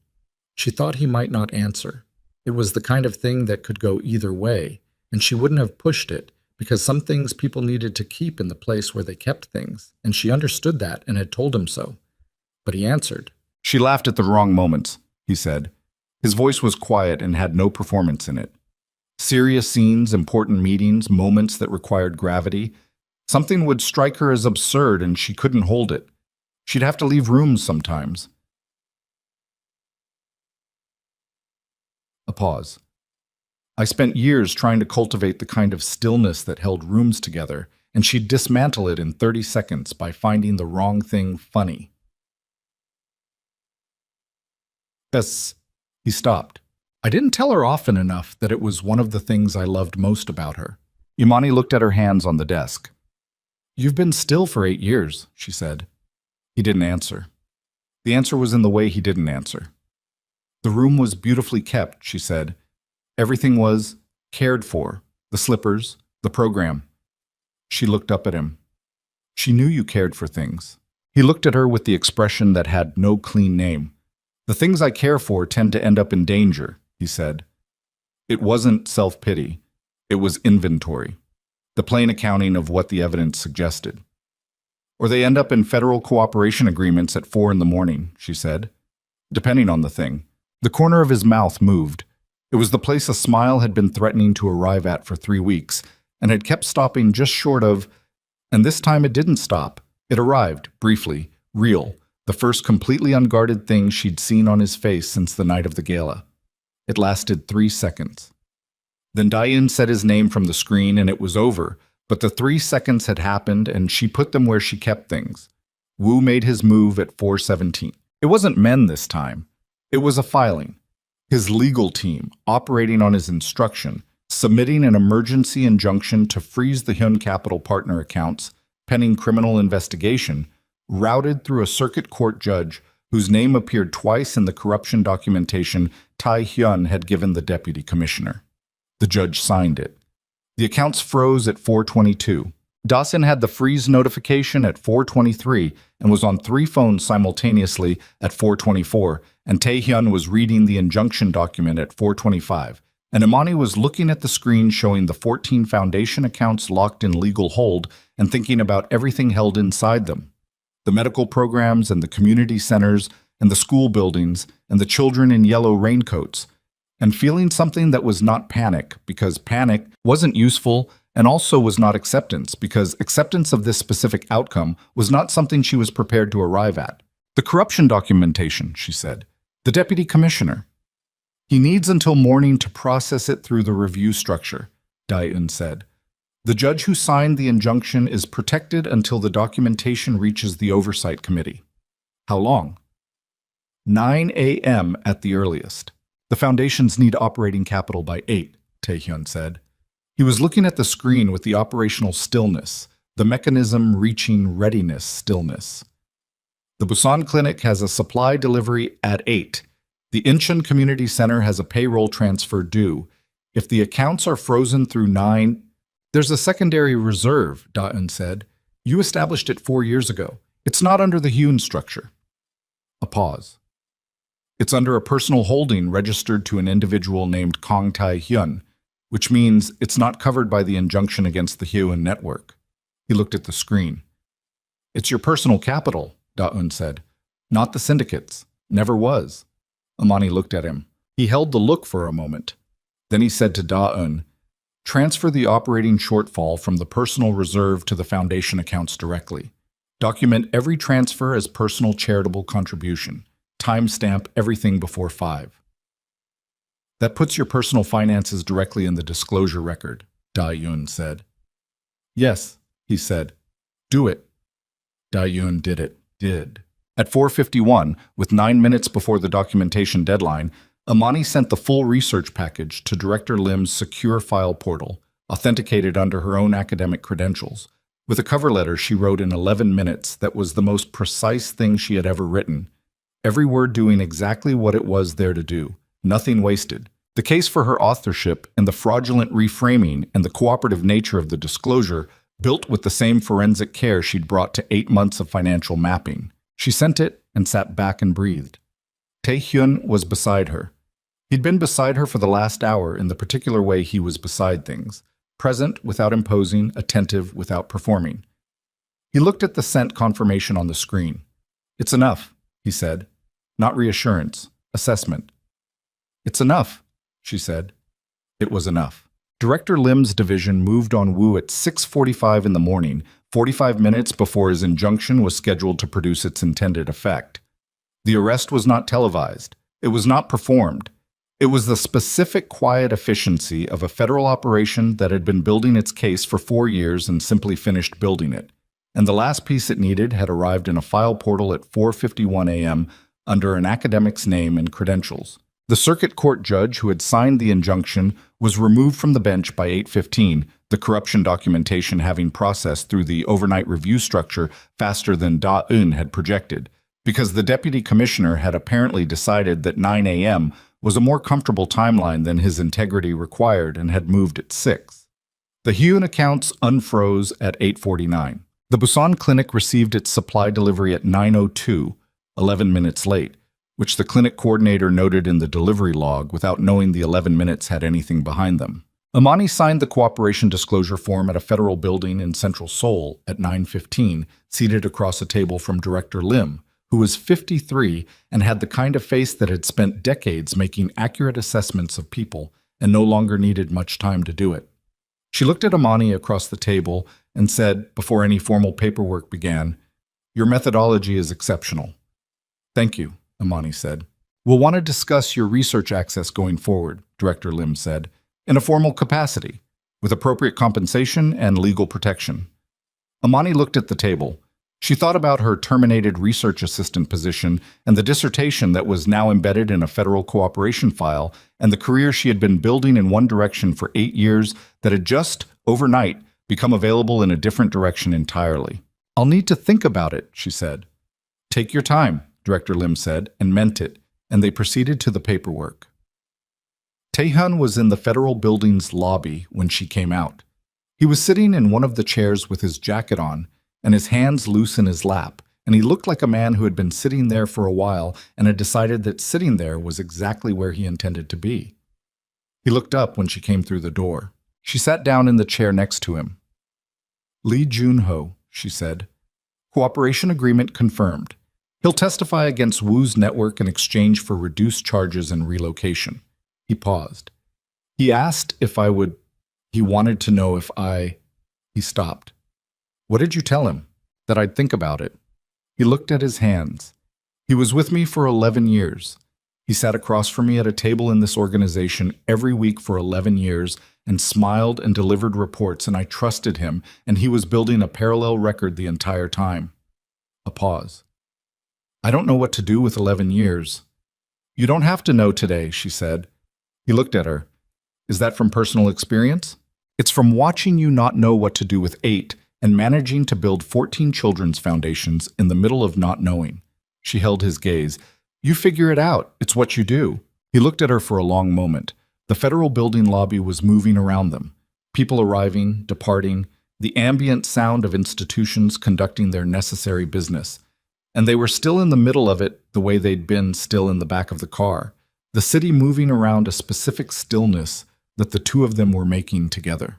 [SPEAKER 1] She thought he might not answer. It was the kind of thing that could go either way, and she wouldn't have pushed it, because some things people needed to keep in the place where they kept things, and she understood that and had told him so. But he answered. She laughed at the wrong moments, he said. His voice was quiet and had no performance in it. Serious scenes, important meetings, moments that required gravity. Something would strike her as absurd and she couldn't hold it. She'd have to leave rooms sometimes. A pause. I spent years trying to cultivate the kind of stillness that held rooms together, and she'd dismantle it in 30 seconds by finding the wrong thing funny. Yes. He stopped. I didn't tell her often enough that it was one of the things I loved most about her. Imani looked at her hands on the desk. You've been still for 8 years, she said. He didn't answer. The answer was in the way he didn't answer. The room was beautifully kept, she said. Everything was cared for. The slippers, the program. She looked up at him. She knew you cared for things. He looked at her with the expression that had no clean name. The things I care for tend to end up in danger, he said. It wasn't self-pity. It was inventory. The plain accounting of what the evidence suggested. Or they end up in federal cooperation agreements at 4 in the morning, she said. Depending on the thing. The corner of his mouth moved. It was the place a smile had been threatening to arrive at for 3 weeks, and had kept stopping just short of, and this time it didn't stop. It arrived, briefly, real, the first completely unguarded thing she'd seen on his face since the night of the gala. It lasted 3 seconds. Then Diane said his name from the screen and it was over, but the 3 seconds had happened and she put them where she kept things. Wu made his move at 4:17. It wasn't men this time. It was a filing. His legal team, operating on his instruction, submitting an emergency injunction to freeze the Hyun Capital partner accounts, pending criminal investigation, routed through a circuit court judge whose name appeared twice in the corruption documentation Tai Hyun had given the deputy commissioner. The judge signed it. The accounts froze at 4:22. Dawson had the freeze notification at 4:23 and was on 3 phones simultaneously at 4:24, and Tae-hyun was reading the injunction document at 4:25, and Imani was looking at the screen showing the 14 foundation accounts locked in legal hold and thinking about everything held inside them. The medical programs and the community centers and the school buildings and the children in yellow raincoats, and feeling something that was not panic, because panic wasn't useful and also was not acceptance, because acceptance of this specific outcome was not something she was prepared to arrive at. The corruption documentation, she said. The deputy commissioner. He needs until morning to process it through the review structure, Dae-eun said. The judge who signed the injunction is protected until the documentation reaches the oversight committee. How long? 9 a.m. at the earliest. The foundations need operating capital by 8, Tae-hyun said. He was looking at the screen with the operational stillness, the mechanism reaching readiness stillness. The Busan Clinic has a supply delivery at 8. The Incheon Community Center has a payroll transfer due. If the accounts are frozen through 9, there's a secondary reserve, Dae-eun said. You established it 4 years ago. It's not under the Hyun structure. A pause. It's under a personal holding registered to an individual named Kong Tae-hyun, which means it's not covered by the injunction against the Hyun network. He looked at the screen. It's your personal capital, Dae-eun said. Not the syndicates. Never was. Imani looked at him. He held the look for a moment. Then he said to Dae-eun, transfer the operating shortfall from the personal reserve to the foundation accounts directly. Document every transfer as personal charitable contribution. Timestamp everything before 5. That puts your personal finances directly in the disclosure record, Dae-eun said. Yes, he said. Do it. Dae-eun did it. Did. At 4:51, with 9 minutes before the documentation deadline, Imani sent the full research package to Director Lim's secure file portal, authenticated under her own academic credentials. With a cover letter she wrote in 11 minutes that was the most precise thing she had ever written. Every word doing exactly what it was there to do. Nothing wasted. The case for her authorship and the fraudulent reframing and the cooperative nature of the disclosure built with the same forensic care she'd brought to 8 months of financial mapping. She sent it and sat back and breathed. Tae-hyun was beside her. He'd been beside her for the last hour in the particular way he was beside things, present without imposing, attentive without performing. He looked at the sent confirmation on the screen. It's enough, he said. Not reassurance, assessment. It's enough, she said. It was enough. Director Lim's division moved on Wu at 6:45 in the morning, 45 minutes before his injunction was scheduled to produce its intended effect. The arrest was not televised. It was not performed. It was the specific quiet efficiency of a federal operation that had been building its case for 4 years and simply finished building it. And the last piece it needed had arrived in a file portal at 4:51 a.m., under an academic's name and credentials. The circuit court judge who had signed the injunction was removed from the bench by 8:15, the corruption documentation having processed through the overnight review structure faster than Da-Un had projected, because the deputy commissioner had apparently decided that 9 a.m. was a more comfortable timeline than his integrity required and had moved at 6. The Hyun accounts unfroze at 8:49. The Busan clinic received its supply delivery at 9:02, 11 minutes late, which the clinic coordinator noted in the delivery log without knowing the 11 minutes had anything behind them. Amani signed the cooperation disclosure form at a federal building in central Seoul at 9:15, seated across a table from Director Lim, who was 53 and had the kind of face that had spent decades making accurate assessments of people and no longer needed much time to do it. She looked at Amani across the table and said, before any formal paperwork began, "Your methodology is exceptional." "Thank you," Amani said. "We'll want to discuss your research access going forward," Director Lim said, "in a formal capacity, with appropriate compensation and legal protection." Amani looked at the table. She thought about her terminated research assistant position and the dissertation that was now embedded in a federal cooperation file and the career she had been building in one direction for 8 years that had just, overnight, become available in a different direction entirely. "I'll need to think about it," she said. "Take your time," Director Lim said, and meant it, and they proceeded to the paperwork. Taehyun was in the federal building's lobby when she came out. He was sitting in one of the chairs with his jacket on, and his hands loose in his lap, and he looked like a man who had been sitting there for a while and had decided that sitting there was exactly where he intended to be. He looked up when she came through the door. She sat down in the chair next to him. "Lee Jun-ho," she said. "Cooperation agreement confirmed. He'll testify against Woo's network in exchange for reduced charges and relocation." He paused. "He asked if I would... He wanted to know if I..." He stopped. "What did you tell him?" "That I'd think about it." He looked at his hands. "He was with me for 11 years. He sat across from me at a table in this organization every week for 11 years and smiled and delivered reports, and I trusted him, and he was building a parallel record the entire time." A pause. "I don't know what to do with 11 years." "You don't have to know today," she said. He looked at her. "Is that from personal experience?" "It's from watching you not know what to do with 8 and managing to build 14 children's foundations in the middle of not knowing." She held his gaze. "You figure it out. It's what you do." He looked at her for a long moment. The federal building lobby was moving around them. People arriving, departing, the ambient sound of institutions conducting their necessary business. And they were still in the middle of it the way they'd been still in the back of the car. The city moving around a specific stillness that the two of them were making together.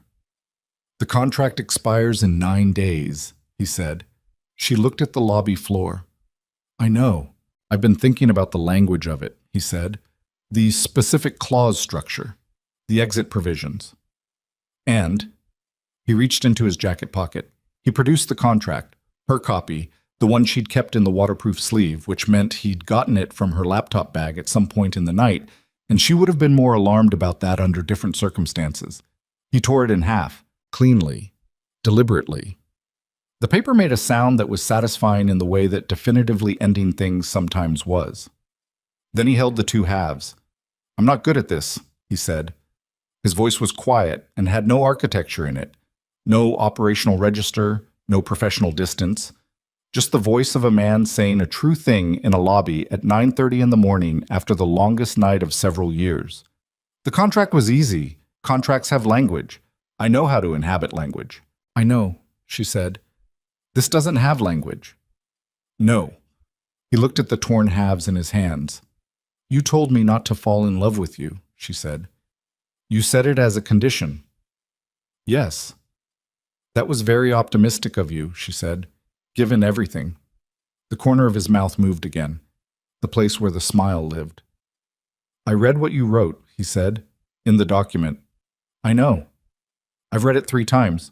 [SPEAKER 1] "The contract expires in 9 days, he said. She looked at the lobby floor. "I know. I've been thinking about the language of it," he said. "The specific clause structure, the exit provisions." And he reached into his jacket pocket. He produced the contract, her copy, the one she'd kept in the waterproof sleeve, which meant he'd gotten it from her laptop bag at some point in the night, and she would have been more alarmed about that under different circumstances. He tore it in half, cleanly, deliberately. The paper made a sound that was satisfying in the way that definitively ending things sometimes was. Then he held the two halves. "I'm not good at this," he said. His voice was quiet and had no architecture in it, no operational register, no professional distance, just the voice of a man saying a true thing in a lobby at 9:30 in the morning after the longest night of several years. "The contract was easy. Contracts have language. I know how to inhabit language." "I know," she said. "This doesn't have language." "No." He looked at the torn halves in his hands. "You told me not to fall in love with you," she said. "You said it as a condition." "Yes." "That was very optimistic of you," she said, "given everything." The corner of his mouth moved again, the place where the smile lived. "I read what you wrote," he said, "in the document." "I know. I've read it 3 times.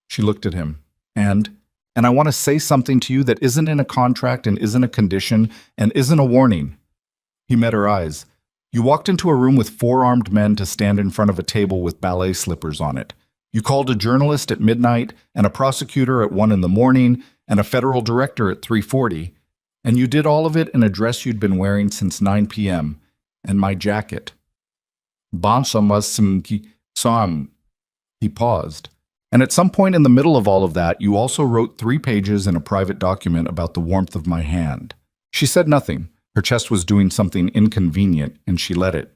[SPEAKER 1] She looked at him. And I want to say something to you that isn't in a contract and isn't a condition and isn't a warning." He met her eyes. "You walked into a room with 4 armed men to stand in front of a table with ballet slippers on it. You called a journalist at midnight and a prosecutor at 1 in the morning and a federal director at 3:40, And you did all of it in a dress you'd been wearing since 9 p.m. And my jacket. Sam. He paused. And at some point in the middle of all of that, you also wrote 3 pages in a private document about the warmth of my hand. She said nothing. Her chest was doing something inconvenient, and she let it.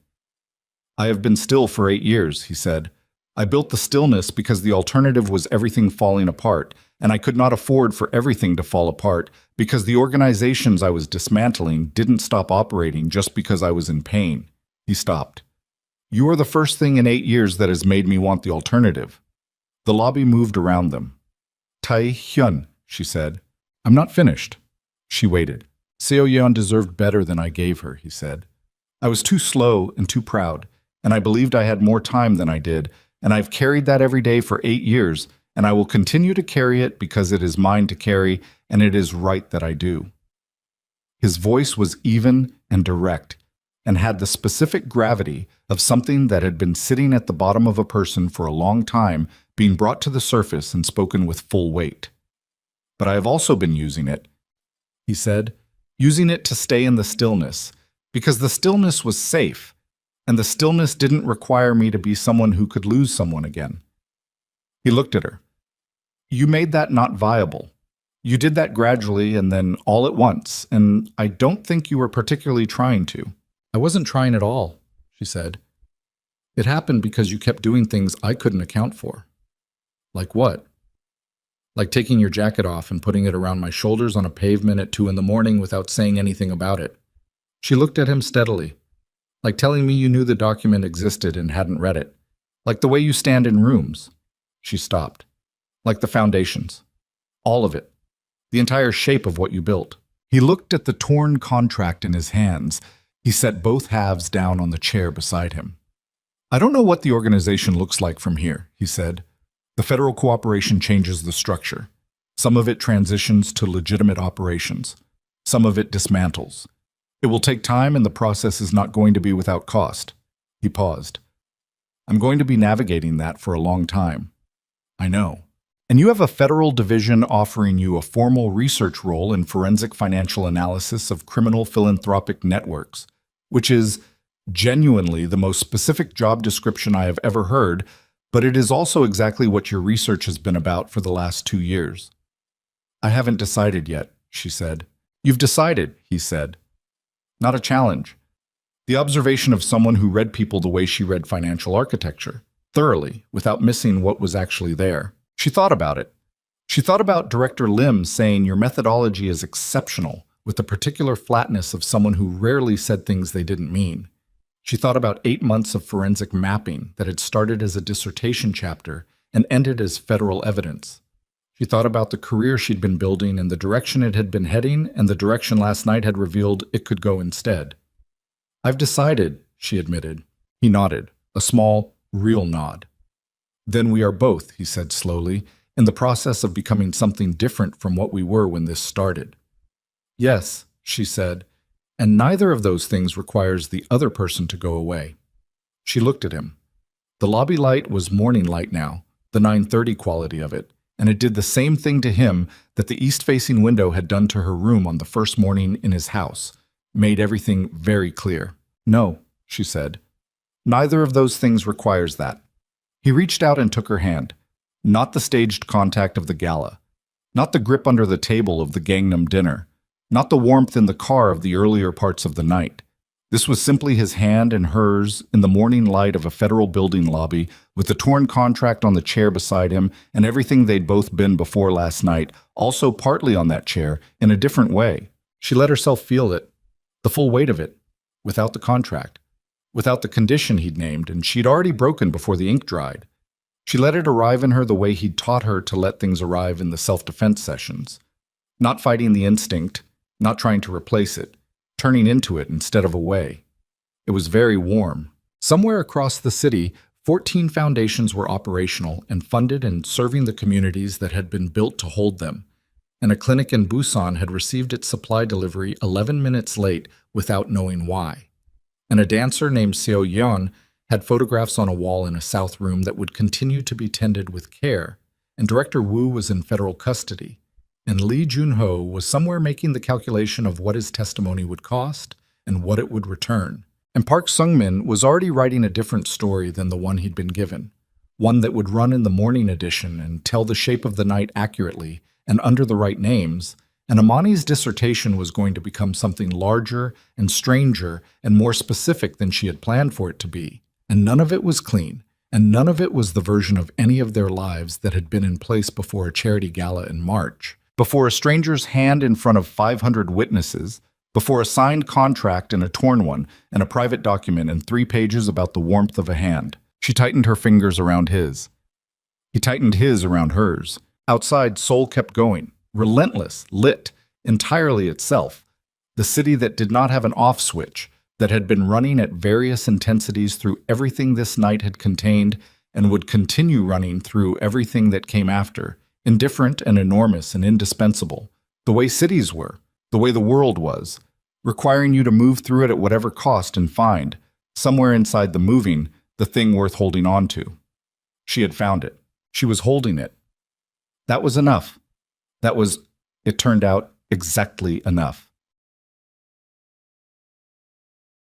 [SPEAKER 1] I have been still for 8 years, he said. I built the stillness because the alternative was everything falling apart, and I could not afford for everything to fall apart because the organizations I was dismantling didn't stop operating just because I was in pain. He stopped. You are the first thing in 8 years that has made me want the alternative. The lobby moved around them. Tai Hyun, she said. I'm not finished. She waited. Seo Yeon deserved better than I gave her, he said. I was too slow and too proud, and I believed I had more time than I did, and I've carried that every day for 8 years, and I will continue to carry it because it is mine to carry, and it is right that I do. His voice was even and direct, and had the specific gravity of something that had been sitting at the bottom of a person for a long time being brought to the surface and spoken with full weight. But I have also been using it, he said, using it to stay in the stillness, because the stillness was safe, and the stillness didn't require me to be someone who could lose someone again. He looked at her. You made that not viable. You did that gradually and then all at once, and I don't think you were particularly trying to. I wasn't trying at all, she said. It happened because you kept doing things I couldn't account for. Like what? Like taking your jacket off and putting it around my shoulders on a pavement at 2 a.m. without saying anything about it. She looked at him steadily. Like telling me you knew the document existed and hadn't read it. Like the way you stand in rooms. She stopped. Like the foundations. All of it. The entire shape of what you built. He looked at the torn contract in his hands. He set both halves down on the chair beside him. I don't know what the organization looks like from here, he said. The federal cooperation changes the structure. Some of it transitions to legitimate operations. Some of it dismantles. It will take time and the process is not going to be without cost. He paused. I'm going to be navigating that for a long time. I know. And you have a federal division offering you a formal research role in forensic financial analysis of criminal philanthropic networks, which is genuinely the most specific job description I have ever heard, but it is also exactly what your research has been about for the last 2 years. I haven't decided yet, she said. You've decided, he said. Not a challenge. The observation of someone who read people the way she read financial architecture, thoroughly, without missing what was actually there. She thought about it. She thought about Director Lim saying your methodology is exceptional, with the particular flatness of someone who rarely said things they didn't mean. She thought about 8 months of forensic mapping that had started as a dissertation chapter and ended as federal evidence. She thought about the career she'd been building and the direction it had been heading and the direction last night had revealed it could go instead. I've decided, she admitted. He nodded, a small, real nod. Then we are both, he said slowly, in the process of becoming something different from what we were when this started. Yes, she said, and neither of those things requires the other person to go away. She looked at him. The lobby light was morning light now, the 9:30 quality of it, and it did the same thing to him that the east-facing window had done to her room on the first morning in his house, made everything very clear. No, she said. Neither of those things requires that. He reached out and took her hand. Not the staged contact of the gala. Not the grip under the table of the Gangnam dinner. Not the warmth in the car of the earlier parts of the night. This was simply his hand and hers in the morning light of a federal building lobby with the torn contract on the chair beside him and everything they'd both been before last night, also partly on that chair, in a different way. She let herself feel it, the full weight of it, without the contract, without the condition he'd named, and she'd already broken before the ink dried. She let it arrive in her the way he'd taught her to let things arrive in the self-defense sessions. Not fighting the instinct, not trying to replace it, turning into it instead of away. It was very warm. Somewhere across the city, 14 foundations were operational and funded and serving the communities that had been built to hold them, and a clinic in Busan had received its supply delivery 11 minutes late without knowing why. And a dancer named Seo Yeon had photographs on a wall in a south room that would continue to be tended with care, and Director Wu was in federal custody. and Lee Jun-ho was somewhere making the calculation of what his testimony would cost and what it would return. And Park Sung-min was already writing a different story than the one he'd been given, one that would run in the morning edition and tell the shape of the night accurately and under the right names, and Amani's dissertation was going to become something larger and stranger and more specific than she had planned for it to be. And none of it was clean, and none of it was the version of any of their lives that had been in place before a charity gala in March, before a stranger's hand in front of 500 witnesses, before a signed contract and a torn one, and a private document and 3 pages about the warmth of a hand. She tightened her fingers around his. He tightened his around hers. Outside, Seoul kept going, relentless, lit, entirely itself. The city that did not have an off switch, that had been running at various intensities through everything this night had contained and would continue running through everything that came after, indifferent and enormous and indispensable, the way cities were, the way the world was, requiring you to move through it at whatever cost and find, somewhere inside the moving, the thing worth holding on to. She had found it. She was holding it. That was enough. That was, it turned out, exactly enough.